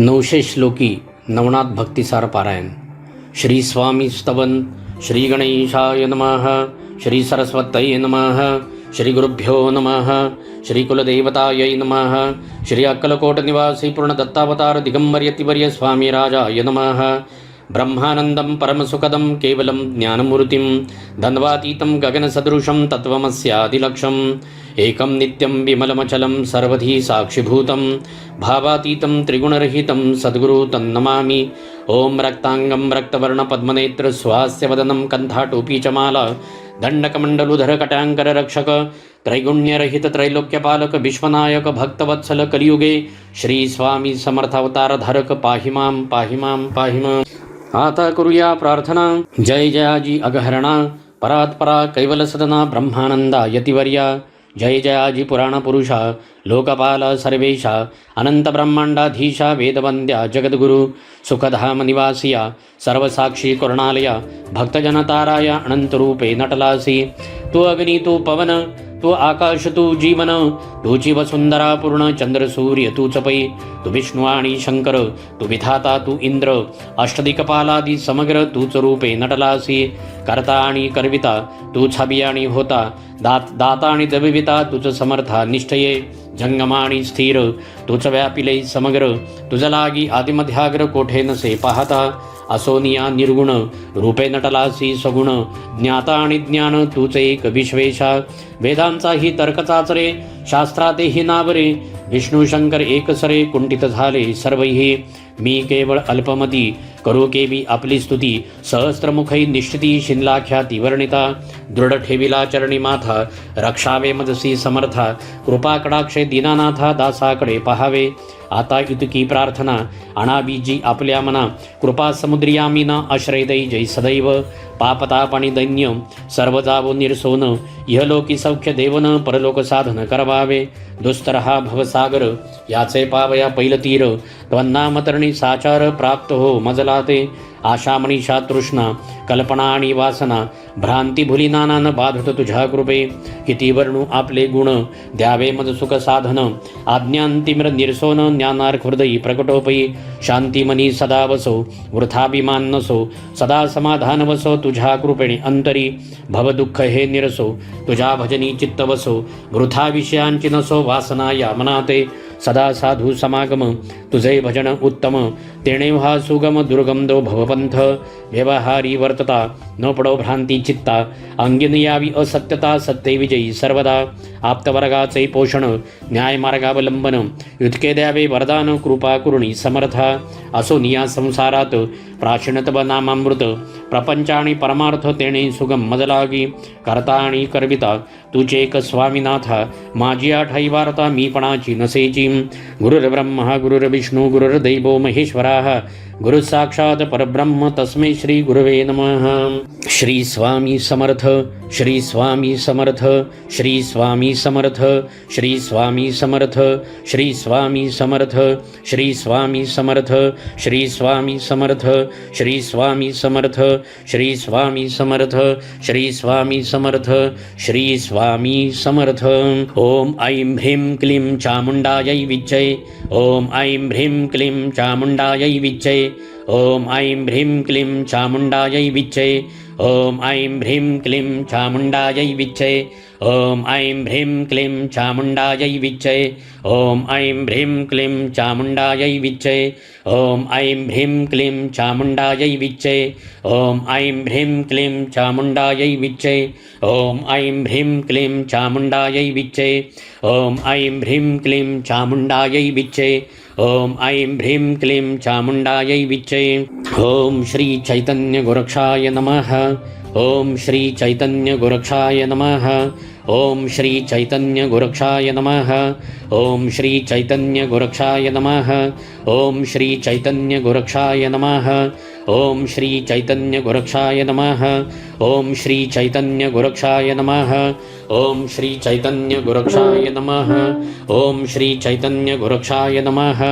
900 श्लोकी नवनाथ भक्तिसार पारायण. श्री स्वामी स्तवन. श्री गणेशाय नमः. श्री सरस्वतये नमः. श्री गुरुभ्यो नमः. श्री कुलदेवतायै नमः. श्री अक्कलकोट निवासी पूर्ण दत्तावतार दिगंबर यतिवर्य स्वामी राजाय नमः. ब्रह्मानंदं परमसुखदं केवलं ज्ञानमूर्तिं धन्वातीतं गगनसदृशं तत्त्वमस्यादिलक्ष्यम् एकं नित्यं विमलमचलं सर्वधी साक्षिभूतं भावातीतं त्रिगुणरहितं सद्गुरु तन्नमामि. ओम रक्तांगं रक्तवर्णपद्मनेत्र स्वास्यवदनं कण्ठाटोपी च माला दंडकमंडलुधर कटांकर रक्षक त्रैगुण्यरहित त्रैलोक्यपालक विश्वनायक भक्तवत्सल कलियुगे श्री स्वामी समर्थावतार धारक पाहि मां पाहि मां पाहि मां. आता करूया प्रार्थना. जय जयाजी अगहरणा परात्परा कैवल सदना ब्रह्मानंदा यतिवर्या. जय जयाजी पुराण पुरुषा लोकपाल सर्वेशा अनंत ब्रह्मांडाधीशा वेदवंद्या जगद्गुरु सुखधाम निवासिया सर्वसाक्षी करुणालया भक्तजनताराया अनंतरूपे नटलासी. तू अग्नि तू पवन तू आकाश तू जीवन तूची वसुंधरा पूर्ण चंद्र सूर्य तूच पै. तू विष्णू आणि शंकर तू विधाता तू इंद्र अष्टदिक्पालादी समग्र तूच रूपे नटलासी. करता आणि करविता तू छबी आणि होता दाता आणि दविविता तुझ समर्था निष्ठये जंगमा आणि स्थिर तुझ व्यापिले समग्र तुझ लागी आदिमध्याग्र कोठे नसे पाहता. असोनिया निर्गुण रूपे नटलासी सगुण ज्ञाता आणि ज्ञान तूच एक विश्वेशा. वेदांचाही तर्क चाचरे शास्त्रातेही नावरे विष्णू शंकर एकसरे कुंठित झाले सर्वही. मी केवळ अल्पमती करू केवी आपली स्तुती सहस्त्रमुखै निश्चिती शिनलाख्याती वर्णिता. दृढ ठेविला चरणी माथा रक्षावे मदसी समर्था कृपा कडाक्षे दीनानाथा दासाकडे पहावे. आता इतकी प्रार्थना अनाबीजी आपल्या मना कृपा समुद्रियामीना आश्रय दै जय सदैव. पापताप आणि दैन्य सर्व जावो निरसोन इहलोकी सौख्य देवन परलोक साधन करवावे. दुस्तर हा भवसागर याचे पावया पैलतीर त्वन्नामतरणी साचार प्राप्त हो मजलाते. आशा मनीषा तृष्णा कल्पना आणि वासना भ्रांती भुली नानान बाधत तुझ्या कृपे. किती वर्णू आपले गुण द्यावे मज सुख साधन आज्ञांतिम्र निरसोन ज्ञानार्क हृदयी प्रकटोपयी. शांती मनी सदा वसो वृथाभिमान नसो सदा समाधान वसो तुझ्या कृपेणे अंतरी. भवदुःख हे निरसो तुझ्या भजनी चित्त वसो वृथा विषयांची नसो वासना या मनाते. सदा साधू समागम तुझे भजन उत्तम तेणे व्हा सुगम दुर्गंधो भवपंथ. व्यवहारी वर्तता न पडो भ्रांती चित्ता अंगिन यावी असत्यता सत्य विजयी सर्वदा. आप्तवर्गाचे पोषण न्यायमार्गावलंबन युतके द्यावे वरदान कृपा कुरुणी समर्था. असो निया संसारात प्राचीनतव नामामृत प्रपंच आणि परमार्थ तेणे सुगम मजलागी. करता आणि करविता तुझे एक स्वामीनाथा माझी आठाई वार्ता मीपणाची नसेची. गुरुर्ब्रह्मा गुरुर्विष्णू गुरुर्दैवो महेश्वराः गुरु साक्षात परब्रह्म तस्मै श्री गुरवे नमः. श्री स्वामी समर्थ. श्री स्वामी समर्थ. श्री स्वामी समर्थ. श्री स्वामी समर्थ. श्री स्वामी समर्थ. श्री स्वामी समर्थ. श्री स्वामी समर्थ. श्री स्वामी समर्थ. श्री स्वामी समर्थ. श्री स्वामी समर्थ. श्री स्वामी समर्थ. ओम ऐं ह्रीं क्लीं चामुंडायै विच्चे. ओम ऐं ह्रीं क्लीं चामुंडायै विच्चे. ओम ऐं ह्रीं क्लीं चामुंडायै विच्चे. ओम ऐं ह्रीं क्लीं चामुंडायै विच्चे. ओम ऐं ह्रीं क्लीं चामुंडायै विच्चे. ओम ऐं ह्रीं क्लीं चामुंडायै विच्चे. ओम ऐं ह्रीं क्लीं चामुंडायै विच्चे. ओम ऐं ह्रीं क्लीं चामुंडायै विच्चे. ओम ऐं ह्रीं क्लीं चामुंडायै विच्चे. ओम ऐं ह्रीं क्लीं चामुंडायै विच्चे. ओम ऐं ह्रीं क्लीं चामुंडायै विच्चे. ओम श्री चैतन्य गोरक्षाय नमः. ओम श्री चैतन्य गोरक्षाय नमः. ओम श्री चैतन्य गोरक्षाय नमः. ओम श्री चैतन्य गोरक्षाय नमः. ओम श्री चैतन्य गोरक्षाय नमः. ओम श्री चैतन्य गोरक्षाय नमः. ओम श्री चैतन्य गोरक्षाय नमः. ओम श्री चैतन्य गोरक्षाय नमः. ओम श्री चैतन्य गोरक्षाय नमः.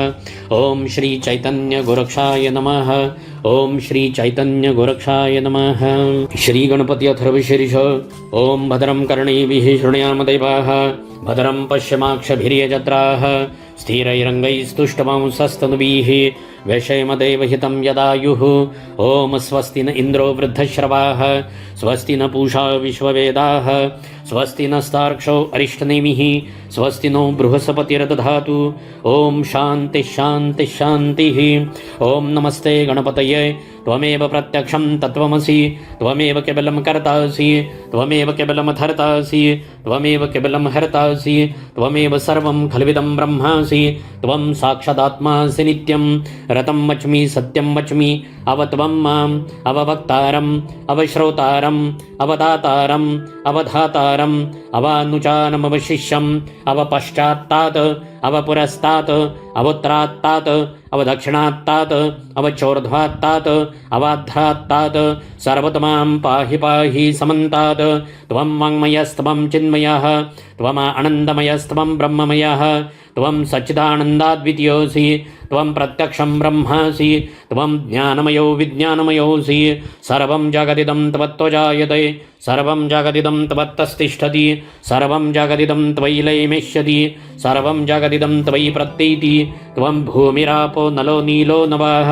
ओम श्री चैतन्य गोरक्षाय नमः. ओम श्री चैतन्य गोरक्षाय नमः. श्री गणपती अथर्वशीर्ष. ओम भद्रं कर्णेभिः शृणुयाम देवाः भद्रं पश्यमाक्षभिर्यजत्राः स्थिरैरङ्गैस्तुष्टवंसस्तनुभिः वैषयमदेवहितं यदायुः। ॐ स्वस्ति न इन्द्रो वृद्धश्रवाः स्वस्ति न पूषा विश्ववेदाः स्वस्ति नस्तार्क्ष्यो अरिष्टनेमिः स्वस्ति नो बृहस्पतिर्दधातु। ॐ शान्तिः शान्तिः शान्तिः। ॐ नमस्ते गणपतये त्वमेव प्रत्यक्षं तत्त्वमसि त्वमेव केवलं कर्तासि त्वमेव केवलं धर्तासि त्वमेव केवलं हर्तासि त्वमेव सर्वं खल्विदं ब्रह्मासि त्वं साक्षादात्मासि नित्यं रतं वच्मि सत्यं वच्मि अवत्वं माम् अववक्तारम् अवश्रोतारम् अवदातारम् अवधातारम् अवानुचानमवशिष्यम् अवपश्चात्तात् अवपुरस्तात् अवोत्तरात्तात् अवदक्षिणात्तात् अवचोर्ध्वात्तात् अवाध्रात्तात् सर्वतमां पाहि पाहि समन्तात्। त्वं वाङ्मयस्त्वं चिन्मयः त्वमानन्दमयस्त्वं ब्रह्ममयः त्वं सच्चिदानन्दाद्वितीयोऽसि त्वं प्रत्यक्षं ब्रह्मासि त्वं ज्ञानमयो विज्ञानमयोऽसि। सर्वं जगदिदं त्वत्त्वजायते सर्वं जगदिदं त्वत्तस्तिष्ठति सर्वं जगदिदं त्वयि लयमेष्यति सर्वं जगदिदं त्वयि प्रत्येति। त्वं भूमिरापो नलो नीलो नभः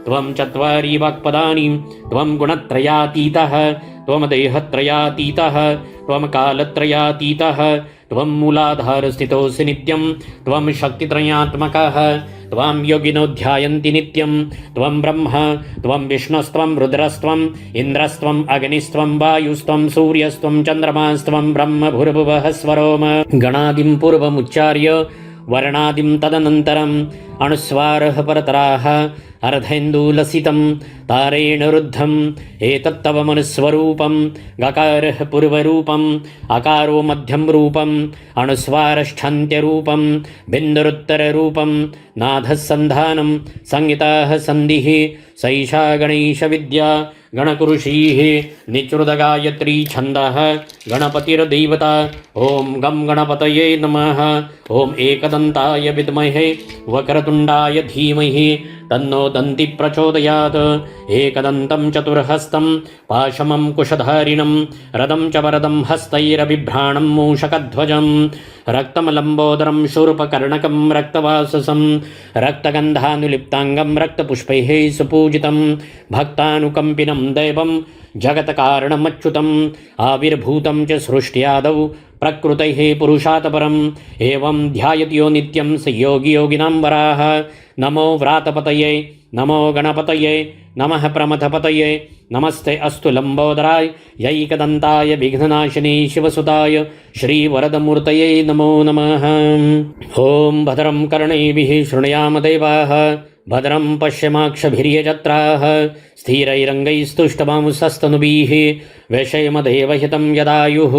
त्वं चत्वारि वाक्पदानि त्वं गुणत्रयातीतः त्वं देहत्रयातीतः त्वं कालत्रयातीतः त्वं मूलाधारस्थितोऽसि नित्यं त्वं शक्तित्रयात्मकः त्वां योगिनो ध्यायन्ति नित्यं त्वं ब्रह्म त्वं विष्णुस्त्वं रुद्रस्त्वम् इन्द्रस्त्वम् अग्निस्त्वं वायुस्त्वं सूर्यस्त्वं चन्द्रमास्त्वं ब्रह्म भूर्भुवः स्वरोम। गणादिं पूर्वमुच्चार्य वर्णादिं तदनन्तरम् अनुस्वारः परतराः अर्धेन्दुलसितं तारेण रुद्धम् एतत्तव मनुस्वरूपं गकारः पूर्वरूपम् अकारो मध्यं रूपम् अनुस्वारष्ठान्त्यरूपं बिन्दुरुत्तररूपं नाथः सन्धानं संहिताः सन्धिः सैषा गणेशविद्या गणकुरुषीः निचृतगायत्री छन्दः गणपतिर्देवता। ॐ गं गणपतये नमः। ॐ एकदन्ताय विद्महे वक्रतुण्डाय धीमहि तन्नो दन्ति प्रचोदयात्। एकदन्तं चतुर्हस्तं पाशमं कुशधारिणं रदं च वरदं हस्तैरबिभ्राणं मूषकध्वजं रक्तं लम्बोदरं शूर्पकर्णकं रक्तवाससं रक्तगन्धानुलिप्ताङ्गं रक्तपुष्पैः सुपूजितं भक्तानुकम्पिनं दैवं जगत्कारणमच्युतम् आविर्भूतं च सृष्ट्यादौ प्रकृतेः पुरुषात् परम् एवं ध्यायत्यो नित्यं स योगी योगिनां वराः। नमो व्रातपतये नमो गणपतये नमः प्रमथपतये नमस्ते अस्तु लम्बोदराय यैकदन्ताय विघ्ननाशिनी शिवसुताय श्रीवरदमूर्तये नमो नमः। ॐ भद्रं कर्णैभिः शृणुयाम देवाः भद्रं पश्यमाक्षभिर्यजत्राः स्थिरैरङ्गैस्तुष्टवांसस्तनुभिः वैषयमदेवहितं यदायुः।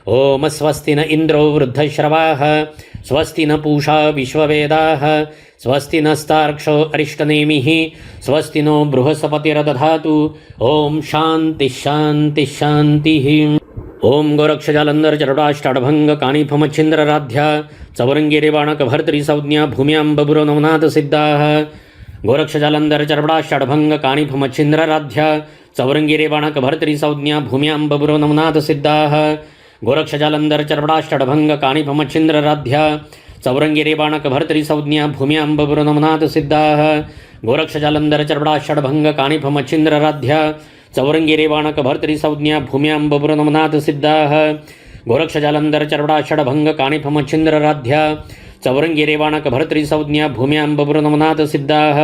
ॐ स्वस्ति न इन्द्रो वृद्धश्रवाः स्वस्ति न पूषा विश्ववेदाः स्वस्ति नस्तार्क्ष्यो अरिष्टनेमिः स्वस्ति नो बृहस्पतिर्दधातु। ॐ शान्तिः शान्तिः शान्तिः। ओम गोरक्षजालंधर चरडाष्टाडभंग काणिफमच्छिन्द्रराध्या चौरंगिरेवाणकभर्तृसंज्ञा भूम्यां बबुरो नवनाथ सिद्धाः। गोरक्षजालंधर चरडाष्टाडभंग काणिफमच्छिन्द्रराध्या चौरंगिरेवाणकभर्तृसंज्ञा भूम्यां बबुरो नवनाथ सिद्धाः। गोरक्षजालंधर चरडाष्टाडभंग काणिफमच्छिन्द्रराध्या चौरंगिरेवाणकभर्तृसंज्ञा भूम्यां बबुरो नवनाथ सिद्धाः। गोरक्षजालंधर चरडाष्टाडभंग काणिफमच्छिन्द्रराध्या चौरंगिरेवाणकभर्तृसंज्ञा भूम्यां बबुरो नवनाथ सिद्धाः। गोरक्षजालंधर चरडाषडभंग काणिफमच्छिन्द्रराध्या चौरंगिरेवाणकभर्तृसंज्ञा भूम्यां बबुरो नवनाथ सिद्धाः।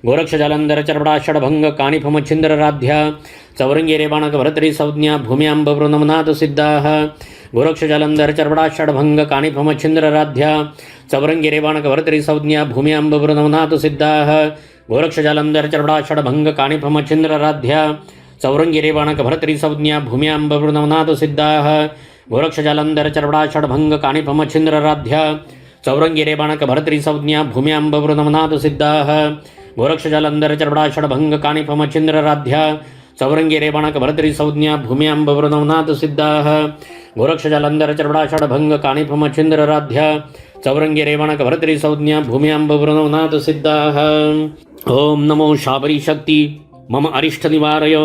गोरक्षजालंधर चरडाषडभंग काणिफमच्छिन्द्रराध्या चौरंगिरेवाणकभर्तृसंज्ञा भूम्यां बबुरो नवनाथ सिद्धाः। गोरक्षजालंधर चरडाषडभंग काणिफमच्छिन्द्रराध्या चौरंगिरेवाणकभर्तृसंज्ञा भूम्यां बबुरो नवनाथ सिद्धाः। गोरक्षजालंधर चरडाषडभंग काणिफमच्छिन्द्रराध्या चौरंगिरेवाणकभर्तृसंज्ञा भूम्यां बबुरो नवनाथ सिद्धाः। गोरक्षजालंधर चरडाषडभंग काणिफमच्छिन्द्रराध्या चौरंगिरेवाणकभर्तृसंज्ञा भूम्यां बबुरो नवनाथ सिद्धाः। गोरक्षजालंधर चरडाषडभंग काणिफमच्छिन्द्रराध्या चौरंगिरेवाणकभर्तृसंज्ञा भूम्यां बबुरो नवनाथ सिद्धाः। गोरक्षजालंधर चरडाषडभंग काणिफमच्छिन्द्रराध्या चौरंगिरेवाणकभर्तृसंज्ञा भूम्यां बबुरो नवनाथ सिद्धाः। ओम नमो शाबरी शक्ति मम अरिष्ट निवारय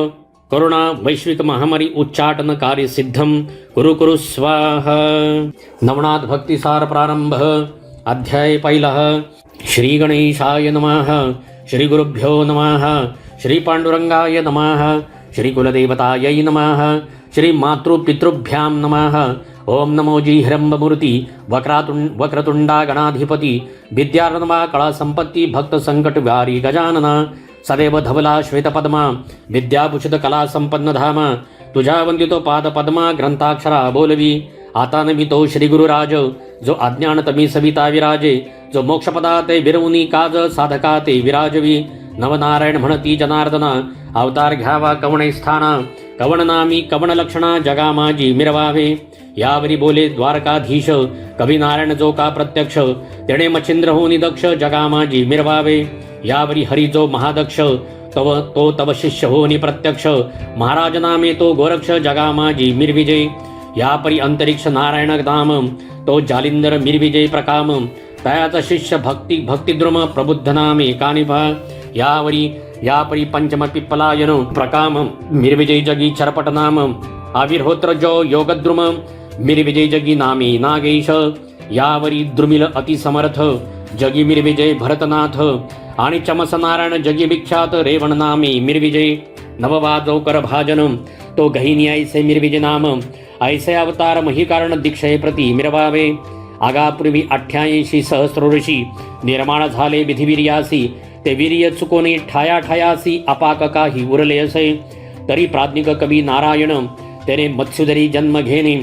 कोरोना वैश्विक महामारी उच्चाटन कार्य सिद्धम कुरु कुरु स्वाहा। नवनाथ भक्तिसार प्रारंभ अध्याय पहिला. श्री गणेशाय नमः. श्री गुरुभ्यो नमः. श्री पांडुरंगाय नमः. श्री कुलदेवतायै नमः. श्री मातृपितृभ्यां नमः. ओम नमो जी हिरंबमूर्ती वक्रतुंडा गणाधिपती विद्यार्णवा कळा संपत्ती भक्त संकट वारी गजानना सदैव धवला श्वेतपद्मा विद्याभूषित कला संपन्न धाम तुझ्या वंदितो पाद पद्मा ग्रंथाक्षरा बोलवी. आता नमितो श्री गुरुराज जो अज्ञान तमी सविता विराजे जो मोक्षपदा ते विरवुनी काज साधका ते विराजवी. नवनारायण म्हणती जनार्दना अवतार घ्यावा कवणे स्थाना कवण नामी कवण लक्षणा जगा माझी मिरवावे. यावरी बोले द्वारकाधीश कवी नारायण जो का प्रत्यक्ष तेणे मच्छिंद्र होनी दक्ष जगा माझी मिरवावे. यावरी हरी जो महादक्ष तव शिष्य होनी प्रत्यक्ष महाराज नामे तो गोरक्ष जगा माझी मिरविजय. यापरी अंतरिक्ष नारायण धाम तो जालिंदर मिरविजय प्रकाम तयाचा शिष्य भक्तिद्रुम प्रबुद्ध नामे कानिभा. यापरी पंचम पिप्पलायन प्रकाम मिरविजय जगी चरपट नाम आविर्होत्र जो योगद्रुम मिरविजय जगी नामे नागेश. यावरी द्रुमिल अतिसमर्थ जगी मिरविजय भरतनाथ आणि चमस नारायण जगी विख्यात रेवण नामे मिरविजय. नववाजो कर भाजन तो गहिनी ऐसे मिरविजय नाम ऐसे अवतार महिकारण दीक्षे प्रति मिरवावे. आगापूर्वी 88 सहस्रोऋषी निर्माण झाले विधिवीर्यासी ते वीर्य चुकोने ठायासी अपाक काही उरले असे. तरी प्राज्ञिक कवी नारायण तेने मत्स्युदरी जन्म घेणे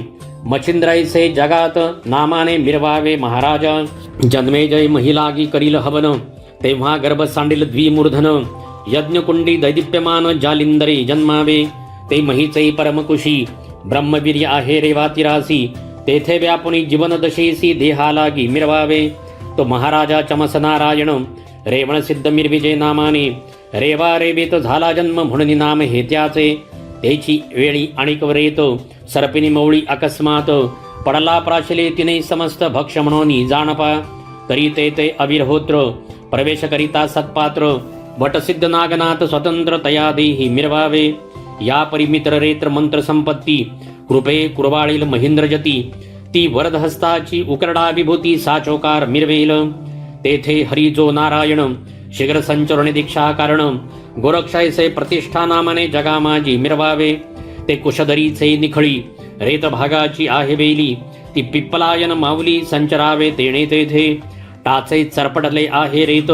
मच्छिंद्राईसे जगात नामाने मिरवावे महाराजा. जन्मे जय महिलागी करील हवन तेव्हा गर्भ सांडील द्विमूर्धन यज्ञकुंडी दैदिप्यमान जालिंदरे जन्मावे. ते महीचे परमकुशी ब्रह्मवीर्य आहे रेवातिरासी तेथे व्यापुनी जीवन दशेसी देहालागी मिरवावे. तो महाराजा चमस नारायण रेवण सिद्ध मिरविजय नामाने रेवा रेवेत झाला जन्म म्हणून नाम हे त्याचे. त्याची वेळी आणिकवरेत सर्पिनी मौळी अकस्मात पडला प्राशले तिने समस्त भक्ष म्हणून जाणपा. करीते ते अविर्होत्र प्रवेश करिता सत्पात्र वटसिद्ध नागनाथ स्वतंत्र तया देही मिरवावे. या परिमित्र रेत्र मंत्र संपत्ती कृपे कुरवाळील महेंद्रजती ती वरदहस्ताची उकरडा विभूती साचोकार मिरवेल. तेथे हरी जो नारायण शीघ्र संचरणे दीक्षा कारण गोरक्षायसे प्रतिष्ठा नामाने जगा माझी मिरवावे. ते कुशधरीचे निखळी रेत भागाची आहे वेली ती पिप्पलायन माऊली संचरावे तेणे तेथे. टाचे चरपटले आहे रेत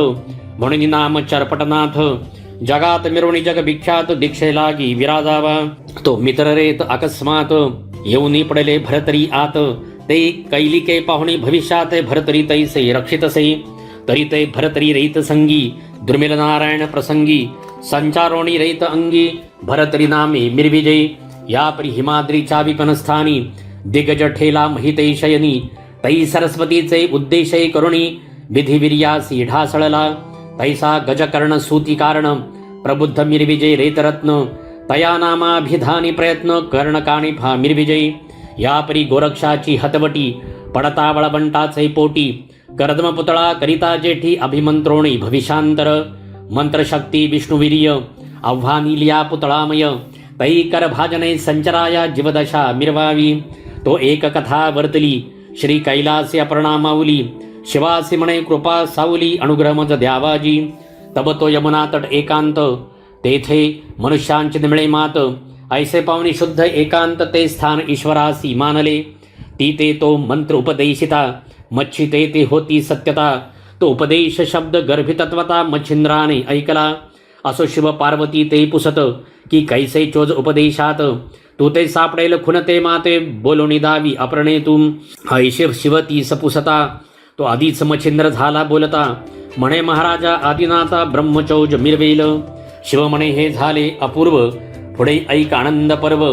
म्हणून नाम चरपटनाथ जगात मिरवणी जग विख्यात दीक्षे लागी विराजावा. तो मित्र रेत अकस्मात येऊनी पडले भरतरी आत ते कैलिके पाहुणे भविष्यात भरतरी तैसे रक्षितसे. तरी ते भरतरी रेत संगी द्रुमिल नारायण प्रसंगी संचारोणी रेत अंगी भरतरी नामे मिरविजय. यापरी हिमाद्रीच्या विपनस्थानी दिग्गज ठेला महिते शयनी तै सरस्वतीचे उद्देशय करुणी विधिवीर्यासी ढासळला. तैसा गजकर्ण सूती कारण प्रबुद्ध मिरविजय रेतरत्न तया नामाभिधानी प्रयत्न कर्णकाणी फा मिरविजय. यापरी गोरक्षाची हतवटी पडता वळबंटाचे पोटी कर्दम पुतळा करिता जेठी अभिमंत्रोणी भविष्यांतर. मंत्रशक्ती विष्णुवीर्य आव्हानी लिया पुतळामय तै कर भाजने संचराया जीवदशा मिरवावी. तो एक कथा वर्तली श्री कैलासी अपर्णा माऊली शिवासी म्हणे कृपा सावली अनुग्रह मज द्यावाजी. तब तो यमुना तट एकांत तेथे मनुष्यांची निमळे मात ऐसे पावनी शुद्ध एकांत ते स्थान ईश्वरासी मानले. ती ते तो मंत्र उपदेशिता मच्छी ते होती सत्यता. तो उपदेश शब्द गर्भितत्वता मच्छिंद्राने ऐकला. असो शिव पार्वती ते पुसत की कैसे चोज उपदेशात तू ते सापडेल खुनते माते बोलोणी दावी अप्रणे तुम ऐशिव शिवती सपुसता. तो आधीच मच्छिंद्र झाला बोलता म्हणे महाराजा आदिनाथा ब्रह्मचौज मिरवेल. शिव म्हणे हे झाले अपूर्व पुढे ऐक आनंद पर्व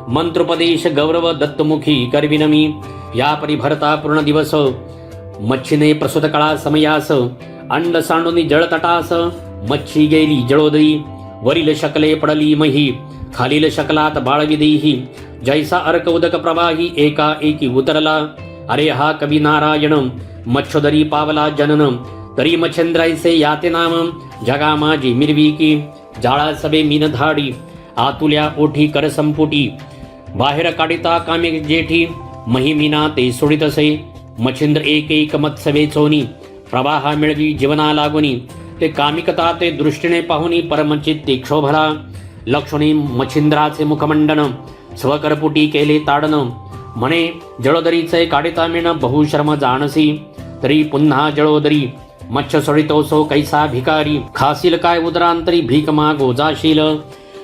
मंत्रोपदेश गौरव दत्तमुखी करविनमी. या परिभरता पूर्ण दिवस मच्छीने प्रसूत कळा समयास अंड सांडूनी जळतटास मच्छी गेली जळोदरी. वरील शकले पडली मही खालील शकलात बाळविदेही जैसा अर्क उदक प्रवाही एका एकी उतरला. अरे हा कवी नारायण मच्छोदरी पावला जनन तरी मच्छेंद्रायसे याते नाम जगा माझी मिरविकी. जाळा सबे मीन धाडी आतुल्या ओठी कर संपुटी बाहेर काढिता कामे जेठी महिमीना ते सोडितसे. मच्छिंद्र एक एक मत्सवे चोनी प्रवाहा मिळवी जीवना लागुनी ते कामिकता ते दृष्टीने पाहुनी परमचित्ती क्षोभला लक्षणी मच्छिंद्राचे मुखमंडन स्वकरपुटी केले ताडन म्हणे जळोदरीचे काढिता मिण बहुश्रम जाणसी तरी पुन्हा जळोदरी मच्छ सोडितो सो कैसा भिकारी खासील काय उदरांतरी भीक मागो जाशील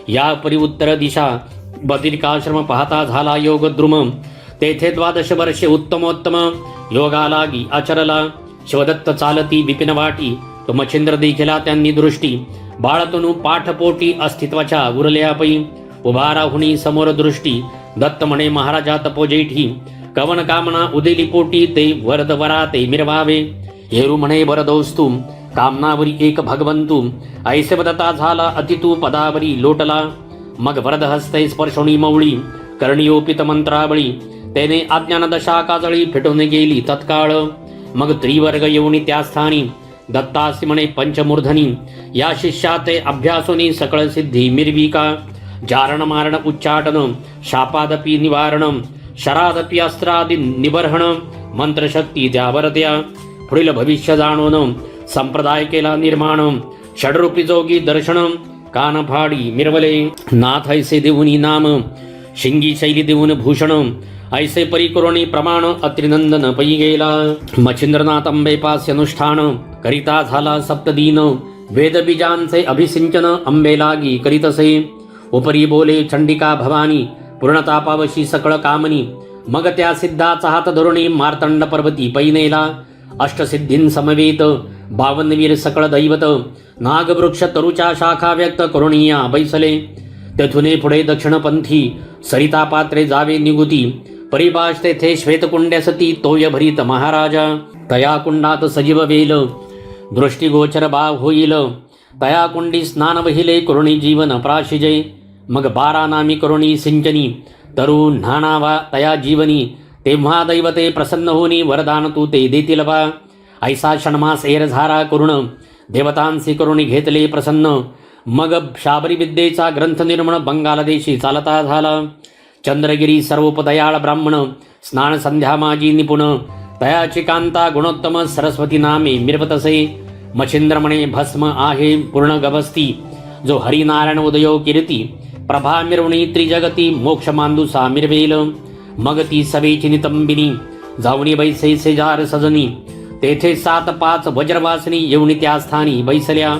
या परी उत्तर दिशा बदिरिकाश्रम पाहता झाला योगद्रुम तेथे 12 वर्षे उत्तमोत्तम योगा लागी आचरला शिवदत्त चालती विपिन वाटी तो मच्छिंद्र देखिला त्यांनी दृष्टी बाळतनु पाठपोटी अस्तित्वाच्या उरल्या पै उभा राहुनी समोर दृष्टी दत्त म्हणे महाराजा तपोजेठी कवन कामना उदेली पोटी ते वरद वरा ते मिरवावे हेरू म्हणे वरदोस्तू कामनावरी एक भगवंतू ऐसे बदता झाला अतितू पदावरी लोटला मग वरद हस्ते स्पर्शोणी मवळी कर्णियोपित मंत्रावळी त्याने अज्ञान दशा काजळी फिटून गेली तत्काळ मग त्रिवर्ग येऊनी त्या स्थानी दत्तासी म्हणे पंचमूर्धनी या शिष्याते अभ्यासोनी सकळ सिद्धी मिरविका जारण मारण उच्चाटन शापादपी निवारण शरादपी अस्त्रादि निबर्हण मंत्रशक्ती त्यावर त्या पुढील भविष्य जाणून संप्रदाय केला निर्माण षडरूपी जोगी दर्शन कान फाडी मिरवले नाथ ऐसे देऊनी नाम शिंगी शैली देऊन भूषण ऐसे परिकरोणी प्रमाण अत्रिनंदन पै गेला मच्छिंद्रनाथ अंबेपास अनुष्ठान करिता झाला सप्तदीन वेदबीजांचे अभिसिंचन अंबे लागी करीतसे उपरी बोले चंडिका भवानी पूर्णता पावशी सकळ कामनी मग त्या सिद्धाचा हात धरुणी मार्तंड पर्वती पैनेला अष्टसिद्धीं समवेत 52 सकळ दैवत नागवृक्ष तरुच्या शाखा व्यक्त करुणीया बैसले तेथुने पुढे दक्षिणपंथी सरिता पात्रे जावे निगुती परिभाष तेथे श्वेतकुंड्या सती तोय भरीत महाराजा तया कुंडात सजीव वेल दृष्टिगोचर बाव होईल तया कुंडी स्नान वहिले करुणी जीवन प्राशिजे मग 12 नामी करुणी सिंचनी तरुण न्हाणावा तया जीवनी तेव्हा दैवते प्रसन्न होनी वरदान तू ते देतील बा ऐसा षण्मास एरझारा करुण देवतांसी करुणी घेतले प्रसन्न मग शाबरी विद्येचा ग्रंथ निर्मण बंगाल देशी चालता झाला चंद्रगिरी सर्वोपदयाळ ब्राह्मण स्नान संध्या माझी निपुण तयाची कांता गुणोत्तम सरस्वती नामे मिरवतसे मच्छिंद्र म्हणे भस्म आहे पूर्ण गवस्ती जो हरिनारायण उदयो कीर्ती प्रभा मिरवणी त्रिजगती मोक्ष मांदुसा मिरवेल मग ती सवेची नितंबिनी जावणी बैसे सेजार सजनी तेथे 7-5 वज्रवासनी येऊनी त्या स्थानी बैसल्या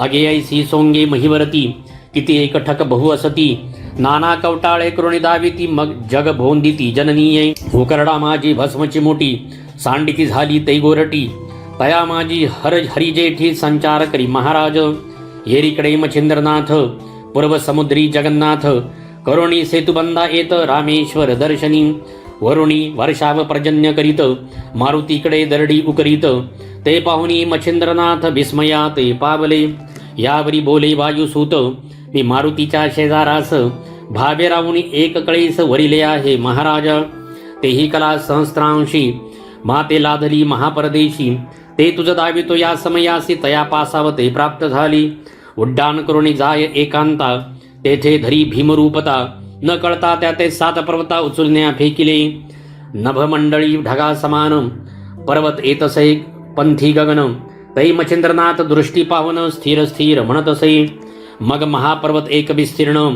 अगेयसी सोंगे महिवरती किती एकठक बहु असती नाना कवटाळे करुणी दाविती मग जग भोंदिती जननीये उकरडा माझी भस्मची मोठी सांडिती झाली तै गोरटी तया माझी हरिजेठी संचार करी महाराज येरीकडे मच्छिंद्रनाथ पूर्व समुद्री जगन्नाथ करुणी सेतुबंधा येत रामेश्वर दर्शनी वरुणी वर्षाव पर्जन्य करीत मारुतीकडे दरडी उकरीत ते पाहुनी मच्छिंद्रनाथ विस्मया ते पावले यावरी बोले वायुसूत मी मारुतीच्या शेजारास भावे राहुनी एक कळीस वरिले आहे महाराजा तेही कला सहस्त्रांशी माते लादली महापरदेशी ते तुझ दावितो या समयासी तया पासावते प्राप्त झाली उड्डाण करुणी जाय एकांता तेथे धरी भीमरूपता न कळता त्या ते 7 पर्वता उचलण्या फेकिले नभमंडळी ढगा समान पर्वत येतसे पंथी गगन तै मच्छिंद्रनाथ दृष्टी पावन स्थिर स्थिर म्हणतसे मग महापर्वत एक विस्तीर्ण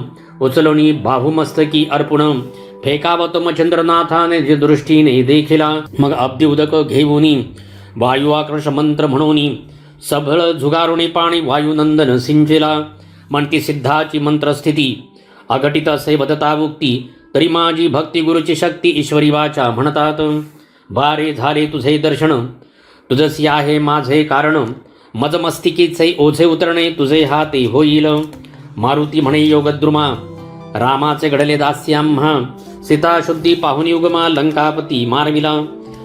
उचलणी बाहुमस्तकी अर्पुण फेकावत मच्छिंद्रनाथाने जे दृष्टीने देखिला मग अब्दी उदक घेऊनी वायू आकर्ष मंत्र म्हणूनी सबळ झुगारुणी पाणी वायुनंदन सिंचिला म्हणती सिद्धाची मंत्रस्थिती अघटित असे वदता उक्ती तरी माझी भक्ती गुरुची शक्ती ईश्वरी वाचा म्हणतात बारे झाले तुझे दर्शन तुझसी आहे माझे कारण मजमस्तिकीचे ओझे उतरणे तुझे हाते होईल मारुती म्हणे योगद्रुमा रामाचे घडले दास्याम्हा सीता शुद्धी पाहुनी उगमा लंकापती मारविला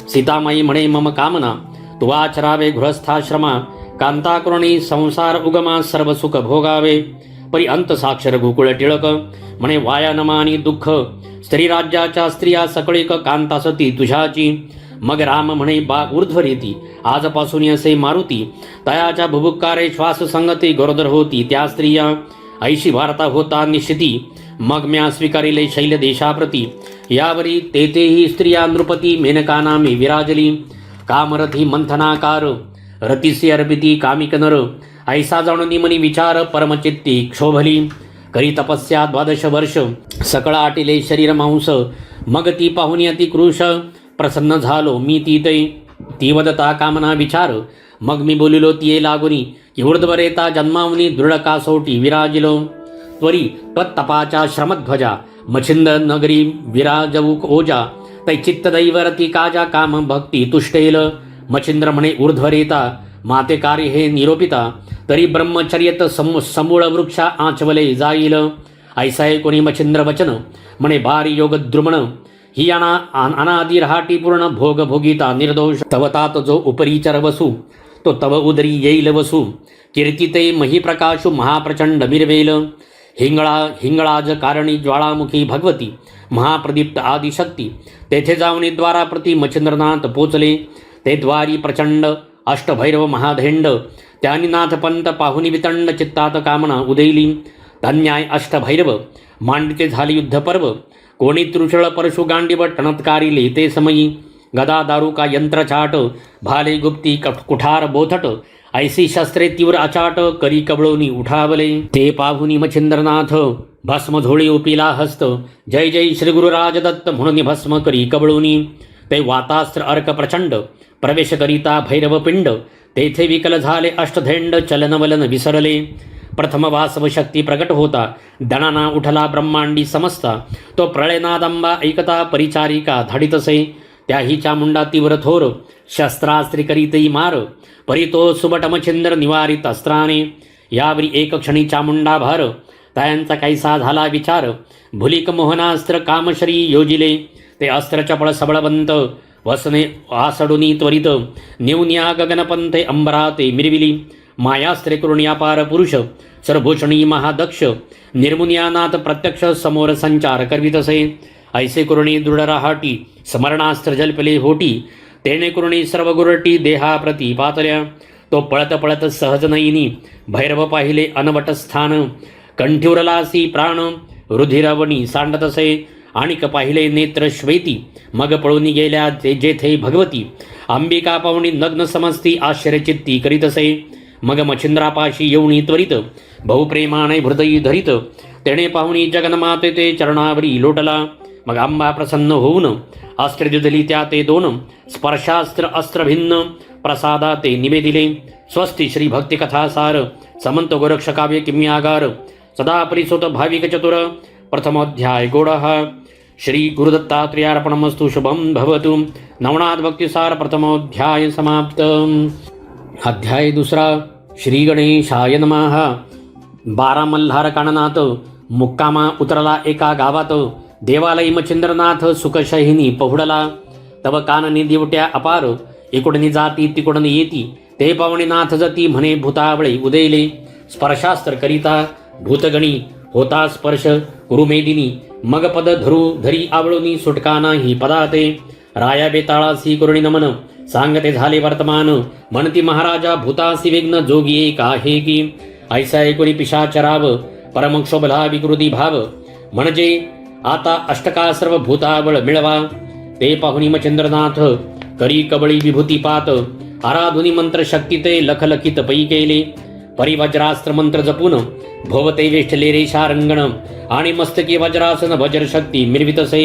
सीतामाई म्हणे मम कामना तू आचरावे गृहस्थाश्रमा कांताकरुणी संसार उगमा सर्व सुख भोगावे परी अंत साक्षर गोकुळ टिळक म्हणे वाया नमानी दुःख स्त्री राज्याच्या स्त्रिया सकळीक कांता सती तुझ्याची मग राम म्हणे बा ऊर्ध्वरीती आजपासून असे मारुती तयाच्या भुभुक्कारे श्वास संगती गरोदर होती त्या स्त्रिया ऐशी वार्ता होता निश्चिती, मग म्या स्वीकारिले शैल देशाप्रती. यावरी तेथेही स्त्रिया नृपती मेनका नामे विराजली. कामरथी मंथनाकार रतीसी अर्पिती कामिक नर. ऐसा जाणून मनी विचार परमचित्ती क्षोभली. करी तपस्या 12 वर्ष सकळ आटिले शरीर मांस. मग ती पाहुनी अति क्रूश प्रसन्न झालो मी ती वदता कामना विचार. मग मी बोलिलो तिये लागुनी की ऊर्ध्वरेता जन्मावनी दृढ कासोटी विराजिलो. त्वरी त्वत्तपाच्या श्रमध्वजा मच्छिंद नगरी विराजवू ओजा. तै चित्तदैवरती काजा काम भक्ती तुष्टेल. मच्छिंद्र म्हणे ऊर्ध्वरेता माते कार्य हे निरोपिता. तरी ब्रह्मचर्यत समूळ वृक्षा आचवले जाईल. ऐसाय कोणी मच्छिंद्र वचन म्हणे बारी योग द्रुमण. ही अनादि रहाटी पूर्ण भोग भोगिता निर्दोष. तवतात जो उपरीचर वसू तो तव उदरी येईल वसू. कीर्तिते महिप्रकाशु महाप्रचंड मिरवेल. हिंगळाज कारणी ज्वाळामुखी भगवती महाप्रदीप्त आदिशक्ती. तेथे जाऊन द्वाराप्रती मच्छिंद्रनाथ पोचले. ते द्वारी प्रचंड अष्टभैरव महाधेंड. त्यांनी नाथपंत पाहुनी वितंड चित्तात कामना उदैली. धन्याय अष्टभैरव मांडिते झाले युद्धपर्व. कोणी तृषळ परशु गांडीव टणत्कारिले ते समयी. गदा दारुका यंत्रछाट भाले गुप्ती कुठार बोथट. ऐसी शस्त्रे तीव्र अचाट करी कबळोनी उठावले. ते पाहुनी मच्छिंद्रनाथ भस्म झोळी उपिला हस्त. जय जय श्री गुरुराज दत्त म्हणून भस्म करी कबळोनी. ते वातास्त्र अर्क प्रचंड प्रवेश करिता भैरव पिंड. तेथे विकल झाले अष्टधेंड चलनवलन विसरले. प्रथम वासव शक्ती प्रकट होता दणाना उठला ब्रह्मांडी समजता. तो प्रळयनादंबा ऐकता परिचारिका धाडितसे. त्याही चामुंडा तीव्र थोर शस्त्रास्त्री करीतई मार. परी तो सुबट मच्छिंद्र निवारित अस्त्राने. यावरी एक क्षणी चामुंडा भार. त्यांचा कैसा झाला विचार. भुलिक मोहनास्त्र कामश्री योजिले. ते अस्त्र चपळ सबळवंत वसने आसडुनी त्वरित. निवन्या गगनपंथे अंबराते मिरविली. मायास्त्रे करुण्यापार पुरुष सरभूषणी महादक्ष. निर्मुनियानाथ प्रत्यक्ष समोर संचार करवितसे. ऐसे करुणी दृढ राहाटी स्मरणास्त्र जल्पले होटी. तेने करुणी सर्व गुरटी देहाप्रती पातल्या. तो पळत पळत सहज नयिनी भैरव पाहिले अनवट स्थान. कंठ्युरलासी प्राण रुधिरवणी सांडतसे. आणिक पाहिले नेत्र श्वेती. मग पळून गेल्या जेथे भगवती. अंबिका पाहुणी नग्न समजती आश्चर्यचित्ती करीतसे. मग मच्छिंद्रापाशी येऊनी त्वरित बहुप्रेमाने हृदयी धरित. तेणे पाहुणी जगन्माते ते चरणावरी लोटला. मग अंबा प्रसन्न होऊन अस्त्र दिली त्या ते दोन. स्पर्शास्त्र अस्त्र भिन्न प्रसादा ते निवेदिले. स्वस्ती श्री भक्ती कथासार समंत गोरक्ष काव्य किम्यागार. सदा परिसोत भाविक चतुर प्रथमोध्याय गोडः. श्री गुरुदत्तात्रेयार्पणमस्तु. शुभम भवतु. नवनाथ भक्तिसार प्रथमोध्याय समाप्त. अध्याय दुसरा. श्री गणेशाय नमः. 12 मल्हार काननाथ मुक्कामा उतरला एका गावात. देवालयी मच्छिंद्रनाथ सुखशहिनी पहुडला. तव काननी दिवट्या अपार. इकडनी जाती तिकडून येती. ते पावणीनाथ जती म्हणे भूतावळे उदयले. स्पर्शास्त्र करिता भूतगणी होता स्पर्श कुरुमेदिनी. मग पद धरी आवळूनी सुटका नाही पदाते. राया बेताळासी करुणी नमन सांगते झाले वर्तमान. म्हणती महाराजा भूतासी विघ्न जोगी एक आहे की. ऐसा एकुणी पिशाचराव परमक्षोभला विकृती भाव. म्हणजे आता अष्टका सर्व भूताबळ मिळवा. ते पाहुनी मच्छिंद्रनाथ करी कबळी विभूती पात. आराधुनी मंत्र शक्ती ते लखलखित पै केले. परिवज्रास्त्र मंत्र जपून भोवते वेष्टले रेषा रंगण. आणि मस्तकी वज्रासन वज्र शक्ती मिरवितसे.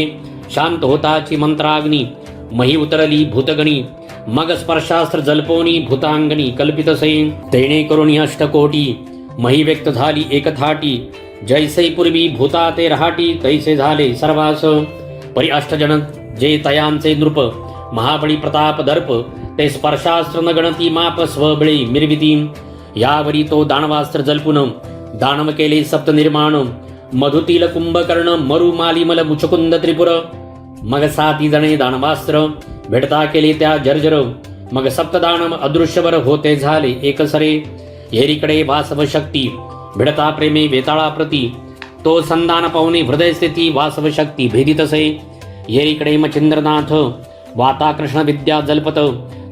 शांत होताची मंत्राग्नी मही उतरली भूतगणी. मग स्पर्शास्त्र जल्पोनी भूतांगणी कल्पितसे. तेणे करुणी अष्टकोटी मही व्यक्त झाली एकथाटी. जैसे पूर्वी भूता ते रहाटी तैसे झाले सर्वास. परी अष्टजन जे तयांचे नृप महाबळी प्रताप दर्प. ते स्पर्शास्त्र न गणती माप स्वबळी मिरविती. यावरी तो दानवास्त्र जल्पुन दानव केले सप्त निर्माण. मधुतील कुंभकर्ण मरु मालिमल मुचकुंद त्रिपुर. मग 7 जणे दानवास्त्र भेटता केले त्या जर्जर. मग सप्तदानव अदृश्यवर होते झाले एकसरे. येरीकडे वासव शक्ती भिडता प्रेमे वेताळाप्रती. तो संधान पाहुणे हृदय स्थिती वासव शक्ती भेदितसे. येरीकडे मच्छिंद्रनाथ वाता कृष्ण विद्या जल्पत.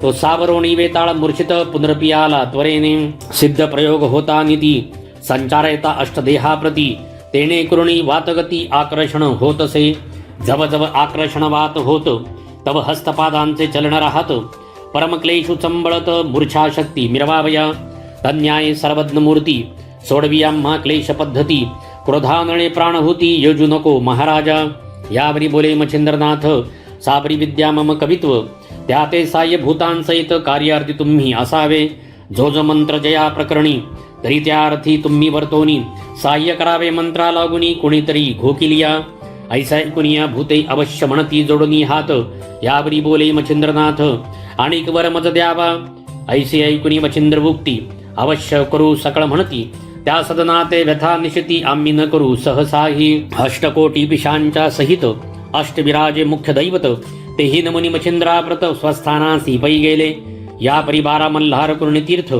तो सावरोणी वेताळ मूर्छित पुनर्पियाला त्वरेने. सिद्ध प्रयोग होता निती संचारयता अष्टदेहाप्रती तेने करुणी वातगती आकर्षण होतसे. जव जव आकर्षण वात होत तव हस्तपादांचे चलन राहत. परमक्लेशु चंबळत मूर्छा शक्ती मिरवावया. तन्याय सर्वज्ञ मूर्ती सोडविया मा क्लेश पद्धती. क्रोधानळे प्राणहुती योजू नको महाराजा. यावरी बोले मच्छिंद्रनाथ साबरी विद्या मम कवित्व. त्या ते साह्य भूतांसहित कार्यार्थी तुम्ही असावे. जो जो मंत्र जया प्रकरणी तरी त्या अर्थी तुम्ही वर्तोनी. साह्य करावे मंत्रा लागुनी कुणीतरी घोकिलिया. ऐसा ऐकुनिया भूते अवश्य म्हणती जोडुनी हात. यावरी बोले मच्छिंद्रनाथ आणिक वर मज द्यावा. ऐसे ऐकुनी मच्छिंद्र भुक्ती अवश्य करू सकळ म्हणती. त्या सदनाते व्यथा निशिती आम्ही न करू सहसाही. अष्टकोटी पिशांच्या सहित अष्टविराजे मुख्य दैवत. तेही नमुनी मच्छिंद्राप्रत स्वस्थानासी पै गेले. या परिवारा मल्हार कुर्णी तीर्थ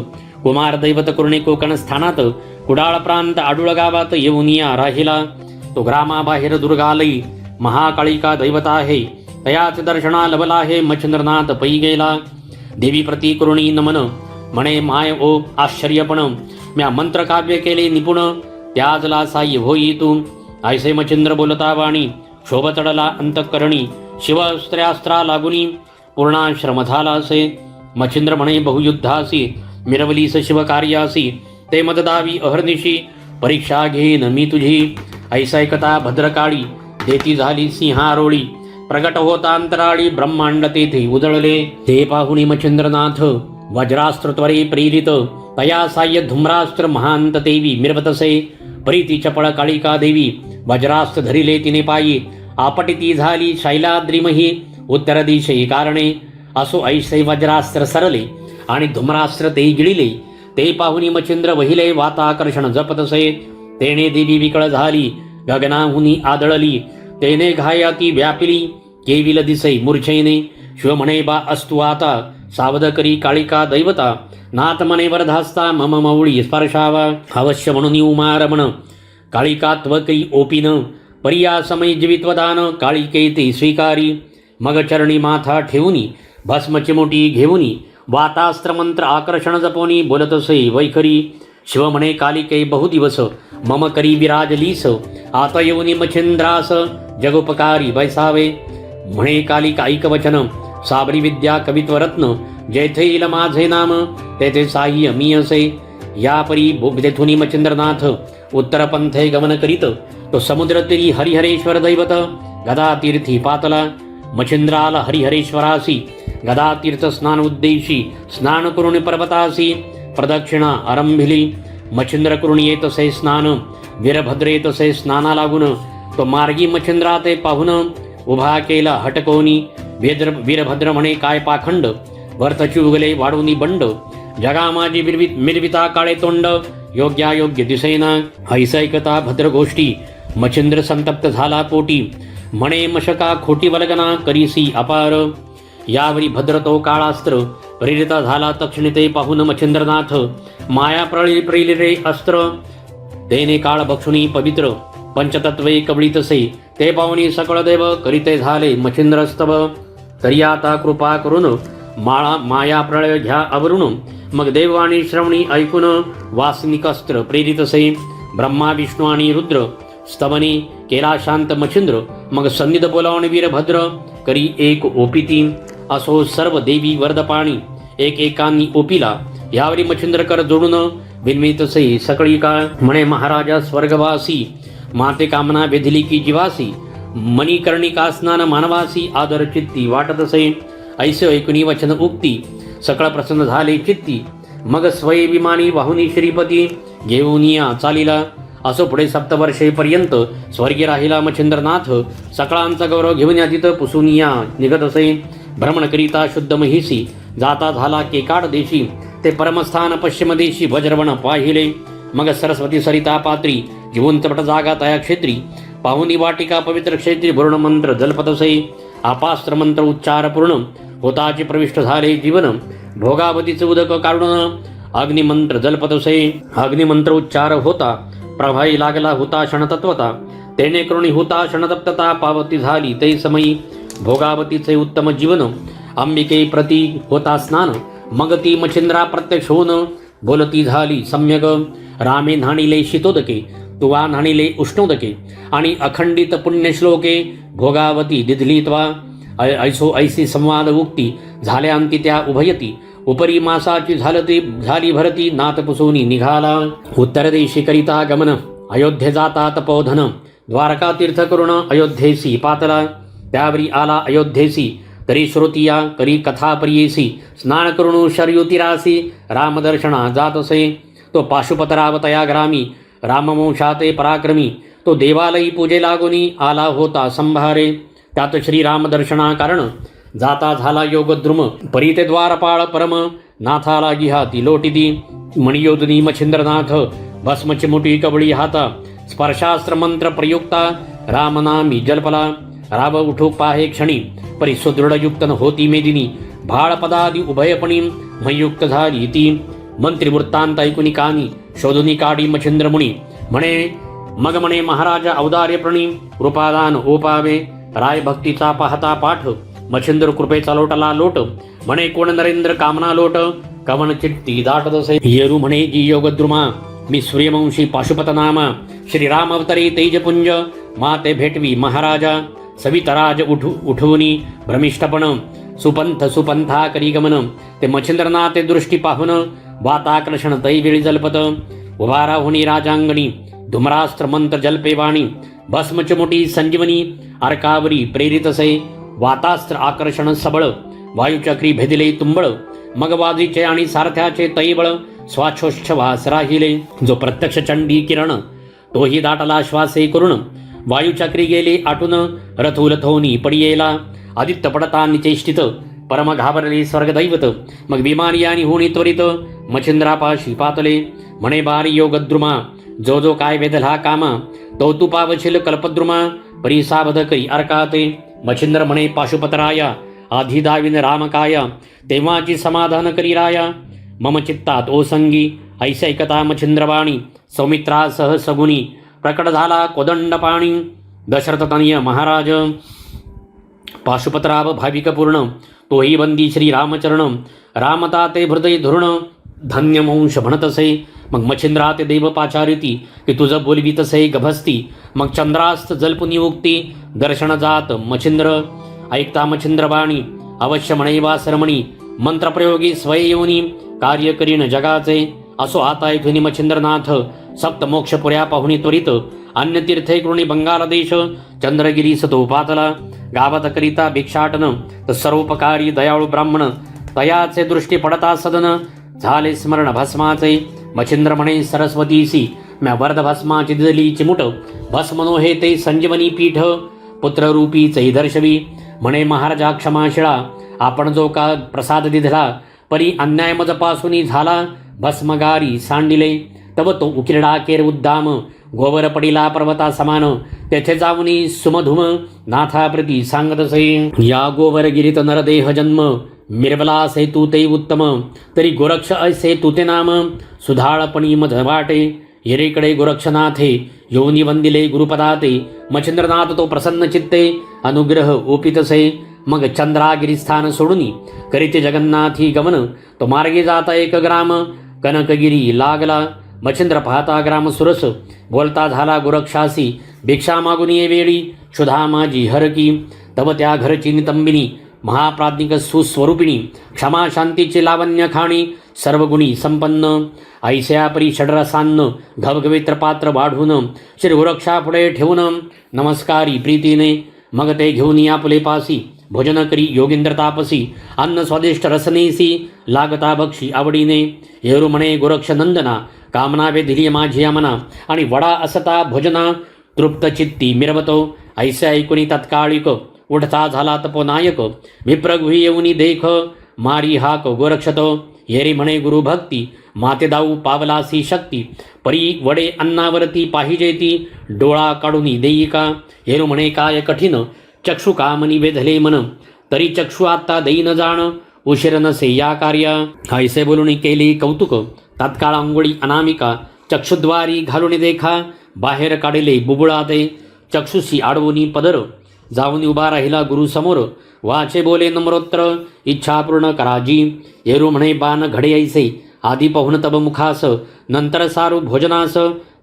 कुमार दैवत कुर्णी कोकण स्थानात. कुडाळ प्रांत आडुळ गावात येऊनिया राहिला. तो ग्रामाबाहेर दुर्गालयी महाकाळिका दैवत आहे. तयाच दर्शना लभला आहे मच्छिंद्रनाथ पै गेला. देवी प्रती कुर्णी नमन म्हणे माय ओ आश्चर्यपण. म्या मंत्र काव्य केले निपुण त्याजला साह्य होई तू. ऐसे मच्छिंद्र बोलता वाणी शोभ चढला अंतःकरणी. शिवस्त्र्यास्त्रा लागुनी पूर्णाश्रम झाला असे. मच्छिंद्र म्हणे बहुयुद्धासी मिरवलीस शिवकार्यासी. ते मददावी अहर्निशी परीक्षा घेईन मी तुझी. ऐसैकता भद्रकाळी देती झाली सिंहारोळी. प्रगट होता अंतराळी ब्रह्मांड तेथे उजळले. ते पाहुणी मच्छिंद्रनाथ वज्रास्त्र त्वरे प्रेरित. तया साह्य धूम्रास्त्र महांत देवी मिरवतसे. प्रीती चपळ काळिका देवी वज्रास्त्र धरिले तिने पायी. आपटिती झाली शैलाद्रिमही उत्तर दिशे कारणे. असो ऐसे वज्रास्त्र सरले आणि धूम्रास्त्र ते गिळिले. ते पाहुणी मच्छिंद्र वहिले वाताकर्षण जपतसे. तेने देवी विकळ झाली गगनाहुनी आदळली. तेने घायाती व्यापिली केविल दिसे मूर्छेने. शिव म्हणे बा असतु आता सावध करी काळिका दैवता. नाथ मने वरधास्ता मम मौळी स्पर्शावा. अवश्य म्हणून उमारमण काळिका त्वकरी ओपिन. परिया समय जीवित्वदान काळिके ते स्वीकारी. मग चरणी माथा ठेवूनी भस्म चिमुटी घेऊनी. वातास्त्र मंत्र आकर्षण जपोनी बोलतसे वैखरी. शिव म्हणे कालिके बहुदिवस मम करी विराजलीस. आता येऊनी मच्छिंद्रास जगोपकारी बैसावे. म्हणे कालिका ऐकवचन साबरी विद्या कवित्वरत्न. जेथे येईल माझे नाम तेथे साह्य मी असे. या परी तेथुनी मच्छिंद्रनाथ उत्तर पंथे गमन करीत. तो समुद्र तीरी हरिहरेश्वर दैवत गदातीर्थी पातला. मच्छिंद्राला हरिहरेश्वरासी गदातीर्थ स्नान उद्देशी. स्नान करून पर्वतासी प्रदक्षिणा आरंभिली. मच्छिंद्र करून येतसे स्नान वीरभद्र येतसे स्नाना लागून. तो मार्गी मच्छिंद्रा ते पाहून उभा केला हटकोनी. वीरभद्र म्हणे काय पाखंड वरतची उगले वाढवणी बंड. जगा माझी मिरविता काळे तोंड योग्यायोग्य दिसेना. ऐसैकता भद्र गोष्टी मच्छिंद्र संतप्त झाला पोटी. म्हणे मशका खोटी वल्गना करीसी अपार. यावरी भद्र तो काळास्त्र प्रेरित झाला तक्षणिते पाहून मच्छिंद्रनाथ. माया प्रेरिरे अस्त्र तेने काळ भक्षुनी पवित्र. पंचतत्वे कबळीतसे ते पाहुणी सकळ देव करीते झाले मच्छिंद्रस्तव. तरी आता कृपा करून माया प्रळय घ्या आवरून. मग देववाणी श्रवणी ऐकून वासनिकस्त्र प्रेरितसे. ब्रह्मा विष्णू आणि रुद्र स्तवनी केला शांत मच्छिंद्र. मग सन्निध बोलावून वीरभद्र करी एक ओपिती. असो सर्व देवी वरदपाणी एक एकांनी ओपिला. यावरी मच्छिंद्र कर जोडून विन्मितसे सकळी काळ. म्हणे महाराजा स्वर्गवासी माते कामना वेधिली की जीवासी. मणिकर्णिका स्नान मानवासी आदर चित्ती वाटतसे. ऐसे ऐकुनी वचन उक्ती सकळ प्रसन्न झाले चित्ती. मग स्वये विमानी वाहुनी श्रीपती घेऊनिया चालिला. असो पुढे सप्तवर्षेपर्यंत स्वर्गी राहिला मच्छिंद्रनाथ. सकळांचा गौरव घेऊन या तिथं पुसूनिया निघत असे. भ्रमण करिता शुद्ध महिसी जाता झाला केकाड देशी. ते परमस्थान पश्चिम देशी वज्रवण पाहिले. मग सरस्वती सरिता पात्री घेऊन तपट जागा तया क्षेत्री. पाहुनी वाटिका पवित्र क्षेत्री भूर्ण मंत्र जलपतसे. आपास्त्र मंत्र उच्चार पूर्ण होताचे प्रविष्ट झाले जीवन. भोगावतीचे उदक काढून अग्निमंत्र जलपतसे. अग्निमंत्र उच्चार होता प्रभाई लागला हुता क्षणतत्वता. तेने करुणी हुता क्षणतप्तता पावती झाली ते समयी. भोगावतीचे उत्तम जीवन अंबिके प्रती होता स्नान. मग ती मच्छिंद्रा प्रत्यक्ष होऊन बोलती झाली सम्यक. रामे न्हाणिले शीतोदके, तुवा न्हाणिले उष्णोदके, आणि अखंडित पुण्यश्लोके भोगावती दिधली त्वा. ऐसो ऐसी संवाद उक्ती झाल्यांती त्या उभयती. उपरी मासाची झाली भरती, नाथ पुसोनी निघाला. उत्तर देशी करिता गमन, अयोध्ये जाता तपोधन. द्वारका तीर्थ करुण अयोध्येसी पातला. त्यावरी आला अयोध्येसी, तरी श्रोतिया करी कथा प्रियेसी. स्नान करुण शर्युतिरासी, रामदर्शना जातसे. तो पाशुपतरावतया ग्रामी, रामवंशाते पराक्रमी. तो देवालयी पूजे लागुनी, आला होता संभारे. त्यात श्रीरामदर्शना कारण, जाता झाला योगद्रुम. परीते द्वारपाळ परम, नाथाला गिहाती लोटिती. मणियोधनी मच्छिंद्रनाथ, भस्मची मुठी कबळी हाता. स्पर्शास्त्र मंत्र प्रयुक्ता, रामनामी जलपला. राव उठो पाहे क्षणी, परी सुदृढयुक्त होती मेदिनी. भाळपदादी उभयपणी, मयुक्त झाली ती. मंत्री वृत्तांत ऐकुनी कानी, शोधुनी काढी मच्छिंद्रमुनी. मग म्हणे महाराज औदार्य प्रणी, कृपादान ओपावे. राय भक्तीचा पाहता पाठ, मच्छिंद्र कृपेचा लोटला लोट. म्हणे कोण नरेंद्र कामना लोट, कवन चित्ती दाटत असे. येरू म्हणे जी योगद्रुमा, मी सूर्यवंशी पाशुपत नामा. श्रीराम अवतरे तेजपुंज, माते भेटवी महाराजा. सवितराज उठवूनी भ्रमिष्ठपण, सुपंथा करी गमन. ते मच्छिंद्रनाथे दृष्टी पाहुन, वाताकर्षण तैवेळी जलपत. उभा राहुनी राजांगणी, धुम्रास्त्र मंत्र जलपेवाणी. भस्मचमुटी संजीवनी, अर्कावरी प्रेरितसे. वातास्त्र आकर्षण सबळ, वायुचक्री भेदिले तुंबळ. मग वाजीचे आणि सारथ्याचे तैबळ, स्वाच्छोच्छवास राहिले. जो प्रत्यक्ष चंडी किरण, तोही दाटला श्वासे करुण. वायुचक्री गेले आटून, रथोलथोनी पडियेला. आदित्य पडता निचेष्टित, परम घाबरले स्वर्गदैवत. मग विमानी आणि होणी त्वरित, मच्छिंद्रापाशी पातले. म्हणे बारी योगद्रुमा, जो काय वेधला कामा. तो तू पावशील कल्पद्रुमा, परी सावध करी अर्काते. मच्छिंद्र म्हणे पाशुपतराया, आधी दाविन रामकाया. तेव्हाची समाधान करी राया, मम चित्तात ओसंगी. ऐसे ऐकता मच्छिंद्रवाणी, सौमित्रासह सगुनी. प्रकट झाला कोदंड पाणी, दशरथ तनय महाराज. पाशुपतराव भाविकपूर्ण, तोही बंदी श्री रामचरण. रामता ते हृदय धुरण, धन्यमंश म्हणतसे. मग मच्छिंद्रा ते देव पाचारिती, की तुझं बोलवीतसे गभस्ती. मग चंद्रास्त जल्पुनी उक्ती, दर्शन जात मच्छिंद्र. ऐकता मच्छिंद्रवाणी, अवश्य म्हणेवा सरमणी. मंत्रप्रयोगी स्वययोनी, कार्य करीन जगाचे. असो आता ऐथुनी मच्छिंद्रनाथ, सप्त मोक्षपुऱ्या पाहुणी त्वरित. अन्य तीर्थे कृणी बंगाल देश, चंद्रगिरी सतो पातला. गावात करिता भिक्षाटन, तर सर्वोपकारी दयाळू ब्राह्मण. तयाचे दृष्टी पडता सदन, झाले स्मरण भस्माचे. मच्छिंद्र म्हणे सरस्वतीसी, म्या वर्ध भस्माची दिली चिमुट. भस्मनो हे ते संजीवनी पीठ, पुत्ररूपीचे दर्शवी. म्हणे महाराजा क्षमाशिळा, आपण जो का प्रसाद दिधला. परी अन्याय मजपासून झाला, भस्मगारी सांडिले. तव तो उकिरडा केर उद्दाम, गोवर पडिला पर्वता समान. तेथे जाऊनी सुमधुम, नाथाप्रती सांगतसे. या गोवरगिरीत नरदेह जन्म, मिरवला से तू ते उत्तम. तरी गोरक्ष ऐसे तू ते नाम, सुधाळपणी मध वाटे. येरेकडे गोरक्षनाथे, योनी वंदिले गुरुपदाते. मच्छिंद्रनाथ तो प्रसन्न चित्ते, अनुग्रह ओपितसे. मग चंद्रागिरीस्थान सोडूनी, करीते जगन्नाथी गमन. तो मार्गे जाता एक ग्राम, कनकगिरी लागला. मच्छिंद्र पाहता ग्राम सुरस, बोलता झाला गोरक्षासी. भिक्षा मागून ये वेळी, क्षुधा माझी हरकी. तव त्या घरची नितंबिनी, महाप्राज्ञिक सुस्वरूपिणी. क्षमा शांतीचे लावण्य खाणी, सर्वगुणी संपन्न. ऐस्या परी षडरसान्न, घवघवित्र पात्र वाढून. श्री गोरक्षा पुढे ठेवून, नमस्कारी प्रीतीने. मग ते घेऊन आपुले पासी, भोजन करी योगींद्र तापसी. अन्न स्वादिष्ट रसनेसी, लागता बक्षी आवडीने. येरू म्हणे गोरक्ष नंदना, कामना वेधिली माझी मना. आणि वडा असता भोजना, तृप्त चित्ती मिरवतो. ऐसे ऐकुनी तत्काळिक, उठता झाला तपोनायक. विप्रगृही येऊनी देख, मारी हाक गोरक्षतो. येरी म्हणे गुरुभक्ती, माते दाऊ पावलासी शक्ती. परी वडे अन्नावरती पाहिजे ती, डोळा काढूनी देई का. येरू म्हणे काय कठीण, चक्षु कामनी वेधले मन. तरी चक्षु आता देई न जाण, उशीर नसे या कार्या. ऐसे बोलून केली कौतुक, तात्काळ अंगोळी अनामिका. चक्षुद्वारी घालून देखा, बाहेर काढले बुबुळाते. चक्षुशी आडवूनी पदर, जाऊन उभा राहिला गुरुसमोर. वाचे बोले नम्रोत्र, इच्छा पूर्ण कराजी. येरू म्हणे बाण घडे ऐसे, आधी पाहुन तब मुखास नंतर सारू भोजनास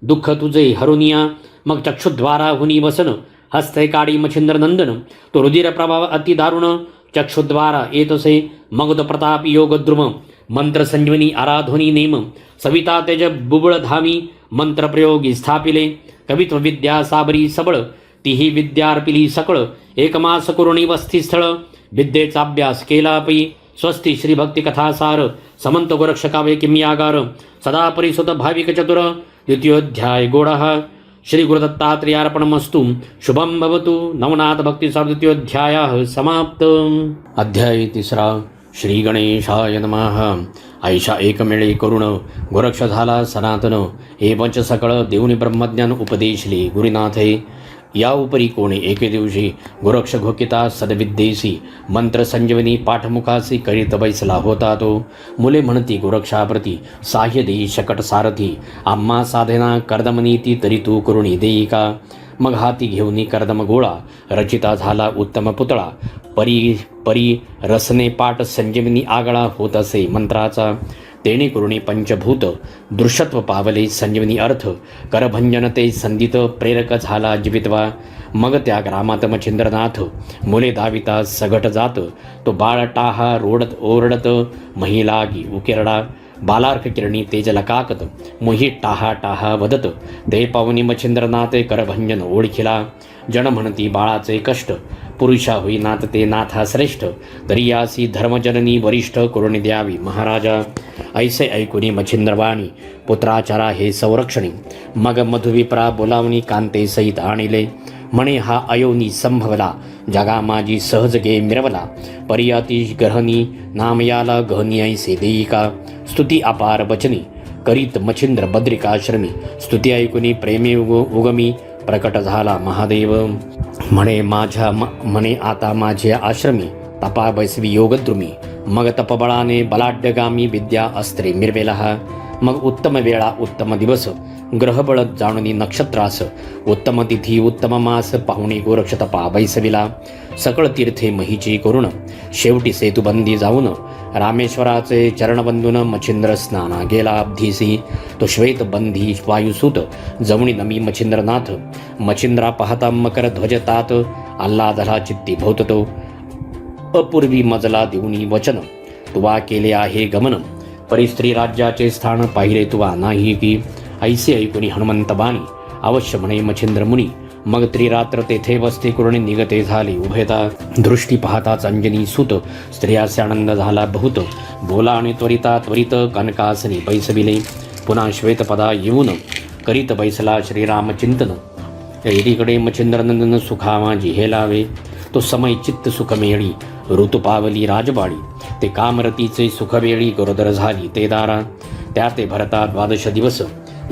दुःख तुझे हरुनिया मग चक्षुद्वारा हुनी वसन हस्ते काडी मच्छिंद्र नंदन तो रुधिर प्रभाव अति दारुण चक्षुद्वारा येतसे मग तो प्रताप योग द्रुम मंत्र संजीवनी आराधोनी नेम सविता तेज बुबळ धामी मंत्र प्रयोगी स्थापिले कवित्व विद्या साबरी सबळ तीही विद्यार्पिली सकळ एकमास करुणी वस्तीस्थळ विद्येचा अभ्यास केला पै स्वस्ती श्री भक्ती कथासार समंत गोरक्षकावे किम्यागार सदा परिसुत भाविक चतुर द्वितीयोध्याय गोडः श्री गुरुदत्तात्रेयार्पणमस्तु शुभम भवतु नवनाथ भक्तिसार द्वितीयोध्यायः समाप्त अध्याय तिसरा श्री गणेशाय नमः ऐशा एकमेळे करुण गोरक्ष झाला सनातन हे पंच सकळ देऊनी ब्रह्मज्ञान उपदेशले गुरुनाथे या उपरी कोणी एके दिवशी गोरक्ष घोकिता सदविद्येसी मंत्र संजीवनी पाठमुखासी करीत बैसला होता तो मुले म्हणती गोरक्षाप्रती साह्य देई शकट सारथी आम्हा साधना कर्दमनीती तरी तू करुणी देई का मग हाती घेऊनी कर्दम गोळा रचिता झाला उत्तम पुतळा परी परी रसने पाठ संजीवनी आगळा होत असे मंत्राचा तेणे करुणी पंचभूत दृश्यत्व पावले संजीवनी अर्थ करभंजन ते संदित प्रेरक झाला जीवितवा मग त्या ग्रामात मच्छिंद्रनाथ मुले दाविता सगट जात तो बाळ टाहा रोडत ओरडत महिलागी उकिरडा बालार्क किरणी तेज लकाकत मोही टाहा टाहा वदत ते पावनी मच्छिंद्रनाथ करभंजन ओळखिला जन म्हणती बाळाचे कष्ट पुरुषा होईनात ते नाथा श्रेष्ठ तरी यासी धर्मजननी वरिष्ठ करुणी द्यावी महाराजा ऐसे ऐकुनी मच्छिंद्रवाणी पुत्राचारा हे संरक्षणी मग मधुविप्रा बोलावणी कांते सहित आणिले म्हणे हा अयोनी संभवला जगा माझी सहज गे मिरवला परियाती ग्रहणी नामयाला गहनी ऐसे देईका स्तुती अपार वचनी करीत मच्छिंद्र बद्रिकाश्रमी स्तुती ऐकुनी प्रेमी उगमी प्रकट झाला महादेव म्हणे आता माझ्या आश्रमी तपा बैसवी योगद्रुमी मग तपबळाने बलाढ्यगामी विद्या अस्त्रे मिरवेला मग उत्तम वेळा उत्तम दिवस ग्रहबळ जाणुनी नक्षत्रास उत्तम तिथी उत्तम मास पाहुणे गोरक्ष तपा बैसविला सकळ तीर्थे महीची करुण शेवटी सेतुबंदी जाऊन रामेश्वराचे चरणबंधून मच्छिंद्र स्नाना गेला अब्धीसी तो श्वेत बंधी वायुसूत जवणी नमी मच्छिंद्रनाथ मच्छिंद्रा पाहता मकर ध्वजतात आल्हादला चित्ती भोवतो अपूर्वी मजला देऊनी वचन तुवा केले आहे गमन परिस्त्री राज्याचे स्थान पाहिले तुवा नाही की ऐसे ऐकुनी हनुमंत बाणी अवश्य म्हणे मच्छिंद्र मुनी मग त्रिरात्र तेथे वस्ती करुणी निगते झाले उभयता दृष्टी पाहताच अंजनी सुत स्त्रियासे आनंद झाला बहुत बोला आणि त्वरिता त्वरित कनकासनी बैसविले पुन्हा श्वेतपदा येऊन करीत बैसला श्रीराम चिंतन एकीकडे मच्छिंद्रनंदन सुखा माझी हेलावे तो समय चित्त सुखमेळी ऋतू पावली राजबाडी ते कामरतीचे सुखवेळी गरोदर झाली ते दारा त्या ते भरता द्वादश दिवस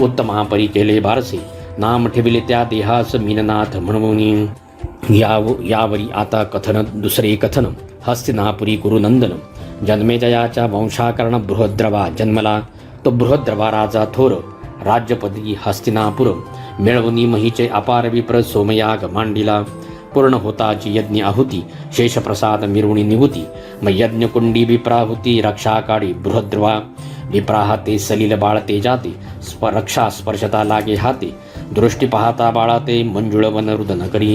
उत्तमापरी केले बारसे नाम ठेविले त्या देहास मीननाथ म्हणून यावरी आता कथन दुसरे कथन हस्तिनापुरी कुरुनंदन जन्मेजयाच्या वंशाकर्ण बृहद्रवा जन्मला तो बृहद्रवा राजा थोर राज्यपदी हस्तिनापुर मिळवणी महीचे अपार विप्र सोमयाग मांडिला पूर्ण होताची यज्ञ आहुती शेषप्रसाद मिरवणी निवृत्ती मग यज्ञकुंडी विप्राहुती रक्षा काढी बृहद्रवा विप्राहा ते सलील बाळ ते जाते रक्षा स्पर्शता लागे हाते दृष्टी पाहता बाळा ते मंजुळ वनरुदन करी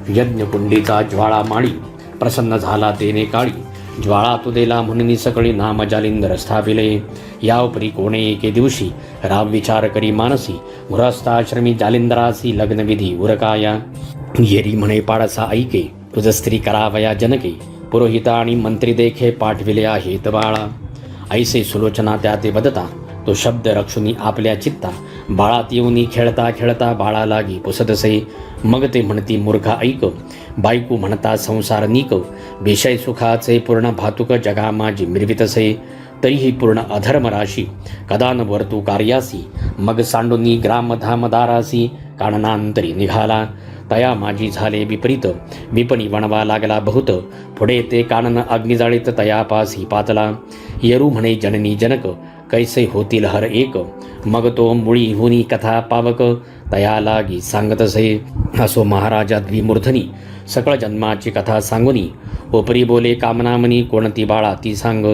यज्ञकुंडीचा ज्वाळा माळी प्रसन्न झाला तेने काळी ज्वाळा तुदेला म्हणून सकळी नाम जालिंदर स्थापिले यावपरी कोणे एके दिवशी राव विचार करी मानसी गृहस्थाश्रमी जालिंदरासी लग्नविधी उरकाया येरी म्हणे पाडसा ऐके तुझ स्त्री करावया जनके पुरोहिता आणि मंत्री देखे पाठविले आहेत बाळा ऐसे सुलोचना त्या ते बदता तो शब्द रक्षुनी आपल्या चित्ता बाळात येऊनी खेळता खेळता बाळा लागी पुसतसे मग ते म्हणती मूर्खा ऐक बायकू म्हणता संसार नीक विषय सुखाचे पूर्ण भातुक जगा माझी मिरवितसे तरीही पूर्ण अधर्म राशी कदा न वर्तू कार्यासी मग सांडुनी ग्रामधामदारासी काननांतरी निघाला तया माझी झाले विपरीत विपणी वणवा लागला बहुत पुढे ते कानन अग्निजाळीत तयापासी पातला येरू म्हणे जननी जनक कैसे होतील हर एक मग तो मुळी हुनी कथा पावक तया लागी सांगतसे असो महाराजा द्विमूर्धनी सकळ जन्माची कथा सांगुनी ओपरी बोले कामनामनी कोणती बाळा ती सांग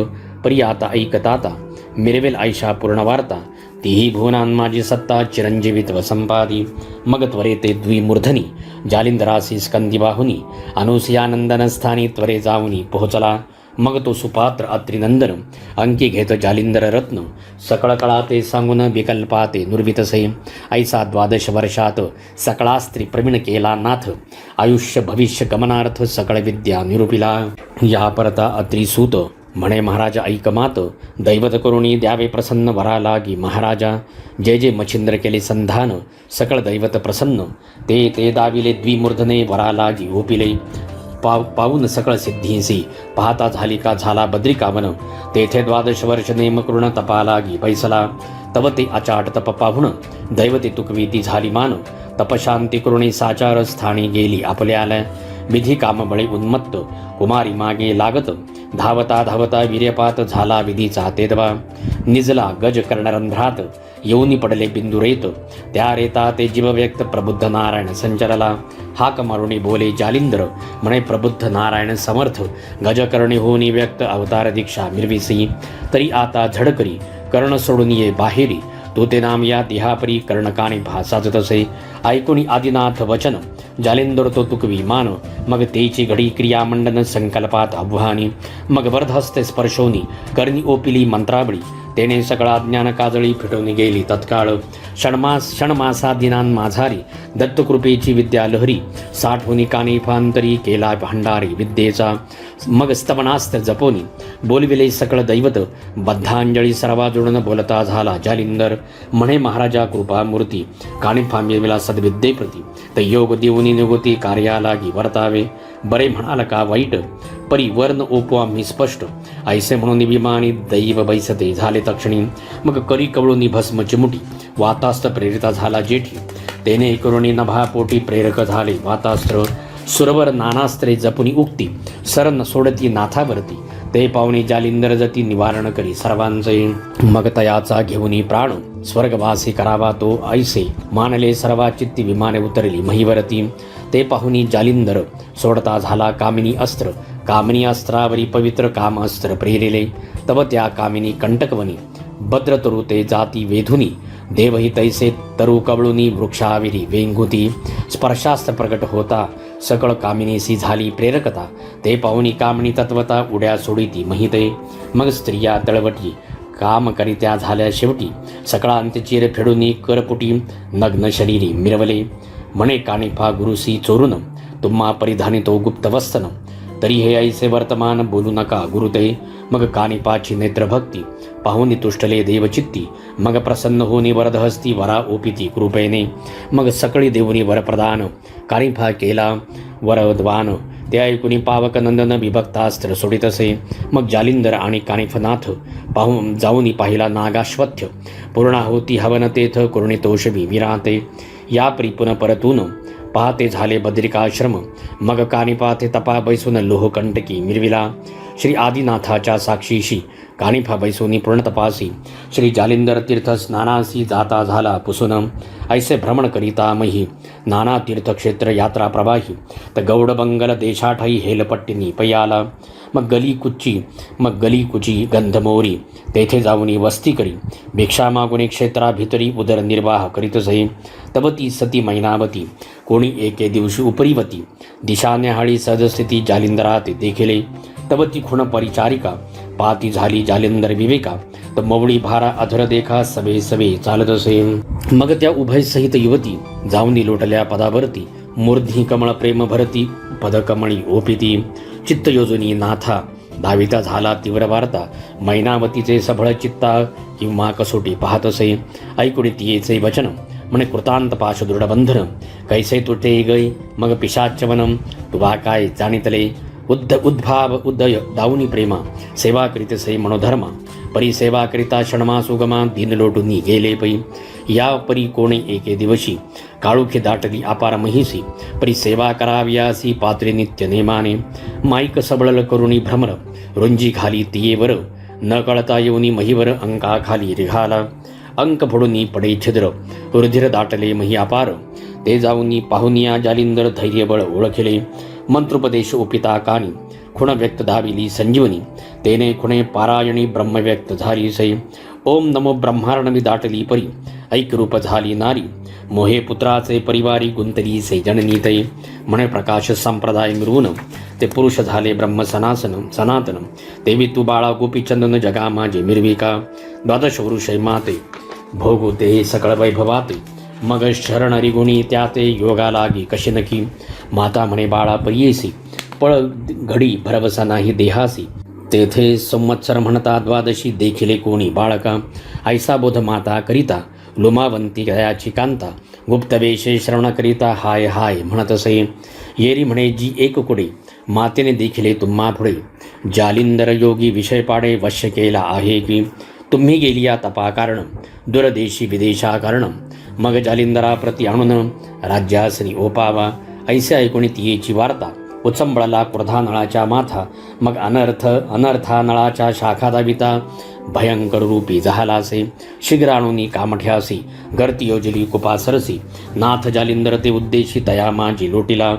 परी आता ऐकताता मिरवेल आयशा पूर्ण वार्ता, तीही भुवनान माझी सत्ता चिरंजीवित्व संपादी. मग त्वरे ते द्विमूर्धनी जालिंदरासी स्कंदी बाहुनी, अनुसयानंदन स्थानी त्वरे जाऊनी पोहोचला. मग तो सुपात्र अत्रिनंदन अंकी घेत जालिंदर रत्न, सकळ कळा ते सांगून विकल्पा ते नुर्वितसे. ऐसा 12 वर्षात सकळा स्त्री प्रवीण केला नाथ, आयुष्य भविष्य गमनार्थ सकळ विद्या निरूपिला. या परता अत्रिसूत म्हणे महाराजा ऐकमात, दैवत करुणी द्यावे प्रसन्न वरा लागी महाराजा. जे जे मच्छिंद्र केले संधान सकळ दैवत प्रसन्न, ते ते दाविले द्विमूर्धने वरा लागी ओपिले. पाहून सकळ सिद्धींसी पाहता झाली का झाला बद्रिकावन, तेथे 12 वर्ष नेमकृण तपा लागी बैसला. तव ते अचाट तप पाहुण दैवते तुकवी ती झाली मान, तपशांती करुणी साचार स्थानी गेली आपल्याला. विधी कामबळे उन्मत्त कुमारी मागे लागत, धावता धावता वीर्यपात झाला विधीचा तेदवा. निजला गज कर्णरंध्रात येऊनी पडले बिंदुरेत, त्या रेता ते जीव व्यक्त प्रबुद्ध नारायण संचरला. हाक मारुणी बोले जालिंदर म्हणे प्रबुद्ध नारायण समर्थ, गजकर्णी होनी व्यक्त अवतार दीक्षा मिरविसी. तरी आता झडकरी कर्ण सोडून ये बाहेरी, तो ते नाम या तिहापरी कर्णकाने भासाच तसे. ऐकुणी आदिनाथ वचन जालिंदर तो तुकवी मान, मग तेची घडी क्रियामंडन संकल्पात आव्हानी. मग वरदहस्ते स्पर्शोनी कर्णी ओपिली मंत्रावळी, तेने सगळा ज्ञान काजळी फिटवून गेली तत्काळ. षणमासादिनान माझारी दत्तकृपेची विद्या लहरी, साठवून कानिफांतरी केला भांडारी विद्येचा. मग स्तवनास्त्र जपोनी बोलविले सकळ दैवत, बद्धांजळी सर्वा जोडून बोलता झाला जालिंदर. म्हणे महाराजा कृपा मूर्ती कानिफा मिळविला सद्विद्येप्रती, तर योग देऊनी निगोती कार्या लागी वर्तावे. बरे म्हणाल का वाईट परी वर्ण ओपवा मी स्पष्ट, ऐसे म्हणून विमानी दैव बैसते झाले तक्षणी. मग करी कवळूनी भस्म चिमुटी वातास्त्र प्रेरिता झाला जेठी, तेने करुणी नभापोटी प्रेरक झाले वातास्त्र. सुरवर नानास्त्रे जपुनी उक्ती सरन सोडती नाथावरती, ते पावणे जालिंदर जती निवारण करी सर्वांचे. मग तयाचा घेऊनी प्राण स्वर्गवासी करावा तो ऐसे, मानले सर्वा चित्ती विमाने उतरली महिवरती. ते पाहुनी जालिंदर सोडता झाला कामिनी अस्त्र, कामिनी अस्त्रावरी पवित्र काम अस्त्र प्रेरिले. तव त्या कामिनी कंटकवनी भद्र तरु ते जाती वेधुनी, देवही तैसे तरु कवळुनी वृक्षाविरी वेंगुती. स्पर्शास्त्र प्रकट होता सकळ कामिनीसी झाली प्रेरकता, ते पाहुनी कामिनी तत्वता उड्या सोडिती महिते. मग स्त्रिया तळवटी काम करित्या झाल्या शेवटी, सकळांत चिर फेडुनी करपुटी नग्न शरीरी मिरवले. म्हणे कानिफा गुरुसी चोरून तुम्हा परिधानितो गुप्तवस्तन, तरी हे ऐसे वर्तमान बोलू नका गुरुते. मग कानिपाची नेत्रभक्ती पाहुनी तुष्टले देवचित्ती, मग प्रसन्न होनी वरदहस्ती वरा ओपिती कृपेने. मग सकळी देऊनी वरप्रदान कानिफा केला वरद्वान, ते ऐकुनी पावक नंदन विभक्तास्त्र सोडितसे. मग जालिंदर आणि कानिफनाथ जाऊनी पाहिला नागाश्वत्थ, पूर्णाहुती हवन तेथ कुर्णितोषवी विराते. या प्रिपुन परतून पाहते झाले बद्रिकाश्रम, मग कानिपाथे तपा बैसून लोहकंटकी मिरविला. श्री आदिनाथाच्या साक्षीशी कानिफा बैसोनी पूर्ण तपासी, श्री जालिंदर तीर्थ स्नानासी जाता झाला पुसून. ऐसे भ्रमण करिता मही नाना तीर्थक्षेत्र यात्रा प्रवाही, तर गौडबंगल देशाठाई हेलपट्टीनी पयाला. मग गली कुची गंधमोरी, तेथे जाऊनी वस्ती करी, भिक्षा मागुनी क्षेत्राभितरी उदरनिर्वाह करीतसे. तव ती सती मैनावती कोणी एके दिवशी उपरीवती, दिशान्याहाळी सहजस्थिती जालिंदरात देखिले. तव ती खुण परिचारिका पाती झाली जालिंदर विवेका, तर मवळी भारा अधर देखा सवे सवे चालत असे. मग त्या उभय सहित युवती जाऊनी लोटल्या पदावरती, मूर्धी कमळ प्रेम भरती पदकमळी ओपिती. चित्त योजनी नाथा धाविता झाला तीव्र वार्ता, मैनावतीचे सबळ चित्ता किंवा कसोटी पाहत असे. ऐकुणी तियेचे वचन म्हणे कृतांत पाश दृढबंधन, कैसे तुटे गै मग पिशाच्यवनम, तुवा काय जाणितले उद्भाव उदय दाऊनी प्रेमा, सेवा करीतसे मनोधर्मा, परी सेवा करिता क्षणमा सुगमा दिन लोटूनी गेले पै. या परी कोणे एके दिवशी काळुखी दाटली अपार महिसी, परी सेवा कराव्यासी पात्रे नित्य नेमाने. माईक सबळल करुणी भ्रमर रुंजी खाली तियेवर, न कळता येऊनी महिवर अंका खाली रिघाला. अंक फोडूनी पडे छिद्र रुधिर दाटले मही अपार, ते जाऊनी पाहुनिया जालिंदर धैर्यबळ ओळखले. मंत्रोपदेश ओपिता कानी खुण व्यक्त धाविली संजीवनी, तेने खुणे पारायणी ब्रह्मव्यक्त झाली सै. ओम नमो ब्रह्मार्णवी दाटली परी ऐक्यरूप झाली नारी मोहे पुत्राचे परिवारी गुंतली से जननीतये म्हणे प्रकाश संप्रदाय मिळवून ते पुरुष झाले ब्रह्म सनातन देवी तू बाळा गोपीचंदन जगा माझे मिरविका द्वादश वृषय माते भोगू ते सकळ वैभवाते मग शरण रिगुणी त्याते योगा लागी कशी नकी माता म्हणे बाळा परियेसी पळ घडी भरवसा नाही देहासी तेथे संवत्सर म्हणता द्वादशी देखिले कोणी बाळका ऐसा बोध माता करिता लुमावंती गयाची कांता गुप्तवेशे श्रवण करिता हाय हाय म्हणत असे येरी म्हणे जी एक कुडे मातेने देखिले तुम्हा पुढे जालिंदर योगी विषय पाडे वश्य केला आहे की तुम्ही गेली या तपा कारण दुरदेशी विदेशा कारण मग जालिंदरा प्रति आणून राज्यासनी ओपावा ऐसे ऐकून तियेची वार्ता उचंबळला क्रोधा नळाच्या माथा मग अनर्था नळाच्या शाखा दाविता भयंकर रूपी जहालासे शीघ्राणुनी कामठ्यासी गर्ती योजली कुपासरसी नाथ जालिंदर ते उद्देशी तया माझी लोटीला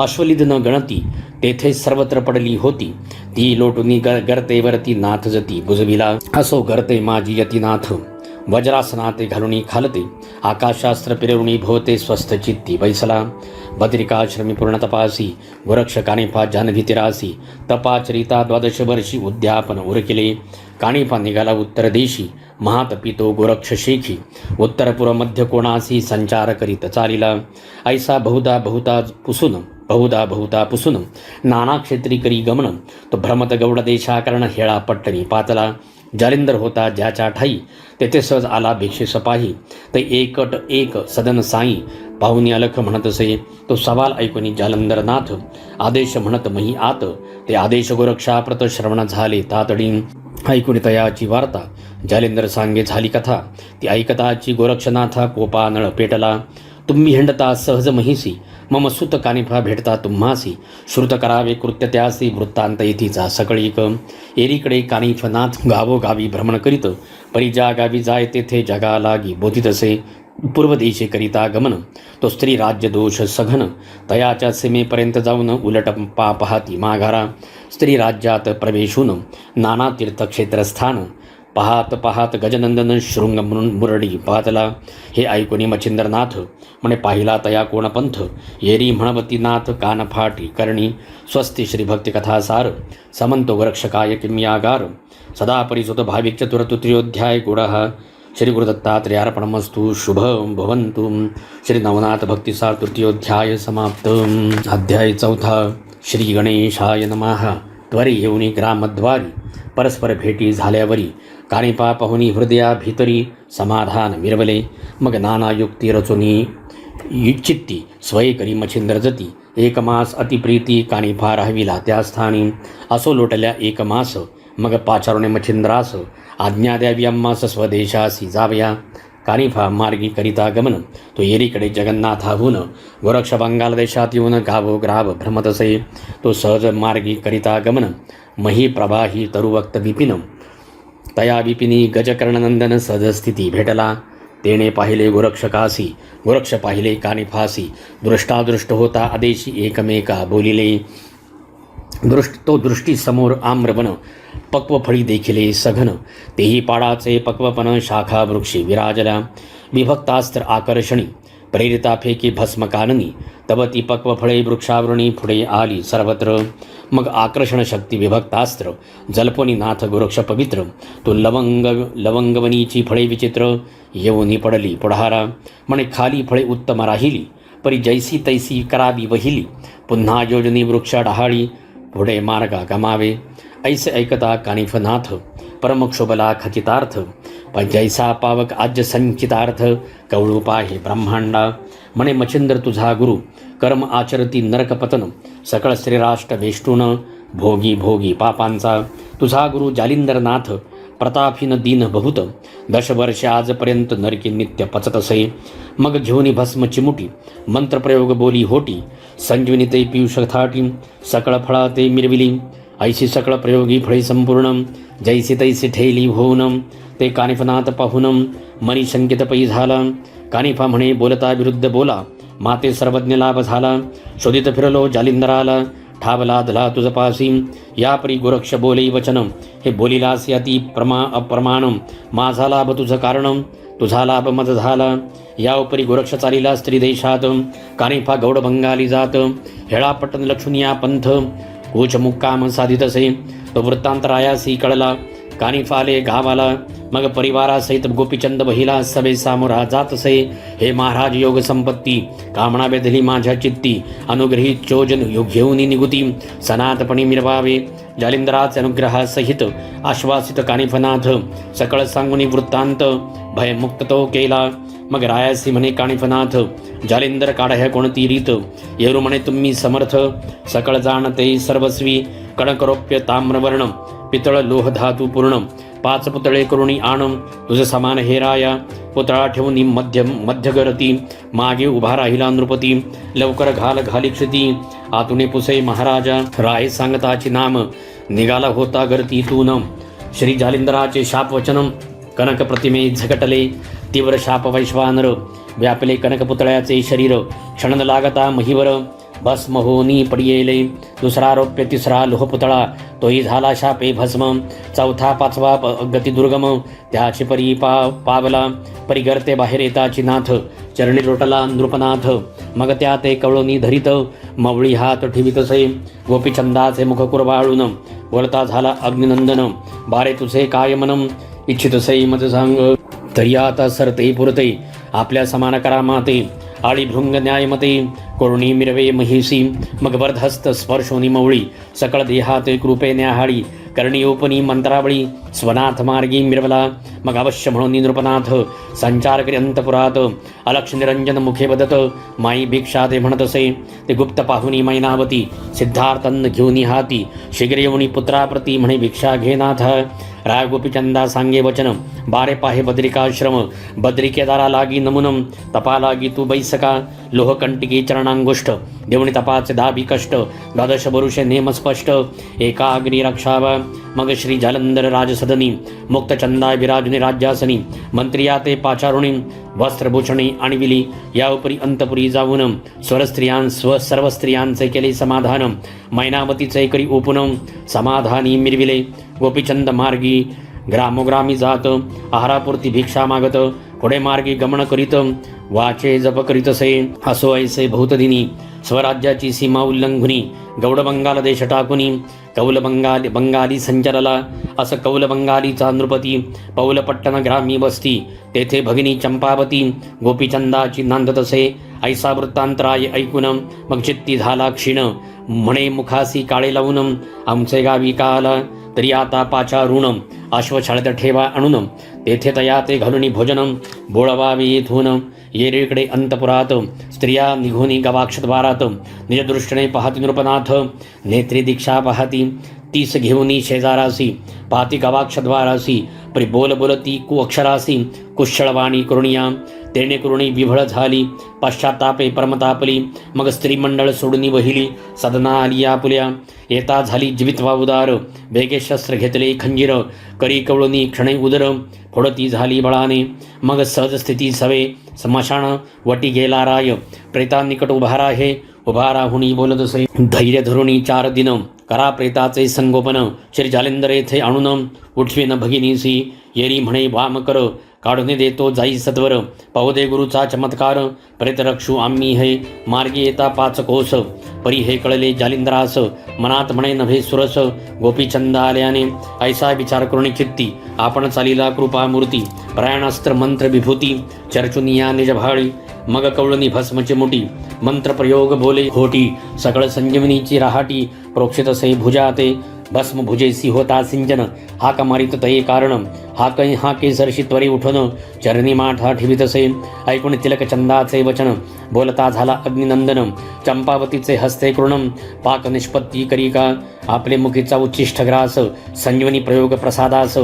अश्वलिद न गणती तेथे सर्वत्र पडली होती ती लोटुनी गर्तेवरती नाथ जती बुजविला असो गर्ते माझी यतीनाथ वज्रासनाते घालुनी खालते आकाशास्त्र पिरवणी भोवते स्वस्थ चित्ती बैसला भद्रिकाश्रमी पूर्ण तपासी गोरक्ष कानिफा जानवी तिरासी तपाचरिता द्वादश वर्षी उद्यापन उरकिले कानिफा निघाला उत्तर देशी महातपितो गोरक्ष शेखी उत्तरपूर्व मध्य कोणासी संचार करीत चालिला ऐसा बहुधा पुसून नाना क्षेत्री करी गमन तो भ्रमत गौड देशाकरण हेळा पट्टणी पातला जालिंदर होता ज्याच्या ठाई तेथे सहज आला भिक्षे सपाही ते एकट एक सदन साई पाहुणी अलख म्हणत असे तो सवाल ऐकून जालंधरनाथ आदेश म्हणत मही आत ते आदेश गोरक्षाप्रत श्रवण झाले तातडी ऐकून तयाची वार्ता जालिंदर सांगे झाली कथा ती ऐकताची गोरक्षनाथा कोपा नळ पेटला तुम्ही हिंडता सहज महिसी मम सुत कानिफा भेटता तुम्हासी श्रुत करावे कृत्य त्यासी वृत्तांत येथीचा सकळीक एरीकडे कानिफनाथ गावोगावी भ्रमण करीत परिजा गावी जाय तेथे जगा लागी बोधित असे पूर्व देशे करिता गमन तो स्त्री राज्य दोष सघन तयाच्या सीमेपर्यंत जाऊन उलट पाहाती माघारा स्त्री राज्यात प्रवेशून नाना तीर्थक्षेत्रस्थान पाहात गजनंदन शृंग मुरडी पाहतला हे ऐकून मच्छिंद्रनाथ म्हणे पाहिला तया कोण पंथ येरी म्हणवती नाथ कानफाटी करणी स्वस्ती श्रीभक्ती कथासार समंतो गोरक्षकाय किम्यागार सदा परिसुत भाविक चतुर तृतीयोध्याय गुडः श्री गुरुदत्तात्रेयार्पणमस्तु शुभ भवन्तु श्री नवनाथ भक्तिसार तृतीयोध्याय समाप्त अध्याय चौथा श्री गणेशाय नमः त्वरी येऊनी ग्रामद्वारी परस्पर भेटी झाल्यावरी कानिपा पाहुनी हृदया भीतरी समाधान मिरवले मग नाना युक्ती रचुनी चित्ती स्वये करी मच्छिंद्र जती एक मास अतिप्रीती कानिफा राहविला त्या स्थानी असो लोटल्या एक मास मग पाचारुणे मच्छिंद्रास आज्ञा द्यावी आम्हास स्वदेशासी जावया कानिफा मार्गी करिता गमन तो येरीकडे जगन्नाथाहून गोरक्ष बंगाल देशात येऊन गावोग्राव भ्रमत असे तो सहज मार्गी करिता गमन मही प्रवाही तरुवक्त विपिन तया विपिनी गजकर्णनंदन सहजस्थिती भेटला तेने पाहिले गोरक्षकासी गोरक्ष पाहिले कानिफासी दृष्टादृष्ट होता आदेशी एकमेका बोलिले तो दृष्टी समोर आम्रवन पक्वफळी देखिले सघन तेही पाडाचे पक्वपन शाखा वृक्षी विराजला विभक्तास्त्र आकर्षणी प्रेरिता फेकी भस्मकाननी तव ती पक्वफळे वृक्षावृणी पुढे आली सर्वत्र मग आकर्षण शक्ती विभक्तास्त्र जल्पोनी नाथ गोरक्ष पवित्र तो लवंगवनीची फळे विचित्र येऊनी पडली पुढारा म्हणे खाली फळे उत्तम राहिली परी जैसी तैसी करावी वहिली पुन्हा योजनी वृक्ष डहाळी पुढे मार्गा गमावे ऐसे ऐकता कानिफनाथ परमक्षोभला खचितार्थ पण जैसा पावक आज्य संचितार्थ कवळू पाहे ब्रह्मांडा म्हणे मच्छिंद्र तुझा गुरु कर्म आचरती नरकपतन सकळ श्रीराष्ट्र वेष्टून भोगी भोगी पापांचा तुझा गुरु जालिंदरनाथ प्रतापहीन दीन बहुत 10 वर्षे आजपर्यंत नरकी नित्य पचत असे मग घेऊनी भस्म चिमुटी मंत्रप्रयोग बोली होटी संजीवनी ते पियुष थाटी सकळ फळा ते मिरविली ऐशी सकळ प्रयोगी फळे संपूर्ण जैसी तैसी ठेली होऊन ते कानिफनाथ पाहून मनी शंकित पै झाला कानिफा म्हणे बोलता विरुद्ध बोला माते सर्वज्ञ लाभ झाला शोधित फिरलो जालिंदराला ठावला धला तुझपासी या परी गोरक्ष बोले वचन हे बोलिलास याती अप्रमाण माझा लाभ तुझं कारण तुझा लाभ मज झाला या उपरी गोरक्ष चालिला स्त्री देशात कानिफा गौड बंगाली जात हेळापट्टण लक्ष्मीया पंथ कोच मुक्काम साधितसे तो वृत्तांत रायासी कळला कानिफाले गावाला मग परिवारासहित गोपीचंद बहिला सभे सामोरा जातसे हे महाराज योग संपत्ती कामना बेधली माझ्या चित्ती अनुग्रहित चोजन घेऊन निगुती सनातपणी मिरवावे जालिंदराचे अनुग्रहासहित आश्वासित कानिफनाथ सकळ सांगुनी वृत्तांत भयमुक्त तो केला मग रायासी म्हणे कानिफनाथ जालिंदर काढ्या कोणती रीत येरू म्हणे तुम्ही समर्थ सकळ जाणते सर्वस्वी कणकरोप्य ताम्रवर्ण पितळ लोह धातू पूर्ण 5 पुतळे करुणी आण तुझ समान हे राया पुतळा ठेवून मध्यगरती मागे उभा राहिला नृपती लवकर घाली क्षिती आतुने पुसे महाराजा राय सांगताची नाम निघाला होता गर्तीतून श्री जालिंदराचे शाप वचन कनक प्रतिमे झगटले तीव्र शाप वैश्वानर व्यापले कनक पुतळ्याचे शरीर क्षण लागता महिवर भस्म होनी पडियेले दुसरा रौप्य तिसरा लोहपुतळा तोही झाला शापे भस्म चौथा 5वा गती दुर्गम त्याची परी पावला परिगरते बाहेर येताची नाथ चरणी लोटला नृपनाथ मग त्या ते कवळणी धरित मवळी हात ठेवितसे गोपीचंदाचे मुख कुरवाळून बोलता झाला अग्निनंदन बारे तुझे काय मनम इच्छितसे मज सांग तरी आता सरते पुरते आपल्या समान करामाते आळी भृंग न्यायमते कोरुणी मिरवे महिसी मग वर्धस्त स्पर्शोनी मवळी सकळ देहाते कृपे न्याहाळी करणी ओपनी मंत्रावळी स्वनाथ मार्गी मिरवला मग अवश्य म्हणून नृपनाथ संचार करी अंतपुरात अलक्ष निरंजन मुखे बदत माई भिक्षा ते म्हणतसे ते गुप्त पाहुनी मैनावती सिद्धार्थन घेऊनी हाती शीघ्र येऊनी पुत्राप्रती म्हणे भिक्षा घेनाथ राय गोपीचंदा सांगे वचन बारे पाहे बद्रिकाश्रम बद्रिकेदारा लागी नमुनम तपा लागी तू बैसका लोहकंटिकी चरणांगुष्ठ देवणी तपाचे दाबी कष्ट 12 वरुषे नेम स्पष्ट एका अग्नी रक्षावा मग श्री जालंधर राजसदनी मुक्तचंदा विराजुनी राज्यासनी मंत्रिया ते पाचारुणी वस्त्रभूषणी आणविली या उपरी अंतपुरी जाऊन सर्व स्त्रियांचे केले समाधान मैनावतीचे करी ओपुन समाधानी मिरविले गोपीचंद मार्गी ग्रामोग्रामी जात आहारापुरती भिक्षा मागत पुढे मार्गी गमन करीत वाचे जप करीतसे असो ऐसे बहुतदिनी स्वराज्याची सीमा उल्लंघुनी गौड बंगाल देश टाकुनी कौल बंगाली संचरला असं कौल बंगालीचा नृपती पौलपट्टण ग्रामी वस्ती तेथे भगिनी चंपावती गोपीचंदाची नांदतसे ऐसा वृत्तांतराय ऐकून मग चित्ती झाला क्षीण म्हणे मुखासी काळे लावून आमचे गावी का आला तरी आता पाचा ऋण अश्वछाळत ठेवा आणून तेथे तया ते घालुनी भोजन बोळवावे येथून येरीकडे अंतपुरात स्त्रिया निघुनी गवाक्षद्वारात निजदृष्टीने पाहती नृपनाथ नेत्री दीक्षा पाहती 30 घेऊनी शेजारासी पाहती गवाक्षद्वारासी परी बोलती कुअक्षरासी कुशळवाणी करुणिया तेने करुणी विभळ झाली पश्चातापे परमतापली मग स्त्रीमंडळ सोडून वहिली सदना आली आपुल्या येता झाली जीवितवा उदार वेगे शस्त्र घेतले खंजीर करी कवळुनी क्षणे उदर फोडती झाली बळाने मग सहज स्थिती सवे स्मशान वटी गेला राय प्रेता निकट उभारा हे उभा राहुनी बोलतसे धैर्य धरुणी 4 दिन करा प्रेताचे संगोपन श्री जालिंदर येथे आणून उठवीन भगिनीसी येरी म्हणे वाम कर काढून देतो जाई सत्वर पाहू दे गुरुचा चमत्कार प्रेत रक्षू आम्ही हे मार्गी येता 5 कोस परी हे कळले जालिंदरास मनात म्हणे नभे सुरस गोपीचंद आल्याने ऐसा विचार करुणी चित्ती आपण चालीला कृपा मूर्ती प्रयाणास्त्र मंत्र विभूती चर्चुनिया निज भाळी मग कवळणी भस्मची मुठी मंत्र प्रयोग बोले होटी सकळ संजीवनीची राहाटी प्रोक्षित से भुजाते भस्म भुजेसी होता सिंचन हाक मारित तये कारण हा केसरशी त्वरी उठून चरणी माठा ठेवितसे ऐकून तिलक चंदाचे वचन बोलता झाला अग्निनंदन चंपावतीचे हस्ते कृणम पाक निष्पत्ती करी का आपले मुखीचा उच्चिष्ट ग्रास संजीवनी प्रयोग प्रसादास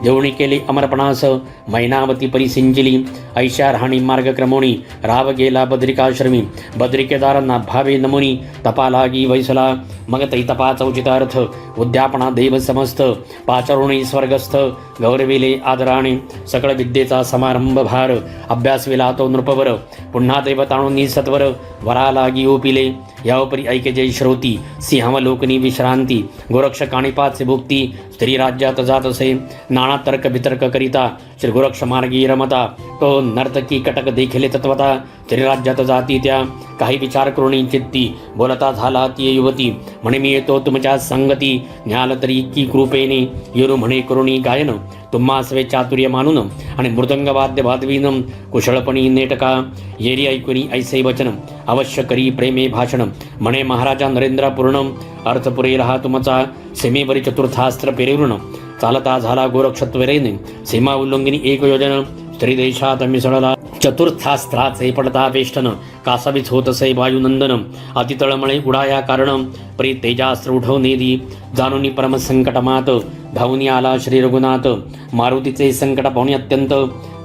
जेवणी केले अमरपणास मैनावती परी सिंचिली ऐशा राहणी मार्गक्रमोणी राव गेला बद्रिकाश्रमी बद्रिकेदारांना भावे नमुनी तपा लागी वैसला मग तैतपाचा उचितार्थ उद्यापना देव समस्त पाचारुणी स्वर्गस्थ गौरविले आदराणे सकळ विद्येचा समारंभ भार अभ्यास विला तो नृपवर पुन्हा देवताणुनी सत्वर वरा लागी ओपिले यावपरी ऐके जय श्रोती सिंहावलोकनी विश्रांती गोरक्ष काणिपाचे भुक्ती स्त्री राज्यात जात असे नाना तर्क बितर्क करिता श्री गोरक्ष मार्गी रमता तो नर्तकी कटक देखिले तत्वता श्री राज्यात जाती त्या काही विचार करुणी चित्ती बोलता झाला ती युवती म्हणे मी येतो तुमच्या संगती न्याल तरी की कृपेने येरू म्हणे करुणी गायन तुम्हा स्वे चातुर्य मानून आणि मृदंग वाद्य वादवीन कुशळपणी नेटका येरी ऐकुनी ऐसे वचन अवश्य करी प्रेमे भाषण म्हणे महाराजा नरेंद्र पूर्ण अर्थ पुरेल हा तुमचा सीमेवरी चतुर्थास्त्र पेरेवृण चालता झाला गोरक्षत्वरेने सीमा उल्लंघिनी एक योजन स्त्री देशात मिसळला चतुर्थास्त्राचे पडता वेष्टन कासावीच होत असे वायुनंदन अतितळमळे उडाया कारण परी तेजास्त्र उठवनेदी जाणूनी परम संकटमात धावून आला श्री रघुनाथ मारुतीचे संकट पाहुणे अत्यंत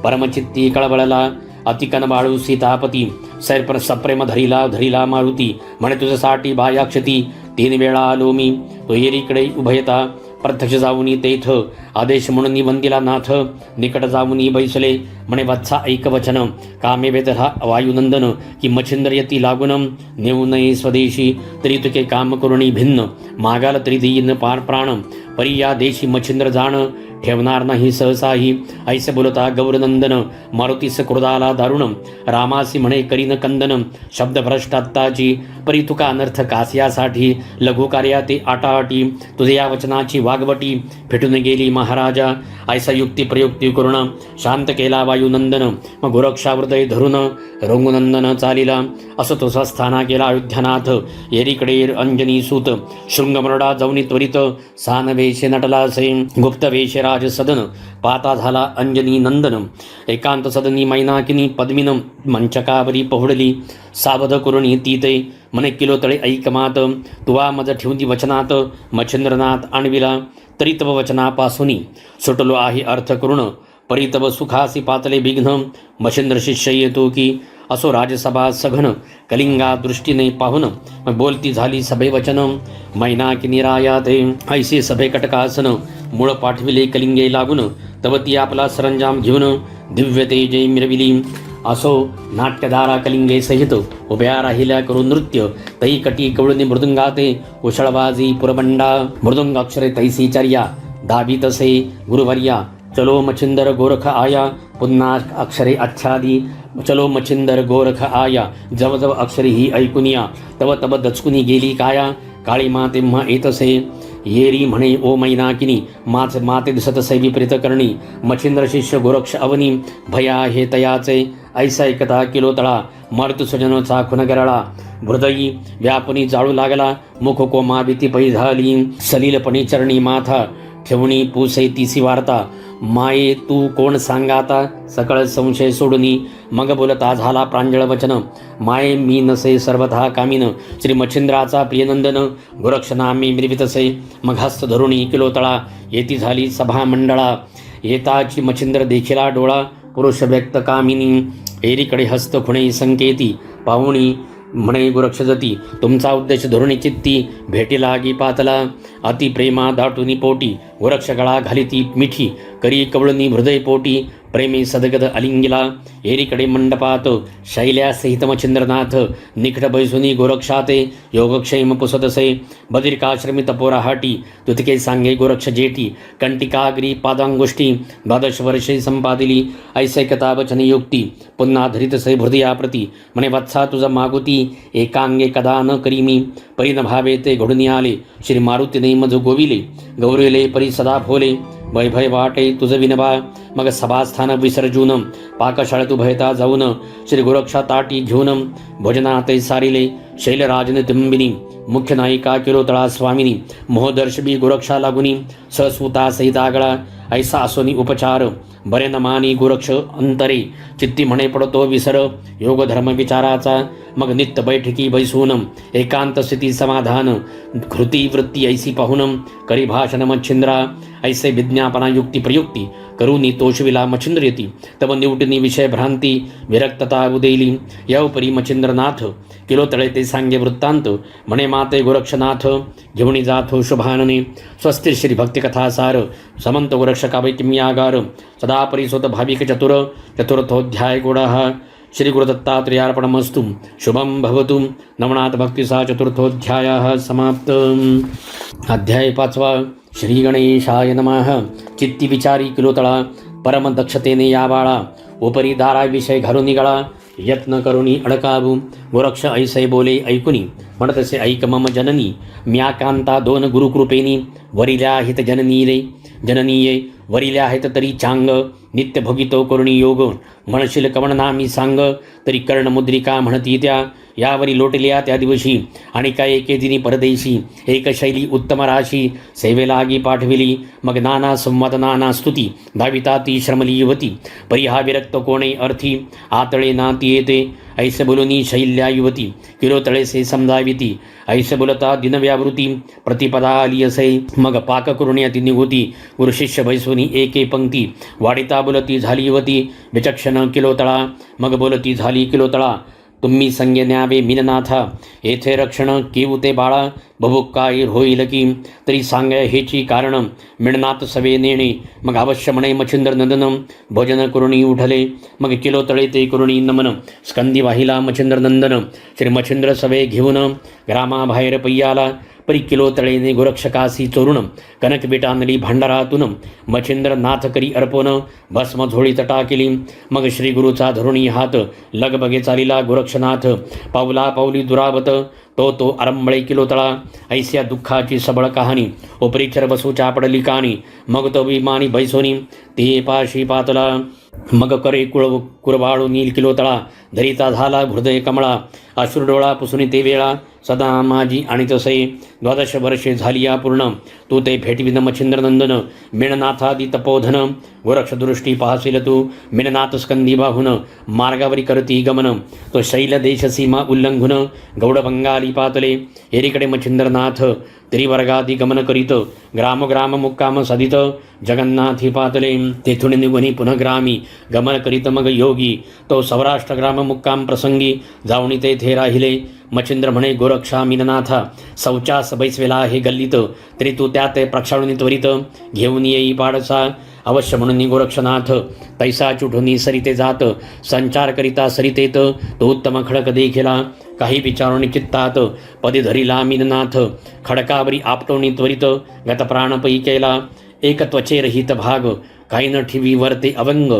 परमचित्ती कळवळला अतिकन बाळू सीतापती सैरपर सप्रेम धरिला मारुती म्हणे तुझ्यासाठी बायाक्षती 3 वेळा आलो मी तो येरीकडे उभयता प्रत्यक्ष जाऊनी तेथ आदेश म्हणून वंदिला नाथ निकट जाऊनी बैसले म्हणे वत्सा ऐक वचन कामे वेदहा वायुनंदन की मच्छिंद्र यती लागून नेऊ नये स्वदेशी तरी तुके काम करुणी भिन्न मागाल तरी देईन पार प्राण परी या देशी मच्छिंद्र जाण ठेवणार नाही सहसाही ऐसे बोलता गौरनंदन मारुतीस क्रोधाला दारुण रामासी म्हणे करीन कंदन शब्द भ्रष्टात्ताची परी तुका अनर्थ कास्यासाठी लघु कार्या ते आटाआटी तुझे या वचनाची वागवटी फेटून गेली महाराजा ऐसा युक्ती प्रयुक्ती करून शांत केला वायुनंदन मग गोरक्षा हृदय धरून रंगुनंदन चालिला असं तो स्थाना केला अयोध्यानाथ येरीकडे अंजनी सूत शृंगमरडा जाऊनी त्वरित सानवेशे नटला असे गुप्त वेश राज सदन पाता झाला अंजनी नंदन एकांत सदनी मैनाकिनी पद्मिन मंचकावरी पहुडली सावध करुणी तीते मने किलो तळे ऐकमात तुवा मज ठेवती वचनात मच्छिंद्रनाथ आणविला तरी तव वचनापासूनी सुटलो आहे अर्थ करुण परी तव सुखासी पातले विघ्न मच्छिंद्र शिष्य येतो की असो राजसभा सघन कलिंगा दृष्टीने पाहून बोलती झाली सभे वचन मैनाकिनी रायाते ऐसे सभे कटकासन मूळ पाठविले कलिंगे लागून तव ती आपला सरंजाम घेऊन दिव्य तेजे मिरविली असो नाट्यधारा कलिंगे सहित उभ्या राहिल्या करून नृत्य तई कटी कवळणी मृदुंगाते कुशळबाजी पुरबंडा मृदुंग अक्षरे तैसी चर्या दाबी तसे गुरुवर्या चलो मच्छिंदर गोरख आया पुन्हा अक्षरे आच्छादी चलो मच्छिंदर गोरख आया जव जव अक्षरे ही ऐकुनिया तव तब दचकुनी गेली काया काळी माते म्हा येतसे येरी म्हणे ओ मैनाकिनी माते दिसतसे विपरीत करणी मच्छिंद्र शिष्य गोरक्ष अवनी भया हे तयाचे ऐसा एकता किलो तळा मर्तु सुजन चाखुन गरळा हृदयी व्यापनी जाळू लागला मुख कोमा भीती पै झाली सलीलपणी चरणी माथा ठेवणी पुसे तिसी वार्ता माये तू कोण सांगाता सकळ संशय सोडूनी मग बोलता झाला प्रांजळ वचन माये मी नसे सर्वथा कामीन श्री मच्छिंद्राचा प्रियनंदन गोरक्षनामी मिरवितसे मग हस्त धरुणी किलो तळा येती झाली सभा मंडळा येताची मच्छिंद्र देखिला डोळा पुरुष व्यक्त कामिनी एरीकडे हस्त खुणे संकेती पाहुणी म्हणे गोरक्षजती तुमचा उद्देश धोरणी चित्ती भेटी लागी पातला अति प्रेमा दाटुनी पोटी गोरक्ष गळा घालिती मिठी करी कवळणी हृदय पोटी प्रेमी सदगद अलिंगिला एरीकडे मंडपात शैल्यासहित मच्छिंद्रनाथ निकट बैसुनी गोरक्षाते योगक्षेम पुसतसे बदिरिकाश्रमी तपोराहाटी तुतके सांगे गोरक्ष जेठी कंटिकाग्री पादांगुष्टी 12 वर्षे संपादिली ऐसैकता वचन युक्ती पुन्हा धरितसे हृदयाप्रती म्हणे वत्सा तुझ मागुती एकांगे कदा न करीमी परी न भावे ते घडून आले श्री मारुतीने मज गोविले गौरविले परी सदा भोले वैभय वाटे तुझ विनबा मग सभास्थान विसर्जून पाकशाळेत उभयता जाऊन श्री गोरक्षा ताटी घेऊन भोजनाते सारिले शैलराजन तिंबिनी मुख्य नायिका किलोतळा स्वामिनी मोहदर्शबी गोरक्षा लागुनी सहसुता सहित आगळा ऐसा असोनी उपचार बरे न मानी गोरक्ष अंतरे चित्ती म्हणे पडतो विसर योग धर्म विचाराचा मग नित्य बैठकी बैसून एकांत स्थिती समाधान कृती वृत्ती ऐसी पाहून करी भाषण मच्छिंद्रा ऐसे विज्ञापना युक्ती प्रयुक्ती करूनी तोषविला मच्छिंद्र येती तव निवटनी विषय भ्रांती विरक्तता उदेली यवपरी मच्छिंद्रनाथ किलो तळे ते सांगे वृत्तांत म्हणे माते गोरक्षनाथ घेऊनी जाथो शुभानने स्वस्तिर श्री भक्तिकथासार समंत गोरक्ष कावैकिम्यागार सदा परिसोत भाविक चतुर्थोध्याय गोडः श्री गुरुदत्तात्रेयार्पणमस्तु. शुभं भवतु. नवनाथ भक्तीचा चतुर्थोध्याय समाप्त. अध्याय 5. श्री गणेशाय नमः. चित्ती विचारी किलोतळा, परम दक्षतेने या बाळा, उपरी दाराविषय घालून निघाला, यत्न करुणी अडकावू. गोरक्ष ऐसे बोले ऐकुनी, म्हणतसे ऐक मम जननी, म्या कांता 2 गुरुकृपेनी, वरिल्या आहेत जननीये वरिल्या आहेत तरी चांग, नित्य भोगितो करुणी योग, म्हणशील कवणना मी सांग, तरी कर्णमुद्रिका म्हणती त्या, यावरी लोटल्या त्या दिवशी, आणि काय एके दिनी परदेशी, एक शैली उत्तम राशी, सेवेलागी पाठविली, मग नाना संवाद नाना स्तुती, धाविता ती श्रमली युवती, परी हा विरक्त कोणे अर्थी, आतळे नाती येते, ऐसे बोलुनी शैल्या युवती, किलो तळेसे समजाविती, ऐसे बोलता दिनव्यावृती, प्रतिपदा आली असे, मग पाक करुण्याती निघोती, गुरुशिष्य बैसुनी एके पंक्ती, वाडिता बोलती झाली युवती, विचक्षण किलोतळा, मग बोलती झाली किलोतळा, तुम्ही संज्ञ न्यावे मीननाथा, येथे रक्षण केऊ ते बाळा, बभुक्काई होईल की, तरी सांगा हेची कारण, मिळनात सवे नेणे, मग अवश्य म्हणे मच्छिंद्र नंदन, भोजन करुणी उठले, मग किलो तळे ते करुणी नमन, स्कंदी वाहिला मच्छिंद्र नंदन, श्री मच्छिंद्र सवे घेऊन, ग्रामाबाहेर पय्याला, परी किलो तळेने गोरक्षकासी चोरुण, कनक बेटानली भांडारातून, मच्छिंद्र नाथ करी अर्पण, भस्म झोळी तटा केली, मग श्री गुरुचा धरुणी हात, लगबगे चालिला गोरक्षनाथ, पावला पावली दुरावत, तो आरंबळे किलोतळा, ऐस्या दुःखाची सबळ कहाणी, उपरीक्षर बसूच्या पडली कानी, मग तो विमानी बैसोनी, ते पाशी पातला, मग करे कुरवाळू नील किलोतळा, धरिता झाला हृदय कमळा, अश्रुडोळा पुसुनी ते वेळा, सदा माझी आणि तसे, 12 वर्षे झाली या पूर्ण, तू ते भेटविन मच्छिंद्र नंदन, मिणनाथादी तपोधन, गोरक्षदृष्टी पाहशील तू, मिणनाथ स्कंदी बाहुन, मार्गावरी करती गमन, तो शैल देश सीमा उल्लंघुन, गौडभंगाली पातले, एरीकडे मच्छिंद्रनाथ, त्रिवर्गादी गमन करीत, ग्राम मुक्काम सदित, जगन्नाथी पातले, तेथून निघुनी पुनः ग्रामी, गमन करीत मग योगी, तो सौराष्ट्र ग्राम मुक्काम प्रसंगी, जाऊनी तेथे राहिले, मच्छिंद्र म्हणे गोरक्षा मीननाथा, शौचास बैसवेला हे गल्लीत, तरी तू त्यात प्रक्षाळून त्वरित, घेऊन येई पाडसा, अवश्य म्हणून गोरक्षनाथ, तैसा चुठून सरिते जात, संचार करिता सरितेत, तो उत्तम खडक देखिला, काही विचारून चित्तात, पदी धरिला मीननाथ, खडकावरी आपटोनी त्वरित, गतप्राणपै केला, एक त्वचे रहित भाग, काही न ठिवी वरते अवंग,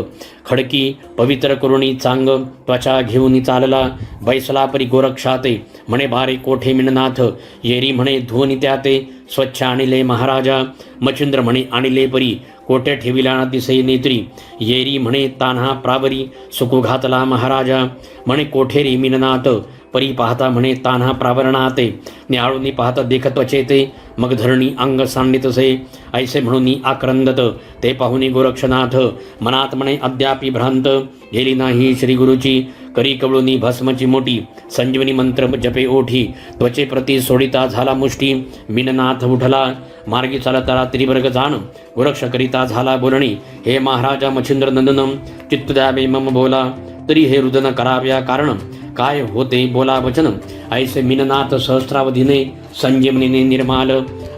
खडकी पवित्र करुणी चांग, त्वचा घेऊन चालला, बैसला परी गोरक्षाते, म्हणे बारे कोठे मिणनाथ, येरी म्हणे धुवनी त्याते, स्वच्छ आणिले महाराजा, मच्छिंद्र म्हणे आणिले परी, कोठे ठेविला दिसे नेत्री, येरी म्हणे तान्हा प्रावरी, सुकू घातला महाराजा, म्हणे कोठे रे मिणनाथ, परी पाहता म्हणे तान्हा प्रावरणाते, न्याळूनी पाहता देखत चेते, मग धरणी अंग सांडितसे, ऐसे म्हणून आक्रंदत, ते पाहुनी गोरक्षनाथ, मनात म्हणे अद्यापि भ्रांत, गेली नाही श्री गुरुची, करी कवळुनी भस्मची मोठी, संजीवनी मंत्र जपे ओठी, त्वचे प्रती सोडिता झाला मुष्टी, मीननाथ उठला, मार्गी चालता त्रिवर्ग जाण, गोरक्ष करिता झाला बोलणी, हे महाराजा मच्छिंद्र नंदन, चित्त द्यावे मम बोला, तरी हे रुदन कराव्या कारण, काय होते बोला वचन, ऐसे मीननाथ सहस्रावधीने, संजीवनीने निर्माल,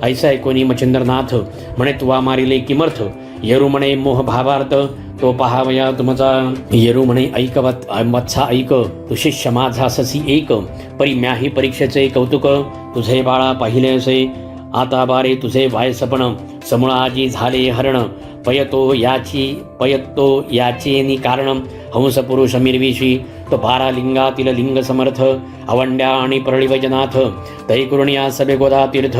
ऐसा ऐकोनी मच्छिंद्रनाथ, म्हणे तुवा मारिले किमर्थ, येरू म्हणे मोह भावार्थ, तो पहावया तुमचा, येरू म्हणे ऐक वत्सा ऐक, तू शिष्य माझा ससी एक, परी म्याही परीक्षेचे कौतुक, तुझे बाळा पाहिले असे, आता बारे तुझे वायसपण, समूळाजी झाले हरण, पयतो याचेनी कारण, हंस पुरुष मिरविशी, तो 12 लिंगातील लिंग समर्थ, अवंड्या आणि परळी वैजनाथ, तै करुणिया सभे गोदा तीर्थ,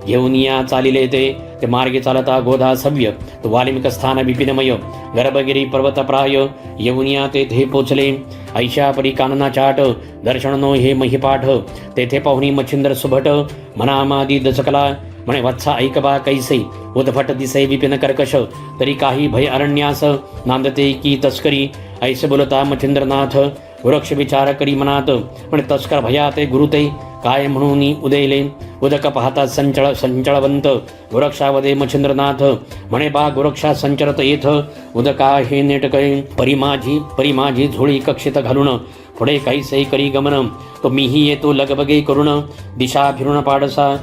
घेऊन या चालिले ते मार्गे चालता गोदा सव्य, तो वाल्मिक स्थान विपिनमय, गर्भगिरी पर्वत प्राय, येऊन या तेथे पोचले, ऐशा परी कानना चाट, दर्शनो हे महिपाठ, तेथे पाहुणी मच्छिंद्र सुभट, मनामादी दचकला, म्हणे वत्सा ऐकबा कैसे, उद्भट दिसे विपिन कर्कश, तरी काही भय अरण्यास, नांदते की तस्करी, ऐसे बोलता मच्छिंद्रनाथ, वृक्ष विचार करी मनात, पण तस्कर भयाते गुरुते, काय म्हणून उदयले, उदक पाहता संचळवंत, गोरक्षावदे मच्छिंद्रनाथ, म्हणे बा गोरक्षा संचरत येथ, उदका हे नेटकळे, परी माझी झोळी कक्षित घालून, पुढे कैसे करी गमन, तो मीही येतो लगबगे करुण, दिशा फिरून पाडसा,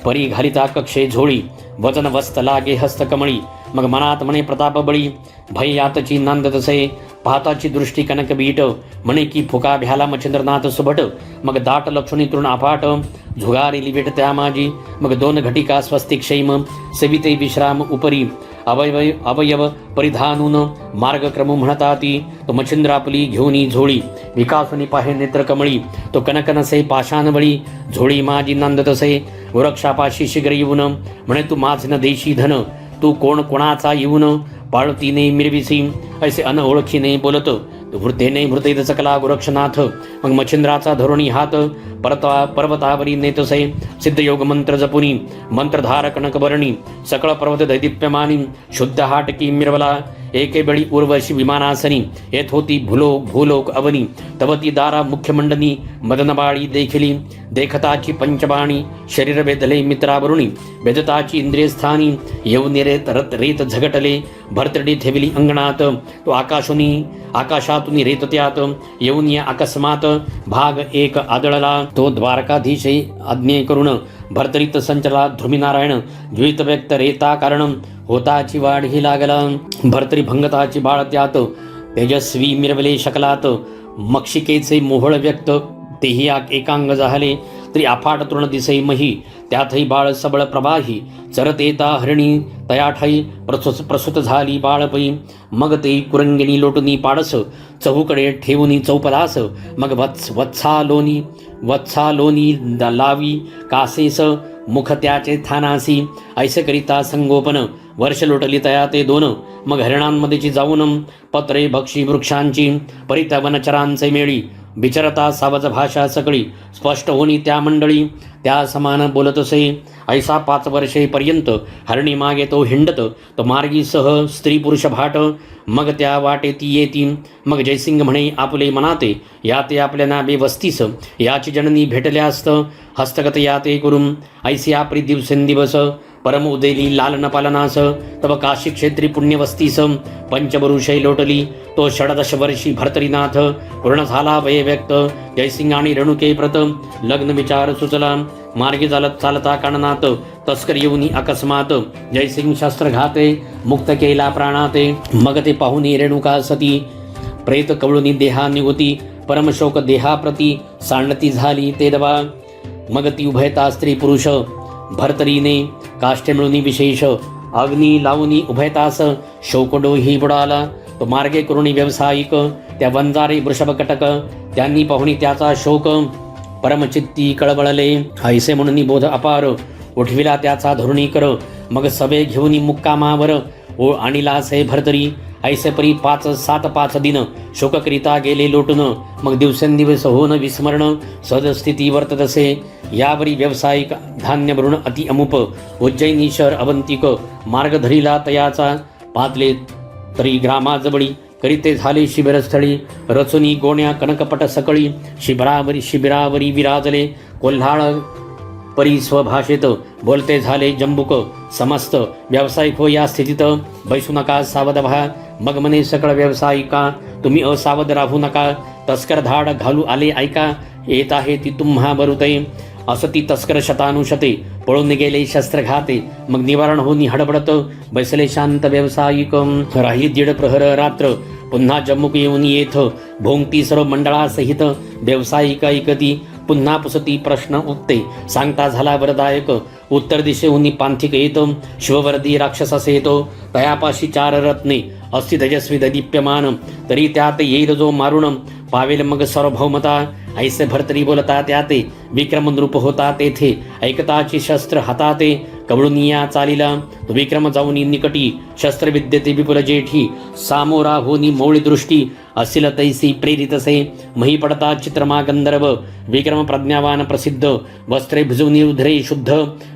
परी घालिता कक्षे झोळी, वजन वस्त लागे हस्तकमळी, मग मनात म्हणे प्रताप बळी, भय यातची नांद तसे, पाहताची दृष्टी कनकबीट, म्हणे की फुका भ्याला मच्छिंद्रनाथ सुभट, मग दाट लक्षणी तृण अफाट, झुगारी विट त्या माझी, मग 2 घटिका स्वस्तिक शैम, सेविते विश्राम उपरी, अवयव परिधानून मार्गक्रम म्हणताती, तो मच्छिंद्र आपली घेऊनी झोळी, विकासुनी पाहे नेत्र कमळी, तो कनकनसे पाषाणवळी, झोळी माझी नांदतसे, वृक्षापाशी शीघ्र येऊन, म्हणे तू माझ न देशी धन, तू कोण कोणाचा येऊन, पाळतीने मिरविसी, ऐसे अनओळखीने बोलत, वृतेने मृतेत चकला गोरक्षनाथ, मग मच्छिंद्राचा धोरणी हात, पर्वतावरी नेतसे, सिद्धयोग मंत्र जपुनी, मंत्रधार कनकबरणी, सकळ पर्वत दैदिप्यमानी, शुद्ध हाटकी मिरवला, एके बेळी उर्वशी विमानासनी, येत होती भूलोक अवनी, तवती दारा मुख्यमंडनी, मदनबाळी देखिली, देखताची पंचबाणी, शरीर वेधले मित्रावरुणी, वेदताची इंद्रियस्थानी, येऊन रेत झगटले, भरतडी ठेविली अंगणात, तो आकाशातून रेत त्यात, येऊन या अकस्मात भाग एक आदळला, तो द्वारकाधीशे आज्ञे करून, भरतरीत संचला ध्रुमीनारायण, द्वित व्यक्त रेता कारण, होताची वाढ ही लागला, भरतरी भंगताची बाळ त्यात, तेजस्वी मिरवले शकलात, मक्षिकेचे मोहळ व्यक्त, तेही एकांग झाले, तरी अफाट तृण दिसे मही, त्यातही बाळ सबळ प्रवाही, चरत येता हरिणी तयाठाई, प्रसूत झाली बाळपई, मग ते कुरंगिणी लोटुनी पाडस, चहूकडे ठेवूनी चौपदास, मग वत्सालोनी लावी कासेस, मुख त्याचे थानासी, ऐसे करिता संगोपन, वर्ष लोटली तया ते 2, मग हरिणांमध्येची जाऊन, पत्रे भक्षी वृक्षांची, परित्या वनचरांचे मेळी, विचरता सावज भाषा सकळी, स्पष्ट होणी त्या मंडळी, त्या समान बोलत असे, ऐसा 5 वर्षेपर्यंत हरणी मागे तो हिंडत, तो मार्गी सह स्त्री पुरुष भाट, मग त्या वाटे ती येती, मग जयसिंग म्हणे आपले मनाते, याते आपल्या नाबे वस्तीस, याची जननी भेटल्यास्त, हस्तगत याते करून, ऐसी आपली दिवसेंदिवस, परम उदेली लालन पालनास, तव काशी क्षेत्री पुण्यवस्तीस, पंचवरुषे लोटली, तो 16 वर्षी भर्तरीनाथ, पूर्ण झाला वय व्यक्त, जयसिंग आणि रेणुके प्रत, लग्न विचार सुचला, मार्गी चालता काननात, तस्कर येऊनी अकस्मात, जयसिंग शस्त्र घाते, मुक्त केला प्राणाते, मग ते पाहुनी रेणुका सती, प्रेत कवळुनी देहा निगुती, परमशोक देहाप्रती, सांडती झाली ते दवा, मग ती उभयता स्त्री पुरुष, भर्तरीने काष्टे मिळूनी विशेष, अग्नी लावूनी उभयतास, शोकडोही बुडाला, तो मार्गे करुणी व्यावसायिक, त्या वंजारे वृषभकटक, त्यांनी पाहुणी त्याचा शोक, परमचित्ती कळबळले, ऐसे म्हणून बोध अपार, उठविला त्याचा धोरणी कर, मग सभे घेऊनी मुक्कामावर, ओ आणिलासे भरतरी, ऐसे परी 5 दिन शोककरिता गेले लोटून, मग दिवसेंदिवस होन विस्मरण, सदस्थिती वर्ततसे, यावरी व्यावसायिक धान्य भरून अति अमुप, उज्जैनी शहर अवंतिक, मार्ग धरिला तयाचा, पातले तरी ग्रामाजवळी, करीते झाले शिबिरस्थळी, रचुनी गोण्या कनकपट सकळी, शिबिरावरी विराजले, कोल्हाळ परी स्वभाषेत, बोलते झाले जंबुक, समस्त व्यावसायिक हो या स्थितीत, बैसू नका सावध व्हा, मग म्हणे सकळ व्यावसायिका, तुम्ही असावध राहू नका, तस्कर धाड घालू आले ऐका, येत आहे ती तुम्हा बरुते, असती तस्कर शतानुशते, पळून गेले शस्त्रघाते, मग निवारण होनी हडबडत, बैसले शांत व्यावसायिक, राही 1.5 प्रहर रात्र, पुन्हा जम्मुक येऊन येथ, भोंगती सर्व मंडळासहित, व्यावसायिक ऐकती, पुन्हा पुसती प्रश्न उत्ते, सांगता झाला वरदायक, उत्तर दिशेहून पांथिक येतो, शिववर्दी राक्षसास येतो, तयापाशी 4 रत्ने, अस्ति तेजस्वी दैदिप्यमान, तरी त्यात येईल जो मारुण, पावेल मग सार्वभौमता, ऐसे भरतरी बोलता त्याते, विक्रम नृप होता तेथे, ऐकताची शस्त्र हाताते, कवळुनिया चालिला, तो विक्रम जाऊनी निकटी, शस्त्रविद्यते विपुल जेठी, सामोरा होनी मौळी दृष्टी, असिल तैसी प्रेरितसे, मही पडता चित्रमा गंधर्व, विक्रम प्रज्ञावान प्रसिद्ध, वस्त्रे भिजवनी उधरे शुद्ध,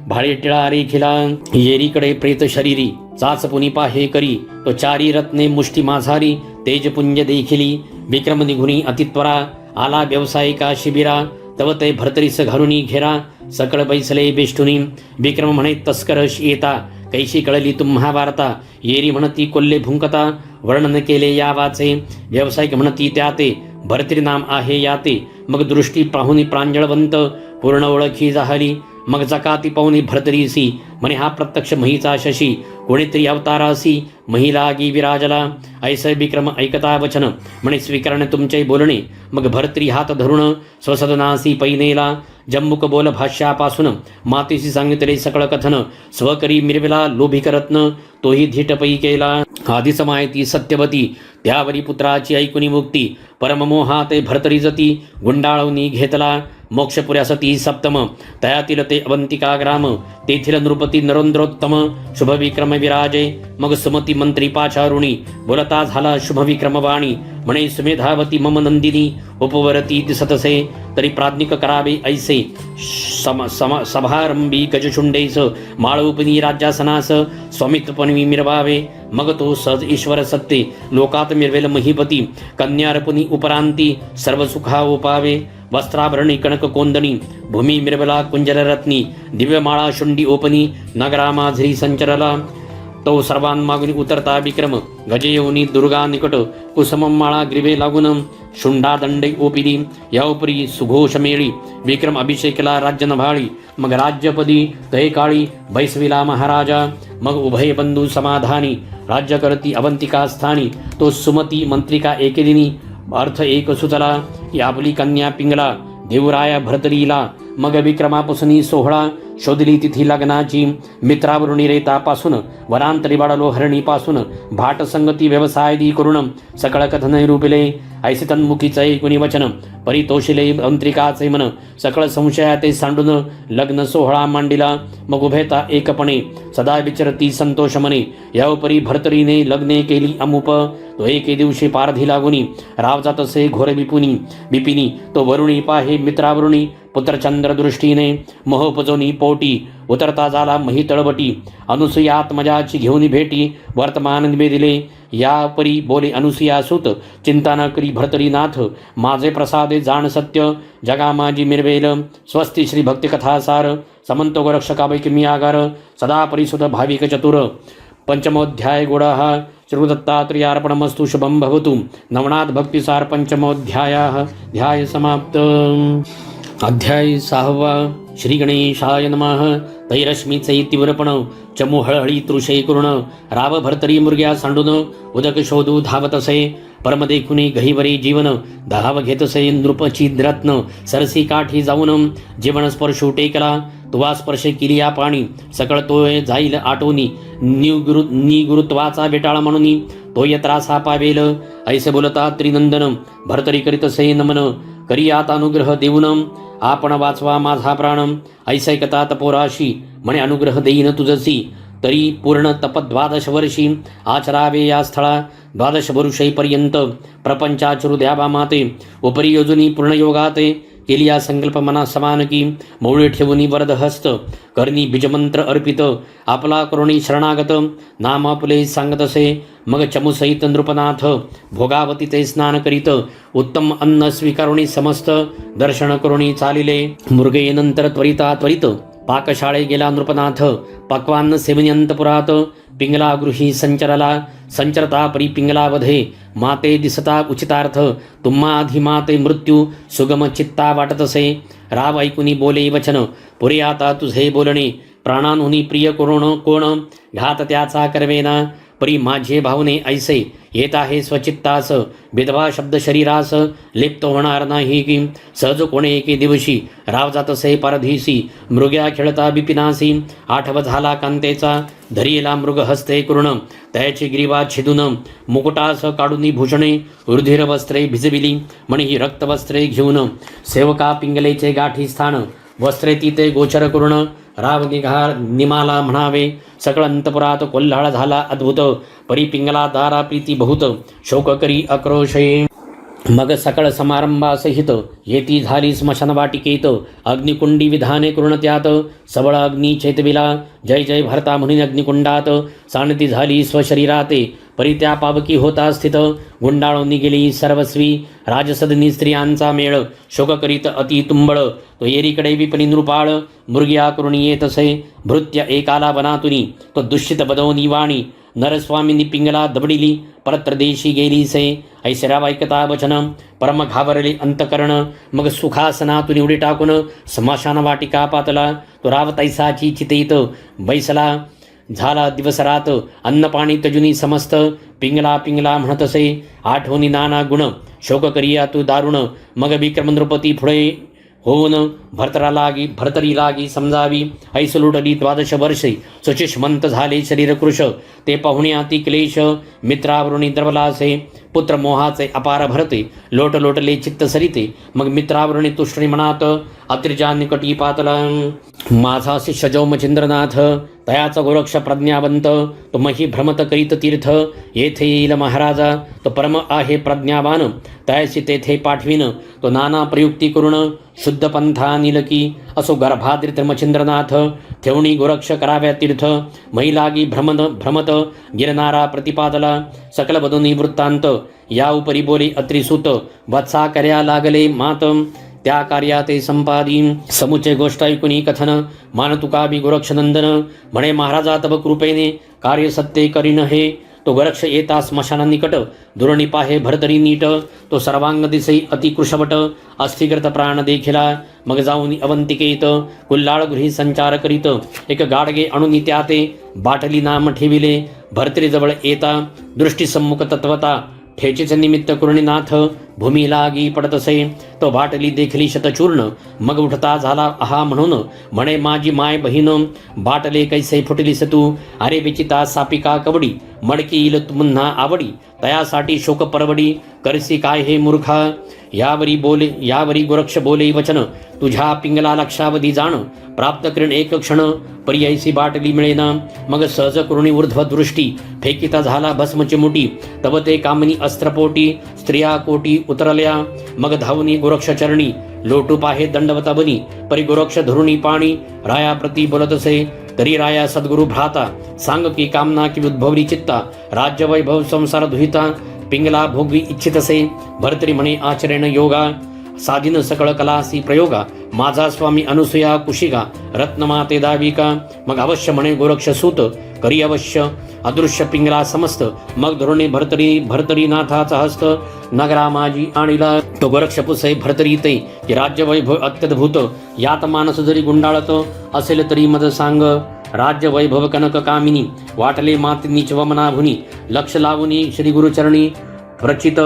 भाळे टिळा रेखिला, येरीकडे प्रेत शरीरी, चाच पुनी पाहे करी, तो 4 रत्ने मुष्टी माझारी, तेजपुंज देखिली, विक्रम निघुनी अतित्वरा, आला व्यावसायिका शिबिरा, तव ते भरतरीस घरुनी घेरा, सकळ बैसले बेष्टुनी, विक्रम म्हणे तस्करश येता, कैशी कळली तुम्हा वार्ता, येरी म्हणती कोल्हे भुंकता, वर्णन केले या वाचे, व्यावसायिक म्हणती त्याते, भरतरी नाम आहे याते, मग दृष्टी पाहुनी प्रांजळवंत, पूर्ण ओळखी झाली, मग जकाती पाहुनी भरतरीसी, म्हणे हा प्रत्यक्ष महीचा शशी, कोणीतरी अवतारासी, महिला गी विराजला. ऐसे विक्रम ऐकता वचन म्हणे स्वीकरण तुमचे बोलणे. मग भर्तरी हात धरून स्वसदनासी पैनेला. जम्मुक बोल भाष्यापासून मातेशी सांगितले सकळ कथन. स्वकरी मिरविला लोभिक रत्न तोही धीट पै केला. आधीच माहिती सत्यवती त्यावरी पुत्राची ऐकुनी मुक्ती. परममोहाते भर्तरी जती गुंडाळवनी घेतला. मोक्षपुऱ्या सती सप्तम तयातील ते अवंतिका ग्राम. तेथील नृपती नरेंद्रोत्तम शुभविक्रम विराजे. मग सुमती मंत्री पाचारुणी बोलता झाला शुभविक्रमवाणी. म्हणे सुमेधावती मम नंदिनी उपवरती दिसतसे. तरी प्राज्ञिक करावे ऐसे सभारंभी गजशुंडेस. माळोपनी राज्यासनास स्वामित्वपणी मिरवावे. मग तो सहज ईश्वर सत्ते लोकात मिरवेल महीपती. कन्यार्पणी उपरांती सर्व सुखा उपावे. वस्त्राभरणी कणक कोंदणी भूमी मिरवला कुंजररत्नी. दिव्यमाळा शुंडी ओपनी नगरामाझरी संचरला. तो सर्वांमागुनी उतरता विक्रम गजयोनी दुर्गा निकट. कुसुमं माळा ग्रीवे लागून शुंडा दंडे ओपिली. याउपरी सुघोष मेळी विक्रम अभिषेकला राज्य नभाळी. मग राज्यपदी तहे काळी बैसविला महाराजा. मग उभय बंधू समाधानी राज्य करती अवंतिका स्थानी. तो सुमती मंत्रिका एकेदिनी अर्थ एक सुचला. याबली कन्या पिंगला देवराया भरतरीला. मग विक्रमापासून सोहळा शोधली तिथी लग्नाची. मित्रावरुणी रेतापासून वनांतरी वाढलो हरणीपासून. भाट संगती व्यवसायदी करून सकळ कथन रूपिले. ऐसे तन्मुखीच ऐकुनी वचन परितोषिले अंत्रिकाचे मन. सकळ संशयाते सांडून लग्न सोहळा मांडिला. मग उभेता एकपणे सदा विचरती संतोष मने. याउपरी भर्तरीने लग्ने केली अमुप. तो एके दिवशी पारधी लागुनी राव जातसे घोर बिपिनी. तो वरुणी पाहे मित्रावरुणी पुत्रचंद्र दृष्टीने. मोहोपजोनी पोटी उतरता झाला मही तळबटी. अनुसुयात्मजाची घेऊन भेटी वर्तमान निवेदिले. या परी बोले अनुसुया सुत चिंता न करी भर्तरीनाथ. माझे प्रसादे जाण सत्य जगा माझी मिरवेल. स्वस्ती श्री भक्ती कथासार समंत गोरक्षकावैकी मी आगार. सदा परिसुत भाविक चतुर. पंचमोध्याय गुडः श्रीदत्तात्रेयार्पणमस्तु शुभं भवतु. नवनाथ भक्तिसार पंचमोध्याय समाप्त. अध्याय 6. श्री गणेशाय नमः. तैरश्मीचे तीव्रपण चमू हळहळी तृषे करुण. राव भर्तरी मुर्ग्या सांडून उदक शोधू धावतसे. परम देखुनी गहीवरी जीवन धाव घेतसे नृपची रत्न. सरसी काठी जाऊन जीवन स्पर्शू टेकला. तुवा स्पर्श केली या पाणी सकळ तोय जाईल आटोनी. निगुरुत्वाचा बेटाळा म्हणून तोय त्रासा पावेल. ऐसे बोलता त्रिनंदन भर्तरी करीतसे नमन. करी आता अनुग्रह देऊन आपण वाचवा माझा प्राण. ऐसैकता तपोराशी म्हणे अनुग्रह देईन तुझसी. तरी पूर्ण तप 12 वर्षी आचरावे या स्थळा. 12 वर्षेपर्यंत प्रपंचाचरू द्यावा माते. उपरी योजनी पूर्णयोगाते केली या संकल्प मना समान की. मौळे ठेवून वरद हस्त करणी बीजमंत्र अर्पित. आपला करुणी शरणागत नाम आपले सांगतसे. मग चमुसहित नृपनाथ भोगावती ते स्नान करीत. उत्तम अन्न स्वीकारुणी समस्त दर्शन करुणी चालिले. मृगे नंतर त्वरित पाकशाळे गेला नृपनाथ. पक्वान्न सेवन्यंतपुरात पिंगला गृही संचरला. संचरता परी पिंगला वधे माते दिसता उचितार्थ. तुम्हा आधी माते मृत्यू सुगम चित्ता वाटतसे. राव ऐकुनी बोले वचन पुरे आता तुझे बोलणे. प्राणांहुनी प्रिय कोण घात त्याचा करवेना. परी माझे भावने ऐसे येत आहे स्वचित्तास. विधवा शब्द शरीरास लिप्त होणार नाही की. सहज कोणे एके दिवशी राव जातसे पारधीसी. मृग्या खेळता बिपिनासी. आठव झाला कांतेचा धरियला मृग हस्ते करुण. त्याची ग्रीवा छिदून मुकुटास काढून भूषणे रुधिर वस्त्रे भिजविली. म्हणे ही रक्तवस्त्रे घेऊन सेवका पिंगलेचे गाठी स्थान. वस्त्रे तिथे गोचर करुण राव निमाला म्हणावे. सकळ अंतपुरात कोल्हाळ झाला अद्भुत. परी पिंगला दारा प्रीती बहुत शोक करी आक्रोशे. मग सकळ समारंभासहित येती झाली स्मशान वाटिकेत. अग्निकुंडी विधाने करुण त्यात सबळ अग्नी चैतविला. जय जय भरता म्हणून अग्निकुंडात सांडती झाली स्वशरीराते. परी त्या पावकी होता स्थित गुंडाळून गेली सर्वस्वी. राजसदनी स्त्रियांचा मेळ शोक करीत अति तुंबळ. तो येरीकडे विपणी नृपाळ मृग्या करून येतसे. भृत्य एकाला वनातुनी तो दुष्टित बदवनी वाणी. नरस्वामींनी पिंगला दबडिली परत्रदेशी गेली से. ऐश्वर्या ऐकता वचन परम घाबरले अंतकरण. मग सुखासनातून उडी टाकून स्मशान वाटिका पातला. तो राव तैसाची चितेत बैसला. झाला दिवसरात अन्न पाणी तजुनी समस्त पिंगला पिंगला म्हणत असे आठवणी नाना गुण शोक करिया तू दारुण मग विक्रम नृपती पुढे होऊन भरतरी लागी समजावी ऐस लुटली 12 वर्षे सुचिष्मंत झाले शरीर कृश ते पाहुण्याती क्लेश मित्रावरुणी द्रवलासे पुत्र मोहाचे अपार भरते लोटले चित्त सरिते मग मित्रावरुणी तुष्णी मनात अत्रिजा निकटी पातला माझा शिष्य जो मचिंद्रनाथ तयाचा गोरक्ष प्रज्ञावंत तो मही भ्रमत करीत तीर्थ येथे येईल महाराजा तो परम आहे प्रज्ञावान तयाशी तेथे पाठविन तो नाना प्रयुक्ती करून शुद्ध पंथा निलकी असो गर्भाद्रित मचिंद्रनाथ ठेवणी गोरक्ष कराव्या तीर्थ महिलागी भ्रमत गिरनारा प्रतिपादला सकल बदुनी वृत्तांत या उपरी बोले अत्रिसुत वत्सा कर्या लागले मात त्या कार्याते संपादी समुचे गोष्ट ऐकुनी कथन मानतुकाबी गोरक्षनंदन म्हणे महाराजा तब कृपेने कार्य सत्य करीन हे तो गोरक्ष येता स्मशाना निकट दुरणी पाहे भरतरी नीट तो सर्वांग दिसे अति कृशवट अस्थिकृत प्राण देखिला मग जाऊन अवंतिकेत कुल्लाळ गृही संचार करीत एक गाडगे अणुनी त्याते बाटली नाम ठेविले भरतरी जवळ येता दृष्टी सम्मुख तत्वता ठेचेचे निमित्त कुरणीनाथ भूमी लागी पडतसे तो बाटली देखली शतचूर्ण मग उठता झाला आहा म्हणून म्हणे माझी माय बहीण बाटले कैसे फुटलीस तू अरे विचिता सापिका कवडी मडकी येईल मुन्हा आवडी तयासाठी शोक परवडी करसी काय हे मूर्खा यावरी गोरक्ष बोले वचन तुझ्या पिंगला लक्षावधी जाण प्राप्त करीण एक क्षण पर्यायसी बाटली मिळेना मग सहज करुणी ऊर्ध्व दृष्टी फेकिता झाला भस्म चिमुटी तव ते कामनी अस्त्रपोटी स्त्रिया कोटी उतरल्या मग धावनी गोरक्ष चरणी लोटू पाहे दंडवता बनी परी गोरक्ष धरुणी पाणी राया प्रती बोलतसे तरी राया सद्गुरु भ्राता सांग की कामना की उद्भवली चित्ता राज्य वैभव संसार दुहिता पिंगला भोगवी इच्छितसे भरतरी म्हणे आचरण योगा साधिन सकळ कलासी प्रयोगा माझा स्वामी अनुसूया कुशिगा रत्नमाते दाविका मग अवश्य म्हणे गोरक्ष सूत करी अवश्य अदृश्य पिंगला समस्त मग धोरणे भरतरी नाथाचा हस्त नगरा माझी आणिला तो गोरक्ष पुसे भरतरी ते की राज्य वैभव अत्यद्भुत यात मानस जरी गुंडाळत असेल तरी मद सांग राज्य वैभव कनक कामिनी वाटले मातिनी चवमनाभुनी लक्ष लावुनी श्री गुरुचरणी प्रचित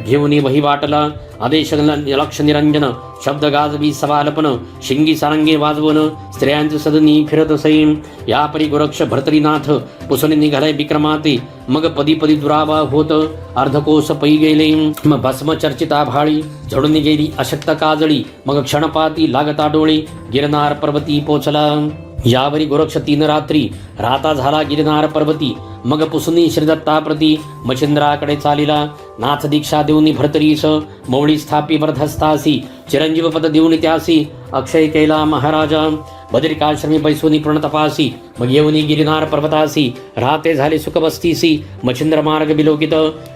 घेऊनी वही वाटला आदेश लक्ष निरंजन शब्द गाजवी सवालपन शिंगी सारंगी वाजवण स्त्रियांचे सदनी फिरत सैन यापरी गोरक्ष भरतरीनाथ पुसणे निघाले विक्रमाते मग पदी पदी दुरावा होत अर्धकोश पै गेले मग भस्म चर्चिता भाळी झडून गेली अशक्त काजळी मग क्षणपाती लागता डोळे गिरनार पर्वती पोचला यावरी गोरक्ष 3 रात्री राहता झाला गिरनार पर्वती मग पुसुनी श्रीदत्ताप्रती मच्छिंद्राकडे चालिला नाथ दीक्षा देऊनी भरतरीस मौळी स्थापी वर्धस्तासी चिरंजीव पद देऊनी त्यासी अक्षय केला महाराजा बद्रिकाश्रमी बैसोनी प्रणतपासी मग येऊनी गिरिनार पर्वतासी राहते झाले सुखबस्तीसी मच्छिंद्र मार्ग विलोकित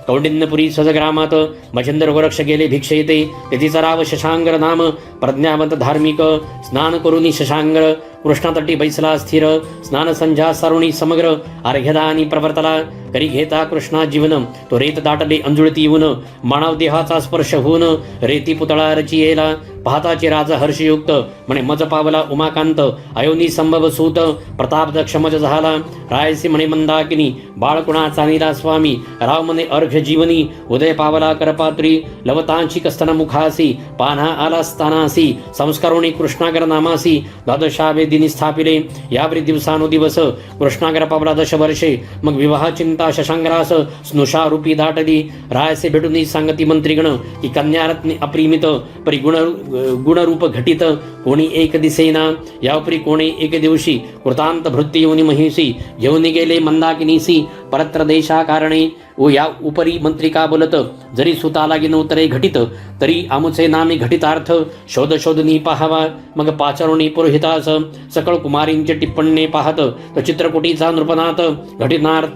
कौंडिन्यपुरी सजग्रामात मच्छिंद्र गोरक्ष गेले भिक्षेते तिचा राव शशांगर नाम प्रज्ञावंत धार्मिक स्नान करुनी शशांगर कृष्णातटी बैसला स्थिर स्नान संध्या सारुणी समग्र अर्घ्यदानी प्रवर्तला करी घेता कृष्णा जीवन तो रेत दाटले अंजुळती येऊन मानव देहाचा स्पर्श होऊन रेती पुतळा रचियेला पाहताचे राजा हर्षयुक्त म्हणे मज पावला उमाकांत अयोनी संभव सूत प्रताप दक्ष मज झाला रायसी म्हणे मंदाकिनी बाळकुणाचा नीला स्वामी राव म्हणे अर्घ्य जीवनी उदय पावला करपात्री लवतांची कस्तन मुखासी पान्हा आला स्थानासी संस्कारोणी कृष्णागर नामासी द्वादशावे दिनी स्थापिले यावरी दिवसानुदिवस कृष्णागर पावला 10 वर्षे मग विवाह चिंता शशांगरास स्नुषा रूपी दाटली रायसे भेटून सांगती मंत्रीगण की कन्यारत्नी अप्रिमित परी गुणरूप घटित कोणी एक दिसेना यापरी कोणी एक दिवशी कृतांत भृत्य येऊनी महिषी घेऊन गेले मंदाकिनीसी परत्र देशा कारणे व या उपरी मंत्रिका बोलत जरी सुता लागे नवतरे घटित तरी आमुचे नामे घटितार्थ शोधनी पाहावा मग पाचारुणी पुरोहितास सकळ कुमारींचे टिप्पणे पाहत तो चित्रकुटीचा नृपनाथ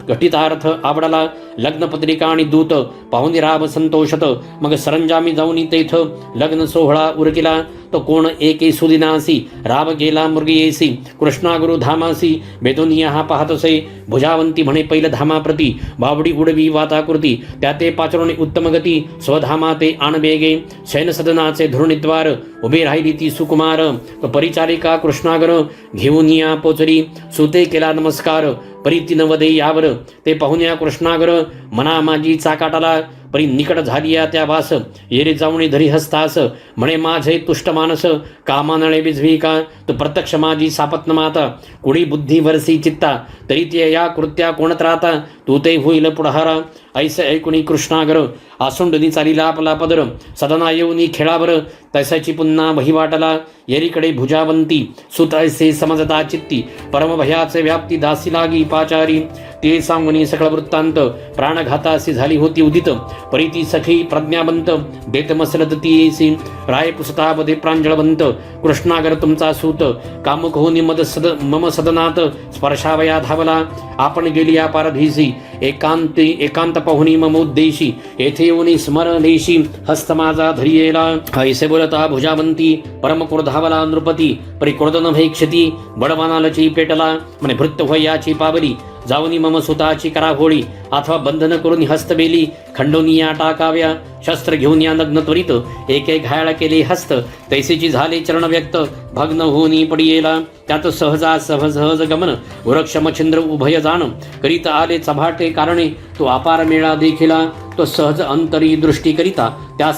घटितार्थ आवडला लग्नपत्रिका आणि दूत पाहुणी राब संतोषत मग सरंजामी जाऊनी तेथ लग्न सोहळा उरकिला तो कोण एके सुदिनासी राब गेला मृगयेसी कृष्णा गुरु धामासी बेदोनिया हा पाहतसे भुजावंती म्हणे पैल धामाप्रती बावडी उडवी वाताकृती त्या ते पाचरोणी उत्तम गती स्वधामा ते आण बेगे शयन सदनाचे धुरणीद्वार उभे राहिली ती सुकुमार तो परिचारिका कृष्णागर घेऊन या पोचरी सुते केला नमस्कार परी वदे यावर ते पाहुण्या कृष्णागर मना माझी चाकाटाला परी निकट झालिया त्या वास येरे जाऊणी धरी हस्तास म्हणे माझे तुष्ट मानस कामानळे बिझवी का तू प्रत्यक्ष माझी सापत्न माता कुडी बुद्धी वरसी चित्ता तरी ते या कृत्या कोणत राहता तू ते होईल पुढहारा ऐसे ऐकुणी कृष्णागर आसुंडनी चालीला आपला पदर सदना येऊनी खेळावर तैसाची पुन्हा वहिवाटला येरीकडे भुजावंती सुत ऐसे समजता चित्ती परमभयाचे व्याप्ती दासी लागी पाचारी ते सांगुनी सकळ वृत्तांत प्राणघातासी झाली होती उदित परिती सखी प्रज्ञावंत देत मसलत ती राय पुसतावधे प्रांजळवंत कृष्णागर तुमचा सूत कामुक होनी मम सदनात स्पर्शावया धावला आपण गेली या पारधीसी एकांत पाहुणी मम उद्देशी येथे येऊनी स्मरणेशी हस्त माझा धरियेला ऐसे बोलता भुजावंती परम क्रोधावला नृपती परी क्रोधन भैक्षती बडवानालची पेटला म्हणे भृत्य वयाची पावली जाऊनी मम सुताची कराघोळी अथवा बंधन करून हस्तबेली खंडोनिया टाकाव्या शस्त्र घेऊन या नग्न त्वरित एक एक घायाळ केले हस्त तैसेची झाले चरण व्यक्त भग्न होनी पडियेला त्यात सहज गमन वृक्षमछिंद्र उभय जाण करीत आले चभाटे कारणे तो अपार मेळा देखिला तो सहज अंतरी दृष्टी करिता त्या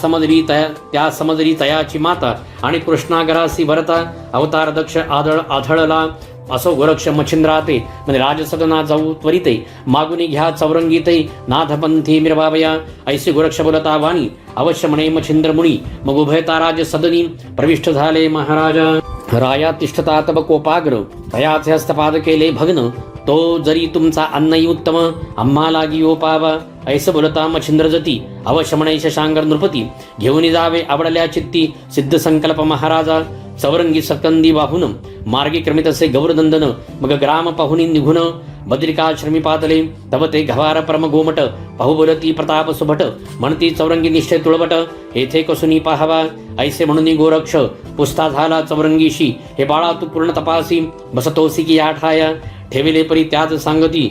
समजरी तयाची माता आणि कृष्णागरासी भरता अवतार दक्ष आढळला असो गोरक्ष मच्छिंद्राते म्हणजे राजसदना जाऊ त्वरिते मागुनी घ्या चौरंगीते नाथपंथी मिरबावया ऐसे गोरक्ष बोलता वाणी अवश्य म्हणे मच्छिंद्र मुनी मग उभयता राज सदनी प्रविष्ट झाले महाराजा राया तिष्ठता तब कोपाग्र तयाचे हस्तपाद केले भग्न तो जरी तुमचा अन्नही उत्तम आम्हा लागी ओपावा ऐसे बोलता मच्छिंद्र जती अवश्य म्हणे शशांगर नृपती घेऊन जावे आवडल्या चित्ती सिद्ध संकल्प महाराजा चौरंगी सकंदी वाहून मार्गी क्रमित असे गौरनंदन मग ग्राम पाहुनी निघून बद्रिकाश्रमी पातले तव ते घवार परम गोमट पाहू बोलती प्रताप सुभट म्हणती चौरंगी निष्ठे तुळबट येथे कसुनी पाहावा ऐसे म्हणून गोरक्ष पुस्ता झाला चौरंगीशी हे बाळा तू पूर्ण तपासी बसतोसी की आठाया ठेविले परी त्याच सांगती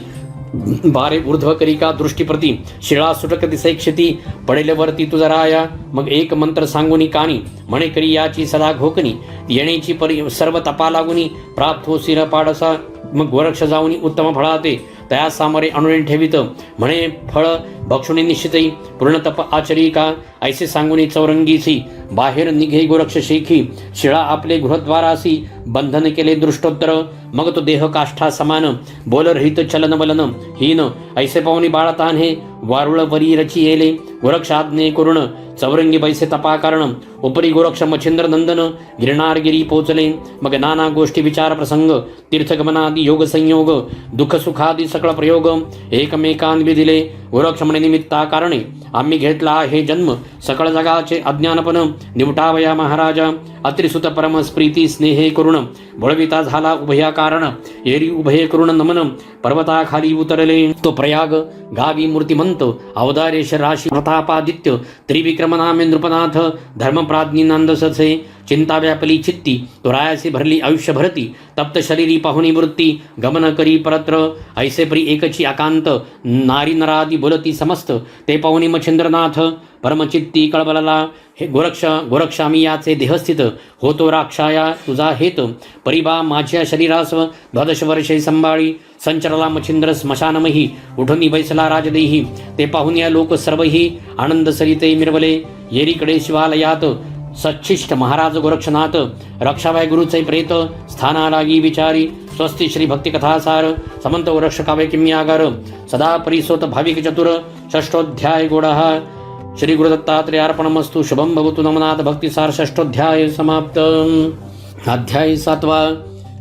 बारे ऊर्ध्व करिका दृष्टीप्रती शिळा सुटक दिसे क्षती पडेलवरती तुझा राया मग एक मंत्र सांगुनी कानी म्हणे करी याची सदा घोकणी येण्याची परी सर्व तपा लागुनी प्राप्त हो शिर पाडसा मग गोरक्ष जाऊनी उत्तम फळाते तया सामरे अनुणे ठेवित म्हणे फळ भक्षुणी निश्चितई पूर्ण तप आचरी का ऐसे सांगुनी चौरंगीसी बाहेर निघे गोरक्ष शेखी शिळा आपले गृहद्वारासी बंधन केले दृष्टोत्तर मग तो देह काष्ठा समान बोल रहित चलन बलन हीन ऐसे पाहुणी बाळतान हे वारुळ वरी रची येले गोरक्ष आज्ञे करुण चौरंगी बैसे तपाकरण उपरी गोरक्ष मच्छिंद्र नंदन गिरणारगिरी पोचले मग नाना गोष्टी विचार प्रसंग तीर्थगमनादी योग संयोग दुःख सुखादी सकळ प्रयोग एकमेकांत विधिले गोरक्ष म्हणे निमित्ता कारणे आम्ही घेतला हे जन्म सकळ जगाचे अज्ञानपण निवटावया महाराजा अत्रिसुत परम स्प्रीती स्नेहे करुण बळविता झाला उभया कारण एरी उभये करुण नमन पर्वताखाली उतरले तो प्रयाग गावी मूर्तिमंत अवदारेश राशी प्रतापादित्य त्रिविक्रमनामे नृपनाथ धर्मप्राज्ञी नांदससे चिंता व्यापली चित्ती तो रायासी भरली आयुष्य भरती तप्त शरीरी पाहुणी वृत्ती गमन करी परत्र ऐसे परी एकची आकांत नारी नरादी बोलती समस्त ते पाहुणी मच्छिंद्रनाथ परमचित्ती कळबलला हे गोरक्ष आम्ही याचे देहस्थित होतो राक्षाया तुझा हेत परिबा माझ्या शरीरास्व 12 वर्षे संभाळी संचरला मच्छिंद्र स्मशानमही उठून बैसला राजदेही ते पाहून या लोक सर्वही आनंद सरिते मिरवले येरीकडे शिवालयात सच्छिष्ट महाराज गोरक्षनाथ रक्षावाय गुरुचे प्रेत स्थाना लागी विचारी स्वस्ति श्री भक्ति कथासार समंत रक्षकावे किम्यागार सदा परिसोत भाविक चतुर षष्ठोध्याय गोडः श्री गुरुदत्तात्रेय अर्पणमस्तु शुभम भवतु नमनाथ भक्तिसार षष्ठोध्याय समाप्त अध्याय 7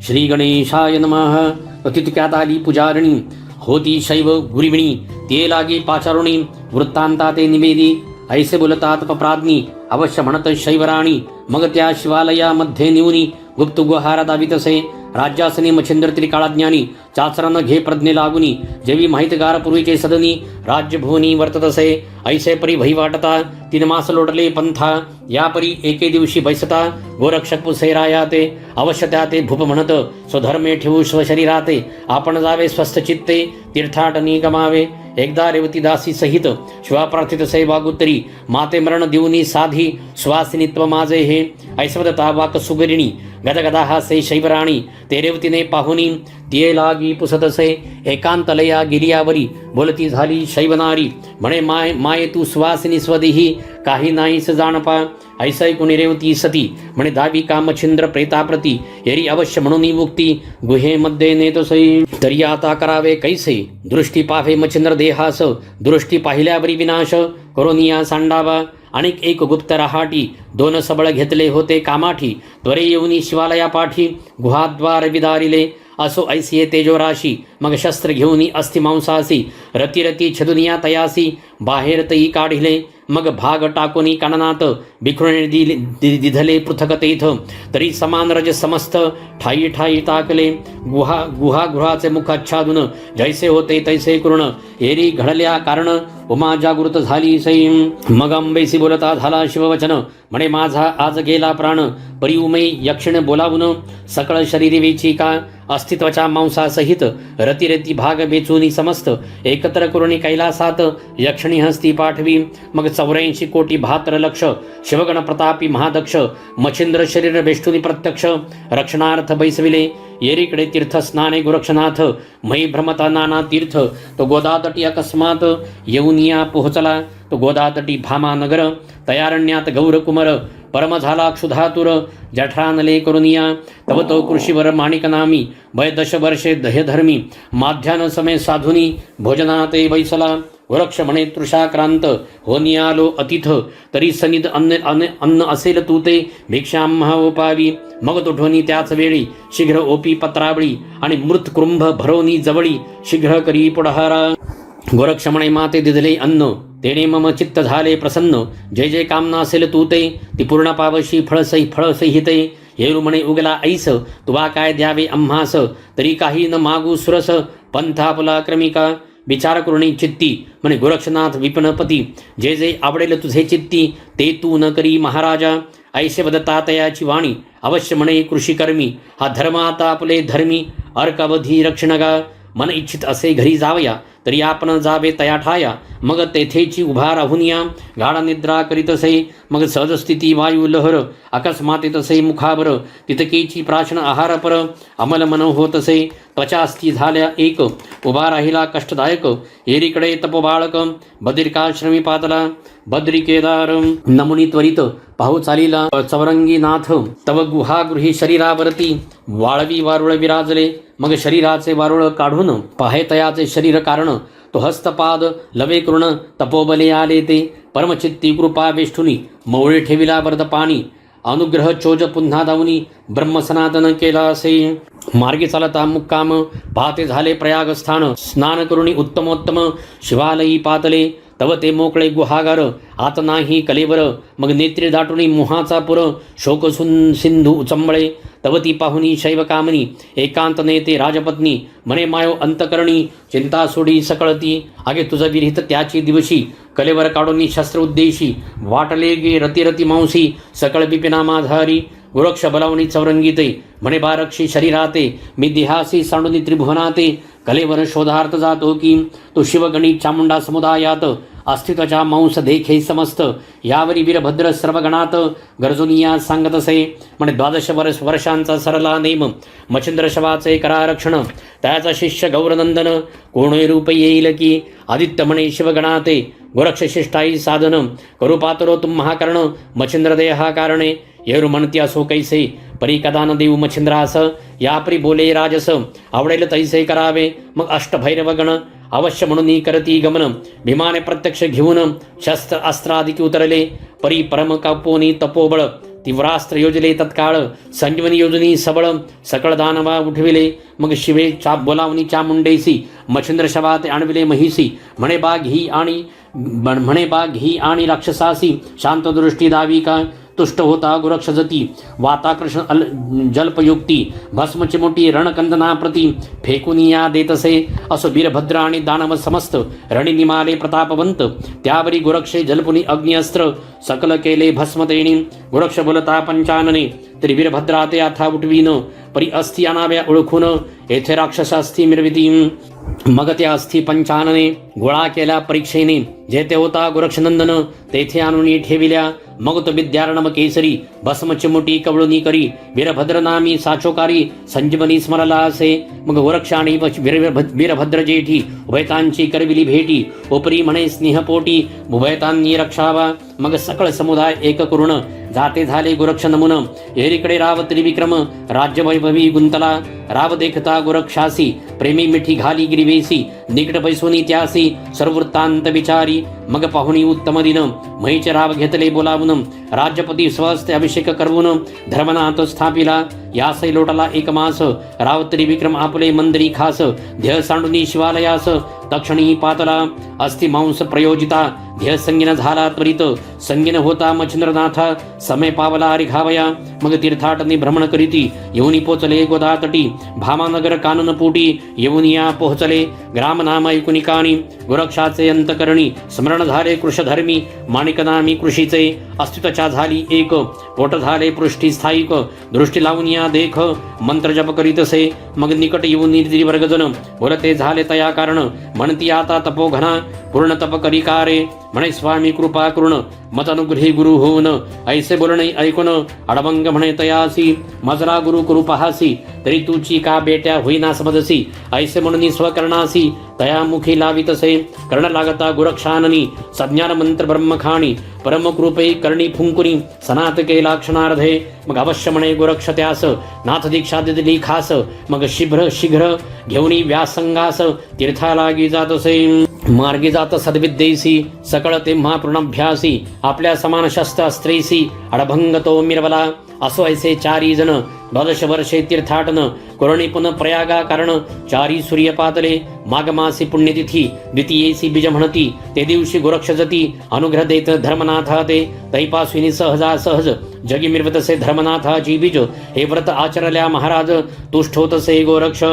श्री गणेशाय नमः अतिथ्यात आली पुजारिणी होती शैव गुरिमिणी ते लागे पाचारुणी वृत्तांता ते निवेदी ऐसे बोलतात पप्राज्ञी अवश्य म्हणत शैवराणी मग त्या शिवालयामध्ये निवनी गुप्त गुहार दावितसे राज्यासनी मच्छिंद्र त्रिकाळाज्ञानी चाचरण घे प्रज्ञे लागुनी जेवी माहितगार पूर्वीचे सदनी राज्यभुवनी वर्ततसे ऐसे परी भई वाटता 3 मास लोटले पंथा यापरी एके दिवशी बैसता गोरक्षक पुसेरायाते अवश्य त्या ते भूप म्हणत स्वधर्मे ठेवू स्वशरीराते आपण जावे स्वस्थ चित्ते तीर्थाटनी गमावे एकदा रेवती दासी सहित शिवा प्रार्थित सै वागुतरी माते मरण देऊनी साधी स्वासिनित्व माझे हे ऐश्वदता वाक सुगरिणी गदगदा हा से शैवराणी ते रेवतीने पाहुनी तिये लागी पुसतसे एकांतलया गिरियावरी बोलती झाली शैवनारी म्हणे माये तू सुवासिनी स्वदेही काही नाहीस जाणपा ऐसै कुणी रेवती सती म्हणे दावी कामछिंद्र प्रेताप्रती येरी अवश्य म्हणून मुक्ती गुहेमध्ये नेतसै तरी आता करावे कैसे दृष्टी पाहे मच्छिंद्र देहास दृष्टी पाहिल्यावरी विनाश करोनिया सांडावा अनेक एक गुप्त रहाटी 2 सबळ घेतले होते कामाठी त्वरे येऊनी शिवालया पाठी गुहाद्वार विदारिले असो ऐसिये तेजोराशी मग शस्त्र घेऊनी अस्थिमांसासी रती छदुनिया तयासी बाहेर तई काढिले मग भाग टाकोनी काननात बिखरुणे दिधले पृथक तेथ तरी समान रज समस्त ठाई ठाई टाकले गुहाचे मुखाच्छादून जैसे होते तैसे करुण एरी घडल्या कारण उमा जागृत झाली सै मग अंबेसी बोलता झाला शिववचन म्हणे माझा आज गेला प्राण परी उमे यक्षिण बोलावून सकळ शरीरी वेची का अस्तित्वाच्या मांसासहित रती भाग बेचूनी समस्त एकत्र करुणी कैलासात यक्षिणी हस्ती पाठवी मग 84 कोटी 72 लक्ष शिवगण प्रतापी महादक्ष मच्छिंद्र शरीर बेष्टुनी प्रत्यक्ष रक्षणार्थ बैसविले येरीकडे तीर्थ स्नाने गोरक्षनाथ मयी भ्रमता नाना तीर्थ तो गोदातटी अकस्मात येऊनिया पोहोचला तो गोदातटी भामा नगर तयारण्यात गौरकुमर परम झाला क्षुधातुर जठरानले करुनिया तव तो कृषीवर माणिकनामी वय 10 वर्षे दह्यधर्मी माध्यान समय साधुनी भोजनाते बैसला वृक्ष म्हणे तृषाक्रांत होनियालो अतिथ तरी सनिध अन्न असेल तू ते भिक्षाम ओपावी मग तो ढोनी त्याच वेळी शीघ्र ओपी पत्रावळी आणि मृत कुंभ भरोनी जवळी शीघ्र करी पुढारा गोरक्ष म्हणे माते दिदले अन्न तेने मम चित्त झाले प्रसन्न जय जय कामना असेल तू ते ती पूर्ण पावशी फळसहिते येरू म्हणे उगला ऐस तुवा काय द्यावे आम्हास तरी काही न मागू सुरस पंथा पुला क्रमिका विचार करुणी चित्ती म्हणे गोरक्षनाथ विपणपती जे जे आवडेल तुझे चित्ती ते तू न करी महाराजा ऐसे वदता तयाची वाणी अवश्य म्हणे कृषीकर्मी हा धर्म आता आपले धर्मी अर्कवधी रक्षणगा मन इच्छित असे घरी जावया तरी आपण जावे तया ठाया मग तेथेची उभा राहुनिया गाढ निद्रा करीतसे मग सहजस्थिती वायू लहर अकस्मात तसे मुखावर तितकेची प्राशन आहार पर अमल मन होतसे त्वचास्थी झाल्या एक उभा राहिला कष्टदायक एरीकडे तपोबाळक बद्रिकाश्रमी पातला बद्री केदार नमुनी त्वरित पाहू चालीला चवरंगीनाथ तव गुहागृही शरीरावरती वाळवी वारुळ विराजले मग शरीराचे वारुळ काढून पाहे तयाचे शरीर कारण तो हस्तपाद लवे करुण तपोबले आले ते परमचित्ती कृपा वेष्ठुनी मौळे ठेविला वरद पाणी अनुग्रह चोज पुन्हा दावनी ब्रह्मसनातन केला असे मार्गी चालता मुक्काम पाहते झाले प्रयागस्थान स्नान करुणी उत्तमोत्तम शिवालयी पातले तव ते मोकळे गुहागार आत नाही कलेवर मग नेत्री दाटुनी मुहाचा पुर शोक सिंधू उचंबळे तव ती पाहुनी शैव कामनी एकांत नेते राजपत्नी म्हणे मायो अंतकरणी चिंता सोडी सकळती आगे तुझं विरहित त्याची दिवशी कलेवर काढून शस्त्र उद्देशी वाटले गे रती मांसी सकळ बिपिना माधारी गोरक्ष बलावणी चौरंगीते म्हणे बारक्षी शरीराते मी देहासी सांडुनी त्रिभुवनाते कलेवर शोधार्थ जातो की तो शिवगणी चामुंडा समुदायात अस्तित्वाच्या मांस देखे समस्त यावरी वीरभद्र सर्वगणात गरजुनिया सांगत असे म्हणे 12 वर्षांचा सरला नेम मच्छिंद्र शवाचे करारक्षण त्याचा शिष्य गौरनंदन कोणे रूप येईल की आदित्य म्हणे शिवगणाते गोरक्ष शिष्टाई साधन करू पातरो तुम महाकर्ण मच्छिंद्र देहा कारणे येरू म्हणती असो कैसे परी कदा न देऊ मच्छिंद्रास यापरी बोले राजस आवडेल तैसे करावे मग अष्टभैरव गण अवश्य म्हणून करती गमन भीमाने प्रत्यक्ष घेऊन शस्त्र अस्त्रादिकी उतरले परी परम कापोनी तपोबळ तीव्रास्त्र योजले तत्काळ संजीवनी योजनी सबळ सकळ दानवा उठविले मग शिवे बोलावनी चामुंडेसी मच्छिंद्र शवाते आणविले महिसी म्हणे बाघ ही आणि राक्षसासी शांत दृष्टी दावी का तुष्ट होता गुरक्षजती वाताकृष्ण जल्पयुक्ती भस्म चिमुटी रणकंदना प्रती फेकून या देतसे असो वीरभद्र आणि दानव समस्त रणी निमाले प्रतापवंत त्यावरी गुरक्षे जलपुनी अग्निअस्त्र सकल केले भस्मतेनी गुरक्ष बोलता पंचानने तरी वीरभद्रा ते आता उठवीन परी अस्थि अनाव्या ओळखून येथे राक्षसास्थी मिरविती मग त्या अस्थि पंचानने गोळा केल्या परीक्षेने जेथे होता गोरक्षनंदन तेथे आणून ठेविल्या मग तो विद्यार्णव केसरी भस्म चिमुटी कवळुनी करी वीरभद्र नामी साचोकारी संजीवनी स्मरला असे मग गोरक्ष आणि वीरभद्र जेठी उभयतांची करविली भेटी उपरी म्हणे स्नेहपोटी उभयतांनी रक्षावा मग सकळ समुदाय एक करुण जाते झाले गोरक्ष नमुन एरीकडे राव त्रिविक्रम राज्य वैभवी गुंतला राव देखता गोरक्षासी प्रेमी मिठी घाली गिरिवेसी निकट बैसोनी त्यासी सर्ववृत्तांत विचारी मग पाहुणी उत्तम दिन महीचे राव घेतले बोलावून राज्यपती स्वस्ते अभिषेक करवून धर्मनाथ स्थापिला यासै लोटला एक मास राव त्रिविक्रम आपले मंदिरी खास ध्येय सांडुनी शिवालयास तक्षणी पातला अस्ति मांस प्रयोजिता ध्येय संगीन झाला त्वरित संगीन होता मच्छिंद्रनाथा समय पावला रिघावया मग तीर्थाटने भ्रमण करीती येऊनी पोचले गोदातटी भामानगर कानन पोटी येऊन या पोहोचले ग्राम नाम ऐकुनिकानी गोरक्षाचे अंतकरणी स्मरण झाले कृषधर्मी माणिकनामी कृषीचे अस्तित्वच्या झाली एक पोट झाले पृष्ठी स्थायिक दृष्टी लावून या देख मंत्र जप करीतसे मग निकट येऊन निर्वर्गजन बोलते झाले तया कारण म्हणती आता तपोघना पूर्ण तप करिकारे म्हणे स्वामी कृपा करुण मत अनुग्रही गुरु होऊन ऐसे बोलणे ऐकून अडभंग म्हणे तयासी मजरा गुरु करू पहासी तरी तुची का बेट्या होईना समजसी ऐसे म्हणून स्वकरणासी तया मुखी लावितसे कर्ण लागता गुरक्षाननी सज्ञान मंत्र ब्रह्मखाणी परमकृपे करणी फुंकुनी सनात केला क्षणार्धे मग अवश्य म्हणे गोरक्ष त्यास नाथ दीक्षा दिली खास मग शीघ्र घेऊनी व्यासंगास तीर्थालागी जातसे मार्गी जात सद्विद्येसी सकळ तेव्हा पूर्णाभ्यासी आपल्या समान शस्त्र स्त्रेसी अडभंग तो मिरवला असो ऐसे चारी जण 12 वर्षे तीर्थाटन कोरणी पुन प्रयागा कारण चारी सूर्य पातले माघमासी पुण्यतिथी द्वितीयेसी बीज म्हणती ते दिवशी गोरक्षजती अनुग्रह देत धर्मनाथा ते तैपासविनी सहज जगी मिरवतसे धर्मनाथाची बीज हे व्रत आचरल्या महाराज तुष्ट होतसे गोरक्ष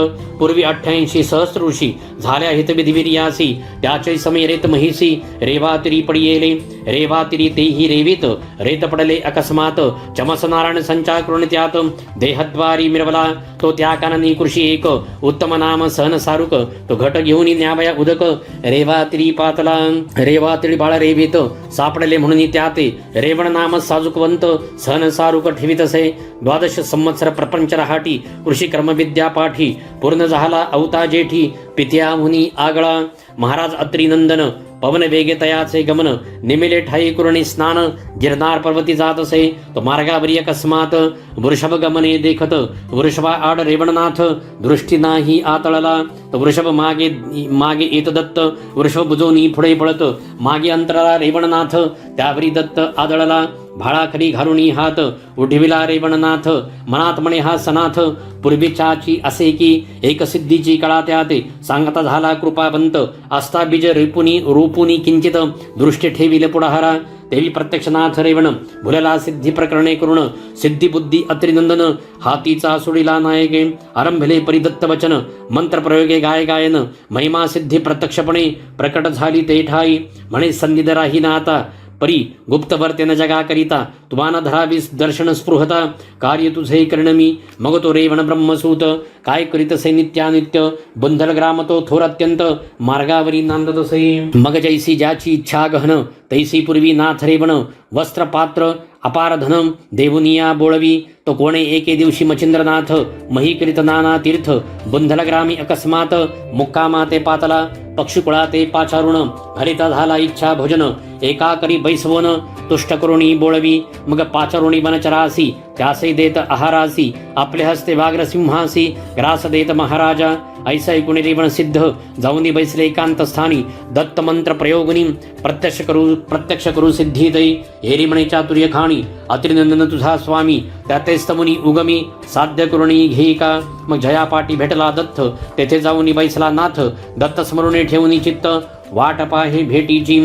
पूर्वी 88 सहस्र ऋषी झाल्या हितविधिविर्यासी त्याचे समय रेत महिसी रेवातिरी पडियेले रेवातिरी तेही रेवित रेत पडले अकस्मात चमस नारायण संचार करून त्यात देहद्वारी मिरवला तो त्या काननी कृषी एक उत्तम नाम सहन सारुक तो घट घेऊन न्यावया उदक रेवातिरी पातला रेवातिरी बाळ रेवित सापडले म्हणून त्याते रेवण नाम साजुकवंत सहन सारुक ठेवितसे 12 संवत्सर प्रपंच रहाटी कृषी कर्मविद्या पाठी पूर्ण झाला अवता जेठी पित्या मुनी आगळा महाराज अत्रिनंदन पवन वेगे तयाचे गमन निमिले ठाई कुरणी स्नान गिरनार पर्वती जातसे तो मार्गावरी अकस्मात वृषभ गमने देखत वृषभा आड रेवणनाथ दृष्टी नाही आतळला तो वृषभ मागे येत दत्त वृषभ बुजोनी पुढे पळत मागे अंतराला रेवणनाथ त्यावरी दत्त आदळला भाळाखाली घालुनी हात उठविला रेवणनाथ मनात म्हणे हा सनाथ पूर्वीच्याची असे की एक सिद्धीची कळा त्याते सांगता झाला कृपावंत आस्था बीज रूपुनी किंचित दृष्टी ठेविले पुढाहारा देवी प्रत्यक्षनाथ रेवण भुलला सिद्धी प्रकरणे करुण सिद्धी बुद्धी अत्रिनंदन हातीचा सुडीला नायके आरंभले परिदत्त वचन मंत्र प्रयोगे गायन महिमा सिद्धी प्रत्यक्षपणे प्रकट झाली ते ठाई म्हणे संधी राही ना आता परी गुप्तवर्तेन जगा करिता तुमाना धरावीस दर्शन स्पृहता कार्य तुझे करणमी मग तो रेवण ब्रह्मसूत काय करीतसे नित्यानित्य बंधल ग्राम तो थोर अत्यंत मार्गावरी नांदतसे मग जैसी ज्याची इच्छा गहन तैसी पूर्वी नाथ रेवण वस्त्र पात्र अपार धनम देवुनिया बोळवी तो कोणे एके दिवशी मच्छिंद्रनाथ मही करीत नाना तीर्थ बंधल ग्रामी अकस्मात मुक्कामा ते पातला पक्षीकुळा ते पाचारुण हरिता झाला इच्छा भोजन एका करी बैसवन तुष्ट करुणी बोळवी मग पाचारुणी वनचरासी त्यासे देत आहारासी आपले हस्ते व्याघ्र सिंहासी ग्रास देत महाराजा ऐसा ऐकून रेवण सिद्ध जाऊनी बैसले एकांत स्थानी दत्त मंत्र प्रयोगनी प्रत्यक्ष करू सिद्धी दई हेरी म्हणे चातुर्य खाणी अत्रिनंदन तुझा स्वामी त्याते स्तमुनी उगमी साध्य करुणी घेई का मग जयापाटी भेटला दत्त तेथे जाऊनी बैसला नाथ दत्त स्मरुणे ठेवूनी चित्त वाट पाहे भेटीची,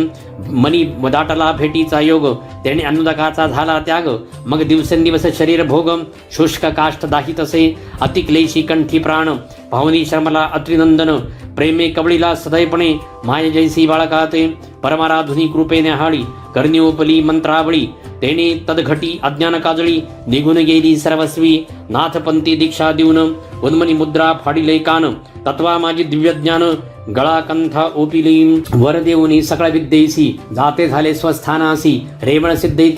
मनी दाटला भेटीचा योग, त्याने अनुदकाचा झाला त्याग. मग दिवसेंदिवस शरीर भोग, शुष्क काष्ठ दाहितसे, अतिक्लेशी कंठी प्राण, पाहुनी शर्मला अत्रिनंदन, प्रेमे कवळीला सदैपणे, माय जैसी बाळकाते, परमाराधुनी कृपेने हाळी, करणी उपली मंत्रावळी, तेने तदघटी अज्ञान काजळी, निघून गेली सर्वस्वी, नाथपंथी दीक्षा देऊन, उन्मनी मुद्रा फाडिले कान, तत्वा माझी दिव्य ज्ञान, गळा कंथा ओपिली, वर देऊनी सकळ विद्येसी, जाते झाले स्वस्थानासी, रेवण सिद्धे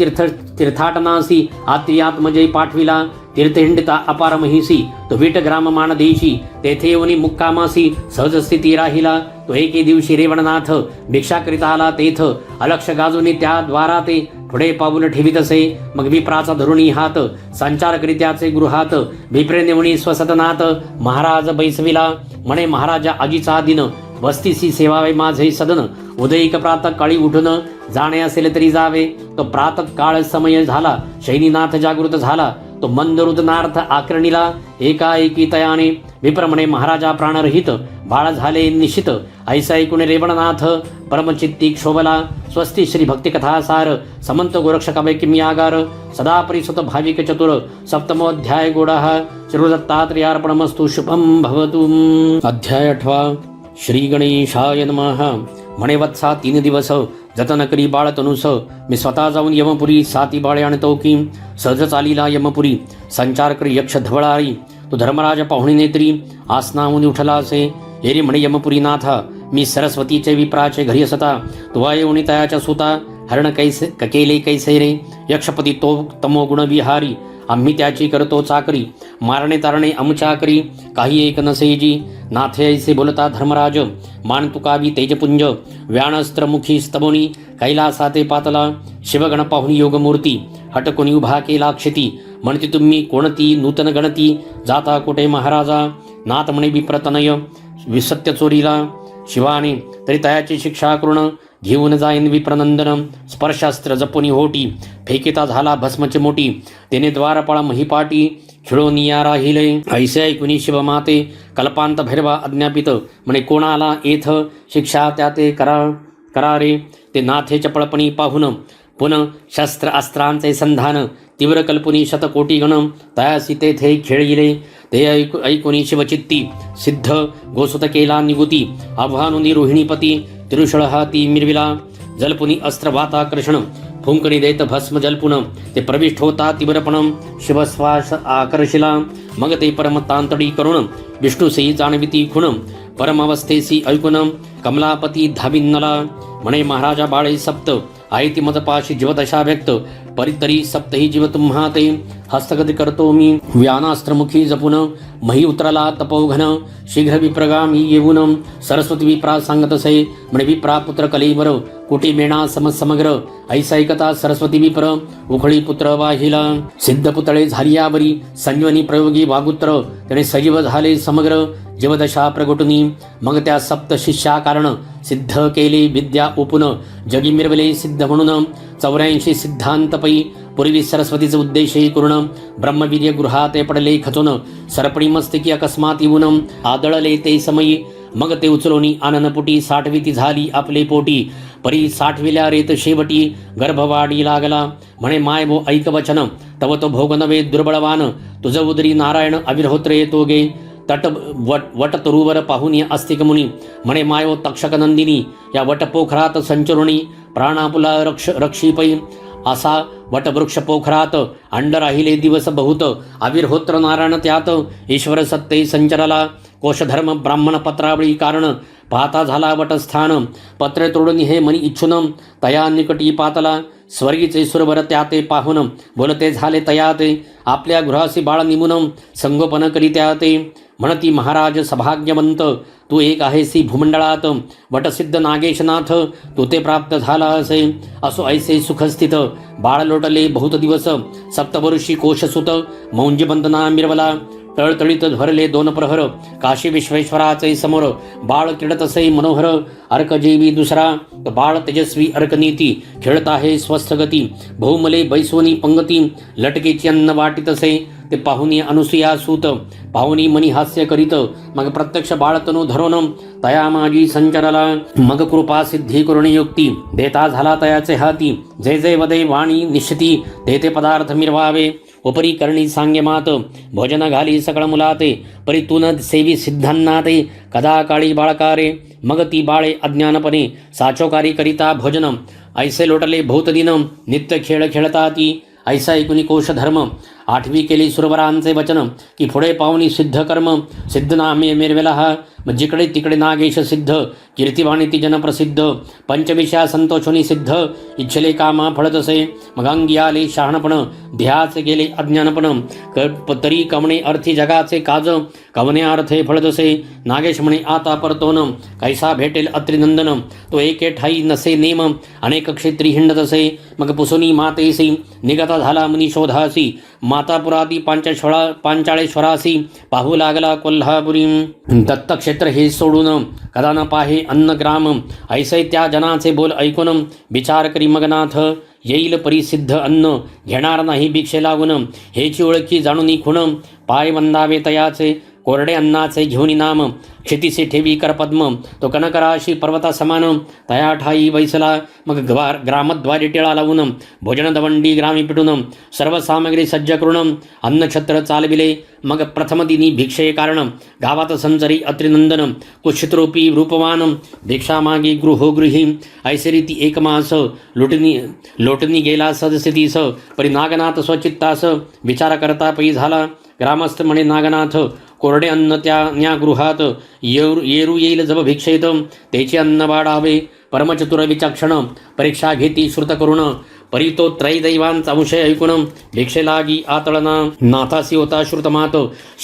तीर्थाटनासी, आत्मजय पाठविला, तीर्थहिंडिता अपार महिसी, तो विट ग्राम मानदेशी, तेथे येऊनी मुक्कामासी, सहज स्थिती राहिला, तो एके दिवशी रेवणनाथ, भिक्षा करीता आला तेथ, अलक्ष गाजूनी त्या द्वारा ते, पुढे पाऊल ठेवीत असे, मग विप्राचा धरुणी हात, संचार करीत्याचे गृहात, विप्रे नेवणी स्वसदनात, महाराज बैसविला, म्हणे महाराजा आजीचा दिन, वस्तीसी सेवावे माझे सदन, उदयिक प्रातः काळी उठून, जाणे असेल तरी जावे, तो प्रातः काळ समय झाला, शैनीनाथ जागृत झाला, तो मंदरुदनार्थ आकरणीला, एकाएकी तयाने, विप्र म्हणे महाराजा प्राणरहित, बाळ झाले निश्चित, ऐसा ऐकून रेवणनाथ, परमचित्ती क्षोभला, स्वस्ती श्री भक्तिकथासार, समंत गोरक्ष काव्य किम्यागार, सदा परिसुत भाविक चतुर, सप्तमोध्याय गोडः, श्रीदत्तात्रेयार्पणमस्तु, शुभम भवतु. अध्याय 8. श्री गणेशाय नमः. म्हणे वत्सा 3 दिवस जतन करी बाळ तनुस, मी स्वतः जाऊन यमपुरी 7 बाळे आणतो की, सहज चालीला यमपुरी, संचार करी यक्ष धवळारी, तो धर्मराज पाहुणी नेत्री, आसनाहून उठला असे, एरी म्हणे यमपुरी नाथा, मी सरस्वतीचे विप्राचे घरी असता, तुवा येऊनी तयाच्या सुता, हरण कैसे केले कैसे रे, यक्षपती तो तमो गुण विहारी, आम्ही त्याची करतो चाकरी, मारणे तारणे अमुच्या करी, काही एक नसेजी, नाथे ऐसे बोलता धर्मराज, मान तुकावी तेजपुंज, व्याणस्त्रमुखी स्तबोनी, कैलासाते पातला, शिवगण पाहुणी योगमूर्ती, हटकुनी उभा केला क्षिती, म्हणती तुम्ही कोणती नूतन गणती, जाता कुठे महाराजा, नाथ म्हणे विप्रतनय, विसत्य चोरीला, शिवाने तरी तयाची शिक्षा करून, घेऊन जाईन विप्रनंदन, स्पर्शास्त्र जपुनी होटी, फेकिता झाला भस्मची मोठी, तेने द्वारपाळ महिपाटी, खिळोनिया राहिले, ऐसे ऐकुनी शिवमाते, कल्पांत भैरवा अज्ञापित, म्हणे कोणाला येथ शिक्षा त्या ते करारे, ते नाथे चपळपणी पाहुन, पुन शस्त्र अस्त्रांचे संधान, तीव्र कल्पुनी शतकोटी गण, तयासी तेथे खेळिले, ते ऐकुनी शिवचित्ती, सिद्ध गोसुत केला निगुती, आव्हानुनी रोहिणीपती, तिरुषळ हाती मिरविला, जलपुनी अस्त्र वाताकर्षण, फुंकणी देत भस्म जलपुन, ते प्रविष्ट होता तीव्रपण, शिवश्वास आकर्षिला, मग ते परमतांतडी करुण, विष्णुसेई जाणविती खुण, परमावस्थेसी ऐकुन, कमलापती धाविन्नला, म्हणे महाराजा बाळे सप्त, आयती मजपाशी जीवदशा व्यक्त, परितरी सप्तही जीव तुम्हा ते, हस्तगती करतो मी, व्यानास्त्रमुखी जपुन, मही उतरला तपोघन, शीघ्र विप्रगामी येऊन, सरस्वती विप्रा सांगतसे, म्हणे विप्रा पुत्र कलेवर, कुटी मेणा समग्र, ऐसा ऐकता सरस्वती विप्र, उखळी पुत्र वाहिला, सिद्ध पुतळे झाली यावरी, संजीवनी प्रयोगी वागुत्र, त्याने सजीव झाले समग्र, जीवदशा प्रगटुनी, मग त्या सप्त शिष्या कारण, सिद्ध केले विद्या ओपुन, जगी मिरवले सिद्ध म्हणून, 84 सिद्धांतपै, पूर्वी सरस्वतीचे उद्देशही करून, ब्रह्मवीर्य गृहात पडले खचून, सरपणी मस्तकी अकस्मात येऊन, आदळले ते समयी, मग ते उचलोनी आननपुटी, साठविती झाली आपले पोटी, परी साठविल्या रेत शेवटी, गर्भवाडी लागला, म्हणे माय भो ऐक वचन, तव तो भोग नवे दुर्बळवान, तुझ उदरी नारायण अविरहोत्र येतो गे, तट वट तरुवर पाहुनी अस्तिक मुनी, म्हणे मायो तक्षक नंदिनी, या वटपोखरात संचरुणी, प्राणापुला रक्षीपै, असा वटवृक्ष पोखरात, अंड राहिले दिवस बहुत, अविरहोत्र नारायण त्यात, ईश्वर सत्ते संचरला, कोशधर्म ब्राह्मण पत्रावळी कारण, पाहता झाला वटस्थान, पत्र तोडून हे मनी इच्छुन, तया निकटी पातला, स्वर्गीचे सुरवर त्याते पाहुन, बोलते झाले तयाते, आपल्या गृहासी बाळ निमुन, संगोपन करी त्याते, म्हणती महाराज सभाग्यवंत, तू एक आहेसी भूमंडळात, वटसिद्ध नागेशनाथ, तू ते प्राप्त झाला असे, असो ऐसे सुखस्थित, बाळ लोटले बहुत दिवस, सप्तवर्षी कोशसुत, मौंजीबंदना मिरवला, तळतळीत भरले दोन प्रहर, काशी विश्वेश्वराचे समोर, बाळ क्रीडतसे मनोहर, अर्कजीवी दुसरा बाळ तेजस्वी अर्कनीती, खेळत आहे स्वस्थ गती, बहुमले बैसवनी पंगती, लटकेची अन्न वाटितसे, ते पाहुनी अनुसुया सूत, पाहुनी मनी हास्य करीत, मग प्रत्यक्ष बाळतनु धरून तया माझी संचरला, मग कृपा सिद्धी करुण युक्ती, देता झाला तयाचे हाती, जय जय वदे वाणी निश्चिती, ते पदार्थ मिरवावे, उपरी करणी सांगे मात, भोजन घाली सकळ मुलाते, परितून सेवी सिद्धांनाते, कदा काळी बाळकारे, मग ती बाळे अज्ञानपणे, साचोकारी करिता भोजन, ऐसे लोटले भौतदिन, नित्य खेळ खेळता ती, ऐसा ऐकुनी कोश धर्म, आठवी केली सुरवरांचे वचन, की पुढे पाहुनी सिद्ध कर्म, सिद्ध नामे मिरवेला हा, जिकडे तिकडे नागेश सिद्ध, कीर्तिवाणी ती जनप्रसिद्ध, पंचविषया संतोषोनी सिद्ध, इच्छले कामा फळतसे, मग अंगी आले शहाणपण, ध्याचे गेले अज्ञानपण, तरी कवणे अर्थी जगाचे काज, कवने अर्थे फळतसे, नागेश म्हणे आता परतोन, कैसा भेटेल अत्रिनंदन, तो एके ठाई नसे नेम, अनेक क्षेत्री हिंडतसे, मग पुसुनी मातेसी, निगता झाला मुनी शोधासी, मातापुरादी पांचाळेश्वरासी, पाहू लागला कोल्हापुरी, दत्तक्षेत्र हे सोडून, कदा न पाहे अन्नग्राम, ऐसे त्या जनाचे बोल ऐकून, विचार करी मगनाथ, येईल परिसिद्ध अन्न, घेणार नाही भिक्षे लागून, हेची ओळखी जाणून खूण, पाय वंदावे तयाचे, कोरडे अन्नाचे घेऊन नाम, क्षितिसे ठेवी करपद्म, तो कनकराशी पर्वता समान, तया ठाई बैसला, मग ग्रामद्वारी टिळा लावून, भोजन दवंडी ग्रामी पिटून, सर्व सामग्री सज्ज करून, अन्नछत्र चालविले, मग प्रथम दिनी भिक्षे कारण, गावात संचरी अत्रिनंदन, कुक्षितरूपी रूपवान, भिक्षा मागी गृहोगृही, ऐसे रीती एक मास, लोटनी गेला सदस्थितीस, परी नागनाथ स्वचित्तास, विचार करता पै झाला, ग्रामस्थ म्हणे नागनाथ, कोरडे अन्न त्या गृहात, येरू येईल जब भिक्षेत, त्याचे अन्न वाढावे, परमचतुर विचक्षण, परीक्षा घेती श्रुत करुण, परी तो त्रैदैवांचा अंशय ऐकून, भिक्षे लागी आतळना, नाथासी होता श्रुतमात,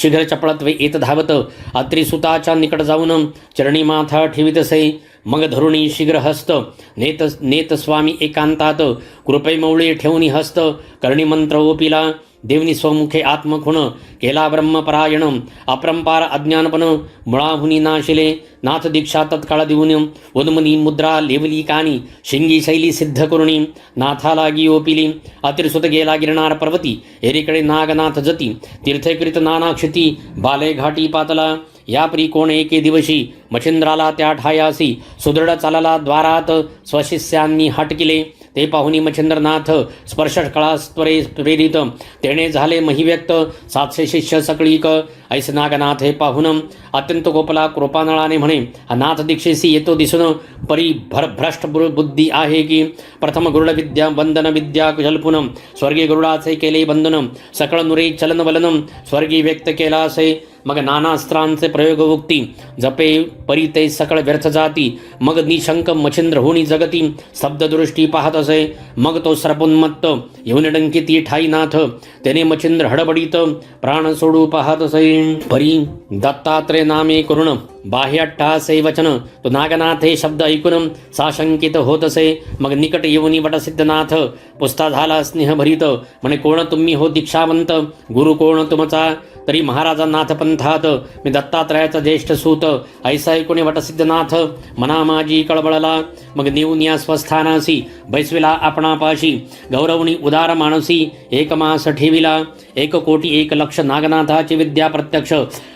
शीघ्र चपळत्वे येत धावत, अत्रिसुताच्या निकट जाऊन, चरणी माथा ठेवितसे, मग धरुणी शीघ्र हस्त, नेत स्वामी एकांतात, कृपे मौळे ठेवणी हस्त, करणी मंत्र ओपिला, देवनी स्वमुखे आत्मखुण, केला ब्रह्मपरायण, अपरंपार अज्ञानपण, मुळाहुनी नाशिले, नाथ दीक्षा तत्काळ देऊन, उन्मनी मुद्रा लेवली कानी, शिंगी शैली सिद्ध करुणी, नाथालागी ओपिली, अतिरसुत गेला गिरणार पर्वती, एरीकडे नागनाथ जती, तीर्थकृत नाना क्षिती, बाले घाटी पातला, यापरी कोण एके दिवशी, मच्छिंद्राला त्या ठायासी, सुदृढ चालला द्वारात, स्वशिष्यांनी हटकिले, ते पाहुनी मच्छिंद्रनाथ, स्पर्श कळास्त्वरे प्रेरित, तेणे झाले महिव्यक्त, 700 शिष्य सकळीक, ऐस नागनाथ हे पाहुन, अत्यंत गोपला कृपानळाने म्हणे, हा नाथ दीक्षेसी येतो दिसून, परी भ्रष्ट बुद्धी आहे की, प्रथम गरुड विद्या वंदन विद्या जल्पुन, स्वर्गीय गरुडाचे केले बंधन, सकळ नुरे चलन वलन, स्वर्गी व्यक्त केला असे, मग नानास्त्रांचे प्रयोग उक्ती, जपे परी ते सकळ व्यर्थ जाती, मग निशंक मच्छिंद्र होणी जगती, स्तब्धदृष्टी पाहत असे, मग तो सर्पोन्मत्त येऊन डंकिती ठाई नाथ, त्याने मच्छिंद्र हडबडीत, प्राण सोडू पाहत असे, परी दत्तात्रय नामे करुण, बाह्यट्टासे वचन, तो नागनाथ हे शब्द ऐकून साशंकित होत असे, मग निकट येऊनी वटसिद्धनाथ, पुस्ता झाला स्नेहभरीत, म्हणे कोण तुम्ही हो दीक्षावंत, गुरु कोण तुमचा, तरी महाराजा नाथ पंथात, मी दत्तात्रयाचा ज्येष्ठ सूत, ऐसा ऐकून वटसिद्धनाथ, मना माझी कळबळला, मग नेऊन या स्वस्थानासी, बैसविला आपणापाशी, गौरवणी उदार मानसी, एक मास ठेविला, 1,00,00,000 नागनाथाची विद्या प्रत्यक्ष,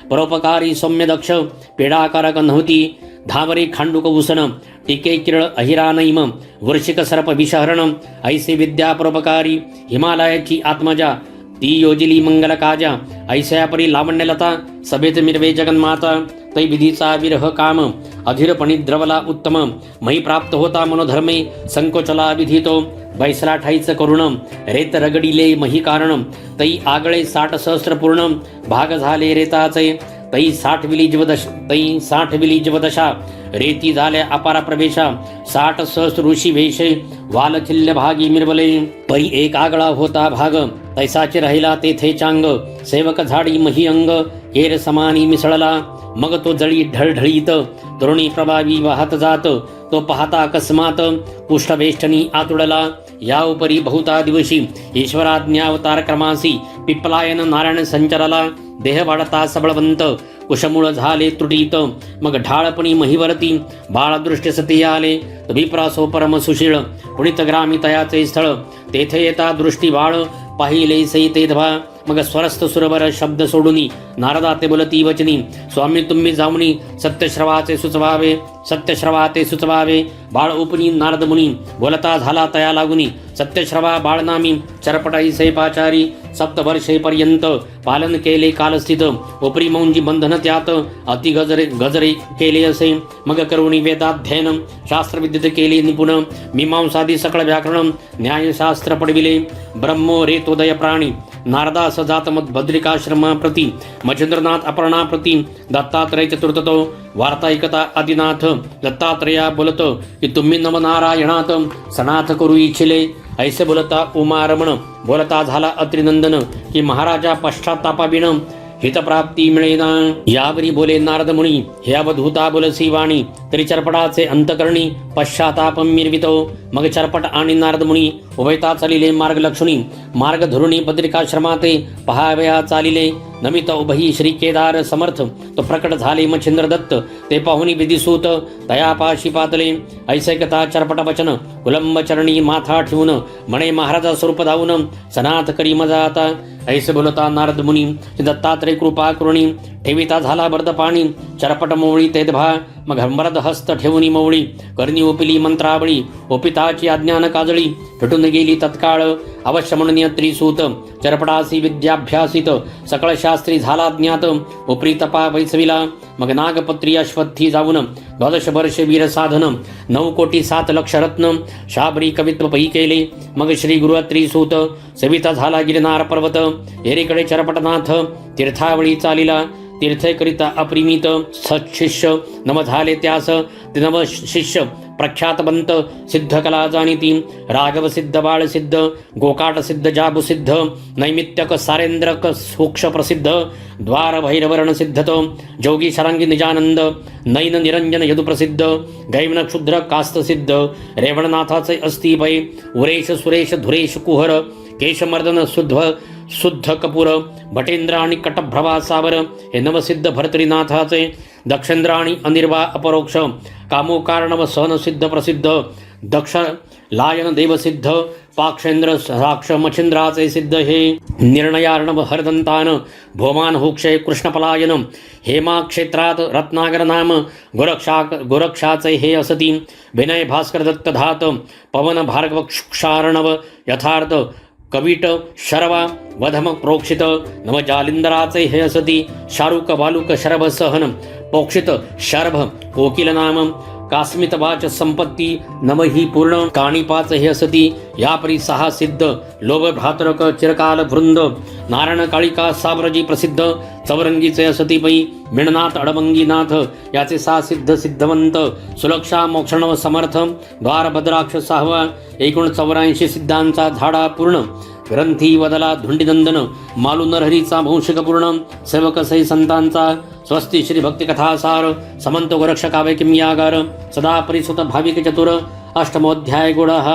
परोपकारी सौम्य दक्ष, पेडाकारक नव्हती, धावरे खांडूक उसन, टिके किरळ अहिरानैम, वर्षिक सर्प विषहरण, ऐसे विद्या परोपकारी, हिमालयाची आत्मजा, ती योजिली मंगल काजा, ऐसया परी लावण्यलता, सभेत मिरवे जगन्माता, तै विधीचा विरह काम, अधीरपणी द्रवला उत्तम, मही प्राप्त होता मनोधर्मे, संकोचला विधितो, बैसला ठाईच करुण, रेत रगडिले मही कारण, तै आगळे 60 सहस्र पूर्ण, भाग झाले रेताचे, तै 60 विली जीवदशा, रेती झाल्या अपारा प्रवेशा, 60 सहस्र ऋषी वेशे, वालखिल्य भागी मिरवले, परी एक आगळा होता भाग, तैसाचे राहिला तेथे चांग, सेवक झाडी मही अंग, केर समानी मिसळला, मग तो जळी ढळढळीत, तरुणी प्रभावी वाहत जात, तो पाहता अकस्मात, पुष्ठवेष्टनी आतुडला, या उपरी बहुता दिवशी ईश्वराज्ञावतार क्रमासी पिप्पलायन नारायण संचरला देह वाढता सबळवंत कुशमूळ झाले त्रुटीत मग ढाळपणी महिवरती बाळदृष्टी सती आले विप्रासो परम सुशीळ पुणित ग्रामी तयाचे स्थळ तेथे येता दृष्टी बाळ पाहिले सई ते धवा मग स्वरस्थ सुरवर शब्द सोडूनी नारदा ते बोलती वचनी स्वामी तुम्ही जाऊनी सत्यश्रवाचे सुचवावे बाळ उपनी नारद मुनी बोलता झाला तया लागुनी सत्यश्रवा बाळनामी चरपटाई सैपाचारी सप्तवर्षेपर्यंत पालन केले कालस्थित उपरी मौंजी बंधन त्यात अति गजरे केले असे मग करुणी वेदाध्ययन शास्त्रविद्येत केले निपुण मीमांसादी सकळ व्याकरण न्यायशास्त्र पडविले ब्रह्मो रेतोदय प्राणी नारदा सजात मद बद्रिकाश्रमा प्रति मच्छिंद्रनाथ अपर्णा प्रति दत्तात्रय चतुर्थतो वार्ता ऐकता आदिनाथ दत्तात्रया बोलत की तुम्ही नवनारायणात सनाथ करू इच्छिले ऐसे बोलता उमारमण बोलता झाला अत्रिनंदन की महाराजा पश्चातापाविण हितप्राप्ती मिळेना यावरी बोले नारद मुनी हे अवधूता बोलसी वाणी तरी चरपटाचे अंतकरणी पश्चातापम मिरवितो मग चरपट आणि नारद मुनी उभयता चालिले मार्ग लक्षणी मार्ग धरुणी बद्रिकाश्रमाते पहावया चालिले नमित उभही श्री केदार समर्थ तो प्रकट झाले मच्छिंद्र दत्त ते पाहुनी विधिसूत तयापाशी पातले ऐसैकता चरपट वचन कुलंब चरणी माथा ठेवून म्हणे महाराजा स्वरूप धावून सनाथ करी मजा आता ऐसे बोलता नारद मुनी दत्तात्रय कृपा करुणी ठेविता झाला बर्द पाणी चरपट मोवळी तेदभा मग मरद हस्त ठेवूनी मोवळी करणी ओपिली मंत्रावळी ओपिताची अज्ञान काजळी फिटून गेली तत्काळ अवश्य म्हणून त्रिसूत चरपटासी विद्याभ्यासित सकळ शास्त्री झाला ज्ञात उपरी तपा वैसविला मग नागपत्री अश्वत्थी जाऊन 12 वर्षे वीर साधन 9 कोटी 7 लक्ष रत्न शाबरी कवित्व पही केले मग श्री गुरु त्रिसूत सविता झाला गिरनार पर्वत एरीकडे चरपटनाथ तीर्थावळी चालिला तीर्थकरिता अप्रिमित सत्शिष्य नव झाले त्यास ते नव शिष्य प्रख्यातवंत सिद्ध कला जाणीती राघव सिद्ध बाळ सिद्ध गोकाट सिद्ध जाबु सिद्ध नैमित्तक सारेंद्रक सूक्ष प्रसिद्ध द्वार भैरवर्ण सिद्धतो जोगी शरांगी निजानंद नैन निरंजन यदु प्रसिद्ध गैमन क्षुद्र कास्त सिद्ध रेवणनाथाचे अस्ति भय उरेश सुरेश धुरेश कुहर केशमर्दन शुद्ध कपूर भटेंद्र आणि कटभ्रवा सावर हे नवसिद्ध भरतरीनाथाचे दक्षेंद्र आणि अनिर्वा अपरोक्ष कामोकारणव सहनसिद्ध प्रसिद्ध दक्ष लायन देवसिद्ध पाक्षेंद्र साक्ष मच्छिंद्राचे सिद्ध हे निर्णयार्णव हरदंतान भोमान हुक्षे कृष्णपलायन हेमा क्षेत्रात रत्नागर नाम गोरक्षाचे हे असती विनय भास्कर दत्त धात पवन भार्गव क्षार्णव यथार्थ कविट शरवा वधम प्रोक्षित नव जालिंदराचे हे असती शारुक बालुक शरभ सहन पोक्षित शरभ कोकिल नाम कास्मित वाच संपत्ती नमही पूर्ण काणिपाच हे असती यापरी 6 सिद्ध लोभ भ्रातरक चिरकाल वृंद नारायण काळिका साम्राजी प्रसिद्ध चौरंगीचे असती पै मिणनाथ अडबंगीनाथ याचे 6 सिद्ध सिद्धवंत सुलक्षा मोक्षणव समर्थ द्वार भद्राक्ष 6 एकूण 84 सिद्धांचा झाडा पूर्ण ग्रंथी वदला धुंडीनंदन मालू नरहरीचा वंशिक पूर्ण सेवक सई संतांचा स्वस्ती श्री भक्ती कथासार समंत गोरक्ष काव्य किम्यागार सदा परिसुत भाविक चतुर अष्टमोध्याय गुणः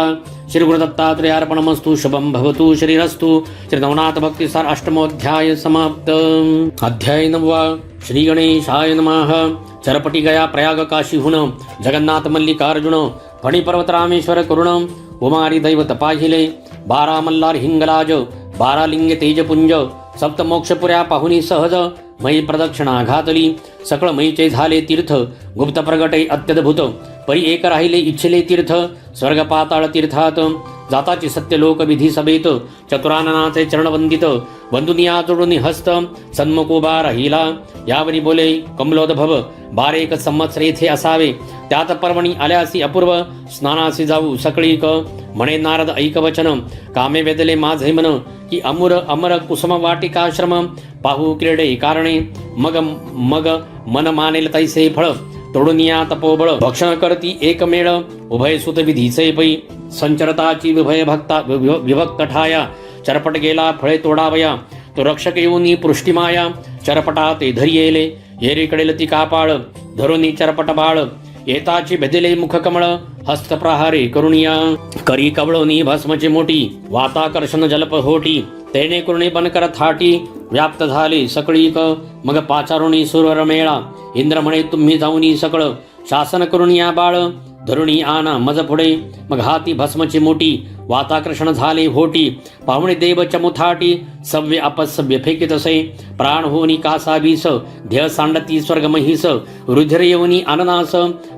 श्री गुरुदत्तात्रेयार्पणमस्तु शुभम भवतु श्रीरस्तु श्री नवनाथ भक्तिसार अष्टमोध्याय समाप्त अध्याय 9 श्री गणेशाय नमः चरपटी गया प्रयाग काशीहुन जगन्नाथ मल्लिकार्जुन फणी पर्वत रामेश्वर करुण उमारी दैवत पाहिले 12 मल्हार हिंगलाज 12 लिंग तेजपुंज सप्तमोक्षपुऱ्या पाहुनी सहज मयी प्रदक्षिणा घातली सकळ मयीचे झाले तीर्थ गुप्त प्रगटे अत्यद्भुत परी एक राहिले इच्छिले तीर्थ स्वर्ग पाताळ तीर्थात जाताची सत्य लोक विधी सभेत चतुराननाचे चरणवंदित बंधुनिया जोडून हस्त सन्मुखोबा राहिला यावरी बोले कमलोद्भव 12 संवत्सर येथे असावे त्यात पर्वणी आल्यासी अपूर्व स्नानासी जाऊ सकळीक म्हणे नारद ऐक वचन कामे वेदले माझे मन की अमर कुसुम वाटिकाश्रम पाहू क्रीडे कारणे मग मन मानेल तैसे फळ तोडुनिया तपोबळ भक्षण करती एक मेळ उभय सुत विधीचे पै संचरताची विभक्त ठाया चरपट गेला फळे तोडावया तो रक्षक येऊनी पृष्टिमाया चरपटा ते धरी येले येरीकडे लती कापाळ धरुनी चरपट बाळ येताची भेदिले मुखकमळ हस्तप्रहारे करुणिया करी कवळोनी भस्मची मोठी वाताकर्षण जलप होटी तेने करुणी बनकर थाटी व्याप्त झाले सकळीक मग पाचारुणी सुरवर मेळा इंद्र म्हणे तुम्ही जाऊनी सकळ शासन करून या बाळ धरुणी आना मज पुढे मग हाती भस्मची मोठी वाताकर्षण झाले होटी पाहुणे देव चमुथाटी सव्य अपसव्य फेकित असे प्राण होनी कासा वीस ध्येय सांडती स्वर्ग महिस रुधिर येऊनी अननास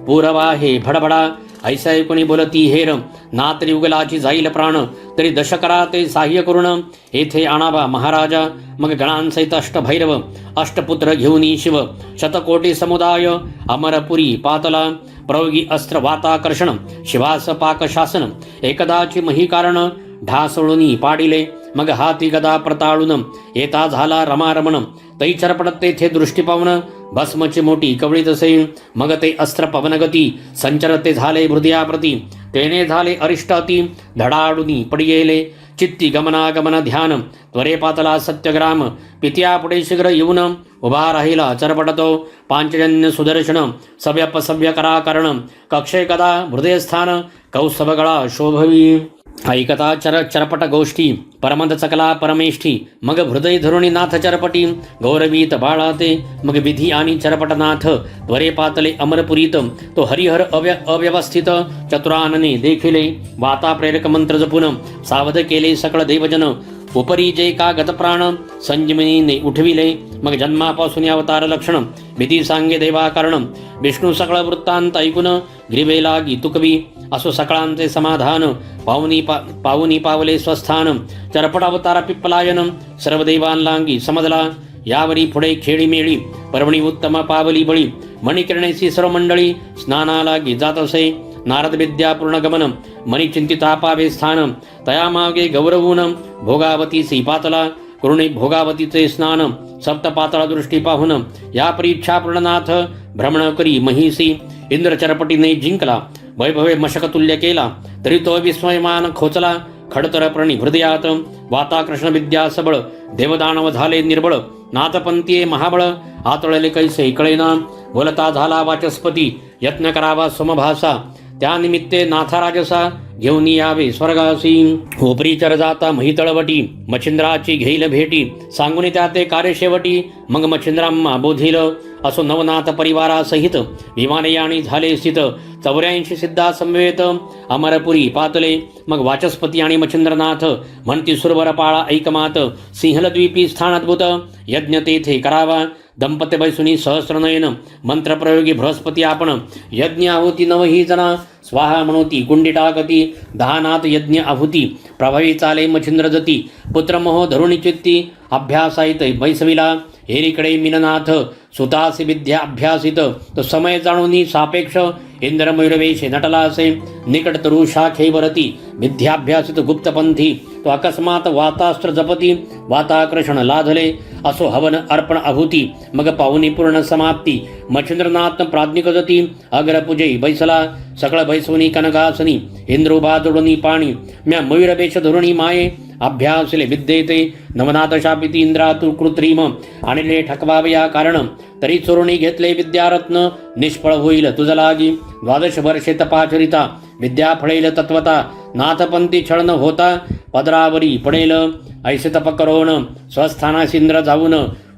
पूरवा हे भडभडा ऐसा ऐकुणी बोलती हेर ना तरी उगलाची जाईल प्राण तरी दशकरा ते साह्य करुण येथे आणावा महाराजा मग गणांसहित अष्टभैरव अष्टपुत्र घेऊनी शिव शतकोटी समुदाय अमरपुरी पातला प्रयोगी अस्त्र वाताकर्षण शिवास पाक शासन एकदाची मही कारण ढासळुनी पाडिले मग हाती गदा प्रताळून येता झाला रमारमण तै चरपडत तेथे दृष्टी पावन भस्मची मोठी कवळी तसे मग ते अस्त्र पवनगती संचरते झाले हृदयाप्रती तेने झाले अरिष्टाती धडाडुनी पडियेले चित्ती गमनागमन ध्यान त्वरे पातला सत्यग्राम पित्या पुढे शीघ्र येऊन उभा राहिला चरपटतो पांचजन्य सुदर्शन सव्यपसव्य कराकरण कक्षे कदा हृदयस्थान कौस्तभगळा शोभवी ऐकता चरपट गोष्टी परमद चकला परमेष्ठी मग हृदय धरुणी नाथ चरपटी गौरवीत बाळाते मग विधी आणि चरपटनाथ त्वरे पातले अमरपुरीत तो हरिहर अव्यवस्थित चतुरानने देखिले वाता प्रेरक मंत्र जपून सावध केले सकळ देवजन उपरी जे का गतप्राण संजीवनीने उठविले मग जन्मापासून अवतार लक्षण विधी सांगे देवाकरण विष्णू सकळ वृत्तांत ऐकून ग्रीवे लागी तुकवी असो सकळांचे समाधान पावनी पावले स्वस्थान चरपट अवतार पिप्पलायन सर्व देवांलांगी समजला यावरी पुढे खेळी मेळी पर्वणी उत्तम पावली बळी मणिकिरणेसी सर्व मंडळी स्नानालागी जात असे नारद विद्या पूर्ण गमन मनी चिंतिता पावे स्थान तया मागे गौरवून भोगावतीसी पातला करुणे भोगावतीचे स्नान सप्त पातळा दृष्टी पाहून या परीक्षा पूर्णनाथ भ्रमण करी महिसी इंद्र चरपटीने जिंकला वैभवे मशकतुल्य केला तरी तो विस्मयमान खोचला खडतर प्रणी हृदयात वाताकृष्ण विद्या सबळ देवदानव झाले निर्बळ नाथपंथीये महाबळ आतळले कैसे कळेना बोलता झाला वाचस्पती यत्न करावा समभासा त्यानिमित्ते नाथराजसा घेऊन यावे स्वर्गासी उपरी चर जाता महितळवटी मच्छिंद्राची घेईल भेटी सांगून त्या ते कार्य शेवटी मग मच्छिंद्राम्मा बोधिल असो नवनाथ परिवारासहित विमानयानी झाले स्थित 84 सिद्धा समवेत अमरपुरी पातले मग वाचस्पती आणि मच्छिंद्रनाथ म्हणती सुरवर पाळा ऐकमात सिंहलद्वीपी स्थान अद्भुत यज्ञ तेथे करावा दंपत्य बैसुनी सहस्रनयन मंत्रप्रयोगी बृहस्पती आपण यज्ञ आहुती नवही जना स्वाहा म्हणोती कुंडी टाकती दहानाथ यज्ञ आहुती प्रभावी चाले मच्छिंद्र जती पुत्रमोह धरुणी चित्ती अभ्यासायित बैसविला हेरीकडे मिननाथ सुतासी विद्या अभ्यासित तो समय जाणूनी सापेक्ष इंद्रमयूरवेशे नटला असे निकट तरु शाखेवरती विद्याभ्यासित गुप्तपंथी तो अकस्मात वातास्त्र जपती वाताकर्षण लाधले असो हवन अर्पण आहुती मग पाहुनी पूर्ण समाप्ती मच्छिंद्रनाथ प्राज्ञिक जती अग्रपूजे बैसला सकळ बैसवनी कनकासनी इंद्रोबा जोडणी पाणी म्या मयूरवेश धरुणी माये अभ्यासले विद्येते नवनाथ शापिती इंद्रातु कृत्रिम आणले ठकवावे या कारण तरी चोरुणी घेतले विद्यारत्न निष्फळ होईल तुझ लागी 12 वर्षे तपाचरिता विद्या फळेल तत्वता नाथपंथी छळन होता पदरावरी पडेल ऐसे तप करोन स्वस्थानास इंद्र जाऊन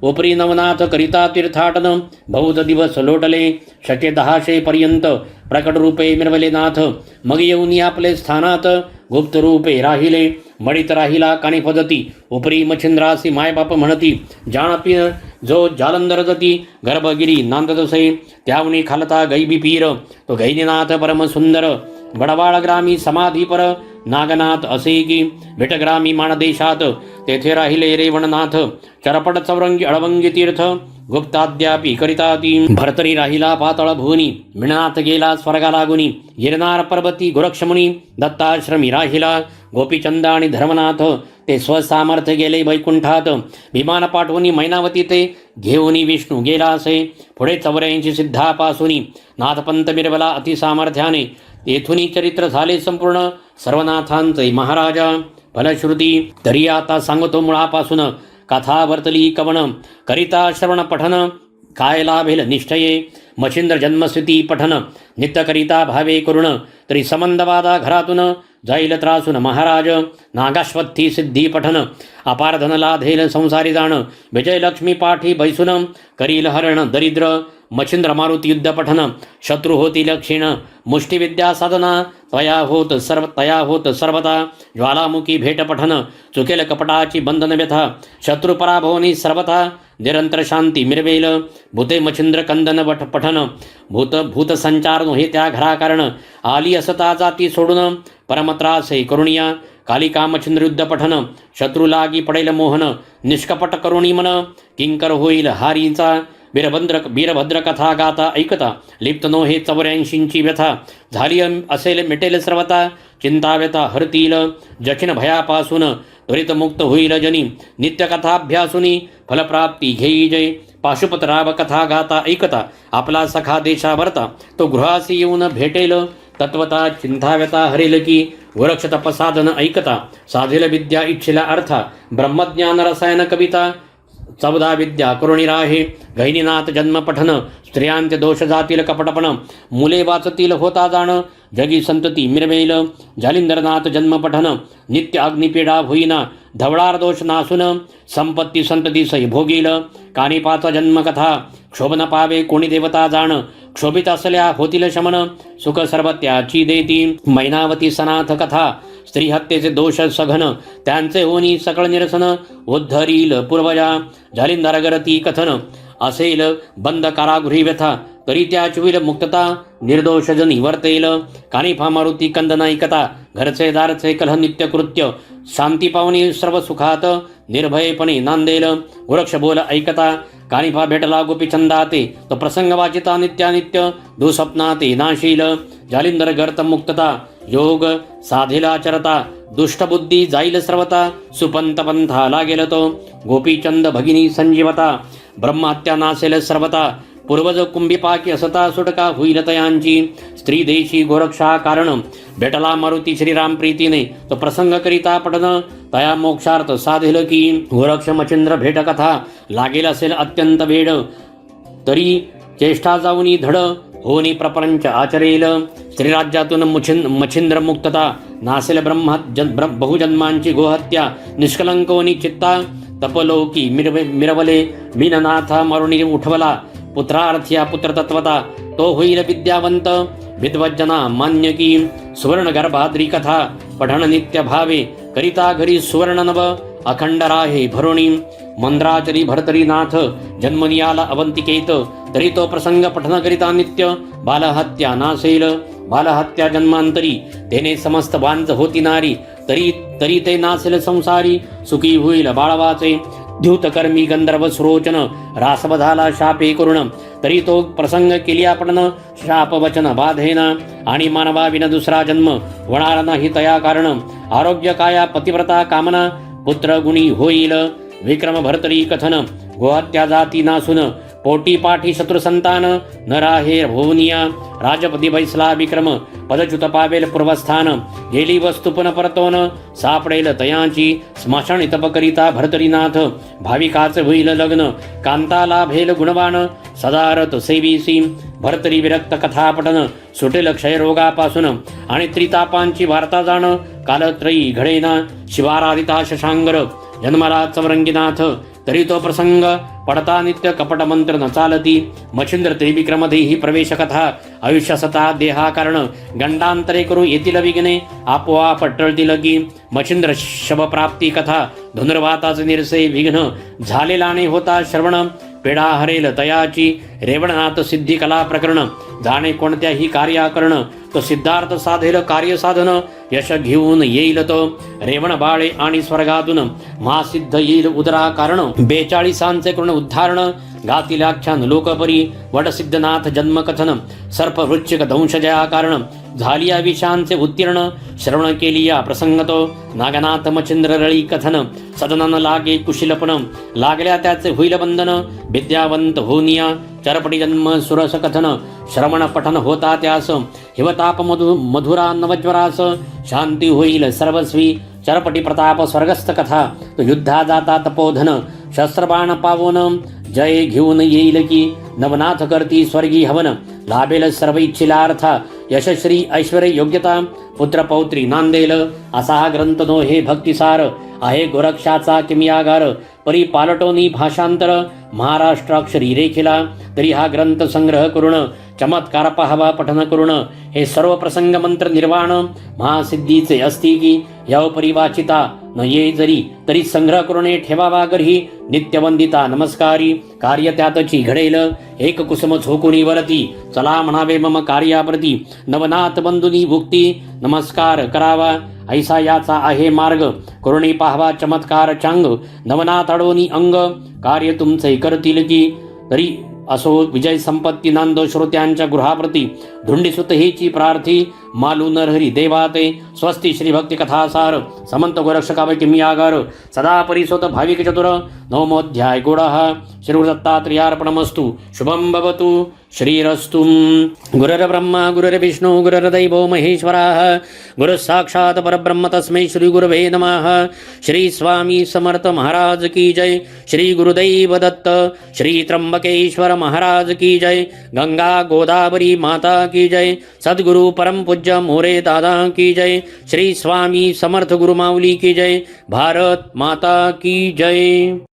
उपरी नवनाथ करिता तीर्थाटन बहुत दिवस लोटले 110 पर्यंत प्रकट रूपे मिरवले नाथ मग येऊन आपले स्थानात गुप्त रूपे राहिले मडित राहिला काणी पदती उपरी मच्छिंद्रासी मायबाप म्हणती जाणपी जो जालंधर जती गर्भगिरी नांदतसे त्यावनी खालता गैबी पीर तो गैनीनाथ परम सुंदर बडवाळ ग्रामी समाधीपर नागनाथ असे की विटग्रामी माणदेशात तेथे राहिले रेवणनाथ चरपट चौरंगी अळवंगी तीर्थ गुप्ताद्यापी करिताती भरतरी राहिला पातळ भुवनी मिळनाथ गेला स्वर्गा लागुनी गिरनार पर्वती गोरक्षमुनी दत्ताश्रमी राहिला गोपीचंद आणि धर्मनाथ ते स्वसामर्थ्य गेले वैकुंठात विमान पाठवून मैनावती ते घेऊनी विष्णू गेला असे पुढे 84 सिद्धापासूनी नाथपंत मिरवला अतिसामर्थ्याने येथुनी चरित्र झाले संपूर्ण सर्वनाथांचे महाराजा फलश्रुती तरी आता सांगतो मुळापासून कथा वर्तली कवन करिता श्रवण पठन काय लाभेल निश्चये मच्छिंद्र जन्मस्थिती पठन नित्यकरिता भावे करुण तरी समंदवादा घरातून जाईल त्रासून महाराज नागाश्वत्थी सिद्धी पठन अपार धन लाधेल संसारी जाण विजयलक्ष्मी पाठी बैसून करील हरण दरिद्र मच्छिंद्र मारुती युद्ध पठन शत्रु होतील क्षीण मुष्टिविद्या साधना तया होत सर्वता ज्वालामुखी भेट पठन चुकेल कपटाची बंधन व्यथा शत्रु पराभवनी सर्वथा निरंतर शांती मिरवेल भूते मच्छिंद्र कंदन पठन भूत संचार हे त्या घरा कारण आली असता जाती सोडून परमत्रासे करुणिया कालिका मच्छिंद्र युद्ध पठन शत्रु लागी पडेल मोहन निष्कपट करुणी मन किंकर होईल हारीचा वीरभद्र कथा गाता ऐकता लिप्त नो हे 84ची व्यथा झाली असेल मिटेल सर्वता चिंता व्यथा हरतील जखिन भयापासून त्वरित मुक्त होईल जनी नित्यकथाभ्यासुनी फलप्राप्ती घेई जय पाशुपतराव कथा गाता ऐकता आपला सखा देशावरता तो गृहासी येऊन भेटेल तत्वता चिंता व्यथा हरेल की वृक्ष तपसाधन ऐकता साधेल विद्या इच्छिला अर्था ब्रह्मज्ञान रसायन कविता 14 विद्या करुणिराहे गहिनीनाथ जन्म पठन स्त्रियांचे दोष जातील कपटपण मुले वाचतील होता जाण जगी संतती मिरवेल जालिंदरनाथ जन्म पठन नित्य अग्निपीडा होईना धवळार दोष नासून संपत्ती संतती सही भोगील कानिपाचा जन्मकथा क्षोभन पावे कोणी देवता जाण क्षोभित असल्या होतील शमन सुख सर्व त्याची देती मैनावती सनाथ कथा स्त्री हत्येचे दोष सघन त्यांचे होनी सकळ निरसन उद्धरील पूर्वजा जालिंदरगरती कथन असेल बंद कारागृही व्यथा तरी त्याची होईल मुक्तता निर्दोष जनी वर्तेल कानिफा मारुती कंदन ऐकता घरचे दारचे कलह नित्य कृत्य शांती पावनी सर्व सुखात निर्भयपणे नांदेल वृक्ष बोल ऐकता कानिफा भेटला गोपी छंदाते तो प्रसंग वाचिता नित्यानित्य दुःस्वप्नाते नाशील जालिंदर गर्त मुक्तता योग साधेला चरता दुष्टबुद्धी जाईल सर्वता सुपंत पंथा लागेल तो गोपीचंद भगिनी संजीवता ब्रह्महत्या नासेल सर्वता पूर्वज कुंभिपाकी असता सुटका होईल तयांची स्त्री देशी गोरक्षा कारण भेटला मारुती श्रीराम प्रीतीने तो प्रसंग करिता पठन तया मोक्षार्थ साधेल की गोरक्ष मच्छिंद्र भेट कथा लागेल असेल अत्यंत वेळ तरी चेष्टा जाऊनी धड होनी प्रपंच आचरेल स्त्रीराज्यातून मच्छिंद्र मुक्तता नासेल बहुजन्मांची गोहत्या निष्कलंकोनी चित्ता तपलोकी मिरवले मीननाथा मरुणी उठवला पुत्रार्थ्या पुत्रतत्वता तो होईल विद्यावंत विद्वज्जना मान्य की सुवर्ण गर्भाद्री कथा पठण नित्य भावे करिता घरी सुवर्ण नव अखंड राहे भरुणी मंद्राचरी भरतरी नाथ जन्मनियाला अवंतिकेत तरी तो प्रसंग पठन करिता नित्य बालहत्या नासेल बालहत्या जन्मांतरी तेने समस्त वांज होती नारी तरी ते नासेल संसारी सुखी होईल बाळवाचे द्यूतकर्मी गंधर्व सुरोचन रासवधाला शापे करुण तरी तो प्रसंग केली आपण शाप वचन बाधेना आणि मानवा विना दुसरा जन्म होणार नाही तया कारण आरोग्य काया पतिव्रता कामना पुत्र गुणी होईल विक्रम भरतरी कथन गोहत्या जाती नासून पोटी पाठी शत्रु संतान न राहे भुवनिया राजपदी बैसला विक्रम पदच्युत पावेल पूर्वस्थान गेली वस्तू पुन परतोन सापडेल तयांची स्मशान तपकरिता भरतरीनाथ भाविकाच होईल लग्न कांता लाभेल गुणवान सदारथ सेवीसी भरतरी विरक्त कथा पठन सुटेल क्षयरोगापासून आणि त्रितापांची वार्ता जाण कालत्रयी घडेना शिवाराधिता शशांगर जन्मला चवरंगीनाथ तरी तो प्रसंग पडता नित्य कपट मंत्र न चालती मच्छिंद्र त्रिविक्रमदेही प्रवेश कथा आयुष्य सता देहा कारण गंडांतरे करू येतील विघ्ने आपोआप टळतील की मच्छिंद्र शब प्राप्ती कथा धनुर्वाताचे निरसे विघ्न झालेला ने होता श्रवण पेढा हरेल तयाची रेवणनाथ सिद्धी कला प्रकरण जाणे कोणत्याही कार्याकरण तो सिद्धार्थ साधेल कार्य साधन यश घेऊन येईल तो रेवण बाळे आणि स्वर्गातून महासिद्ध येईल उदरा कारण 42 करून उद्धारण गातील आख्यान लोकपरी वडसिद्धनाथ जन्मकथन सर्प वृश्चिक दंशजया कारण झाली या विषांचे उत्तीर्ण श्रवण केली या प्रसंग तो नागनाथ मच्छिंद्र रळी कथन सदनन लागे कुशिलपण लागल्या त्याचे होईल बंधन विद्यावंत होनिया चरपटी जन्म सुरस कथन श्रवण पठन होता त्यास हिवताप मधुरा नवज्वरास शांती होईल सर्वस्वी चरपटी प्रताप स्वर्गस्थ कथा तो युद्धा जाता तपोधन शस्त्रबाण पावून जय घेऊन येईल की नवनाथ करती स्वर्गी हवन लाभेल सर्व इच्छिलार्थ यशश्री ऐश्वर योग्यता पुत्र पौत्री नांदेल असा हा ग्रंथ नो हे भक्तिसार आहे गोरक्षाचा किमियागार परी पालटोनी भाषांतर महाराष्ट्राक्षरी रेखिला तरी हा ग्रंथ संग्रह करून चमत्कार पाहावा पठन करून हे सर्व प्रसंग मंत्र निर्वाण महासिद्धीचे असती की यव परिवाचिता न ये जरी तरी संग्रह करून ठेवावा गर्ही नित्यवंदिता नमस्कारी कार्य त्यातची घडेल एक कुसुम झोकुनी वरती चला म्हणावे मम कार्याप्रती नवनाथ बंधुनी भुक्ती नमस्कार करावा ऐसा याचा आहे मार्ग करुणी पाहवा चमत्कार चांग नवनाथ अडोनी अंग कार्य तुमचे करतील की तरी असो विजय संपत्ती नांदो श्रोत्यांच्या गृहाप्रती धुंडीसुत हेची प्रार्थी मालू नरहरी देवाते स्वस्ती श्री भक्ती कथासार समंत गोरक्षकावै किमियागार सदा परिसोत भाविक चतुर नवमोऽध्याय गुणः श्री दत्तात्रेयार्पणमस्तु शुभं भवतु श्रीरस्तु गुरुर्ब्रह्मा गुरुर्विष्णु गुरुर्दैवो महेश्वरः गुरुः साक्षात् परब्रह्म तस्मै श्री गुरवे नमः श्री स्वामी समर्थ महाराज की जय श्री गुरुदैव दत्त श्री त्र्यंबकेश्वर महाराज की जय गंगा गोदावरी माता की जय सद्गुरु परम पूज्य मोरे दादा की जय श्री स्वामी समर्थ गुरु माऊली की जय भारत माता की जय।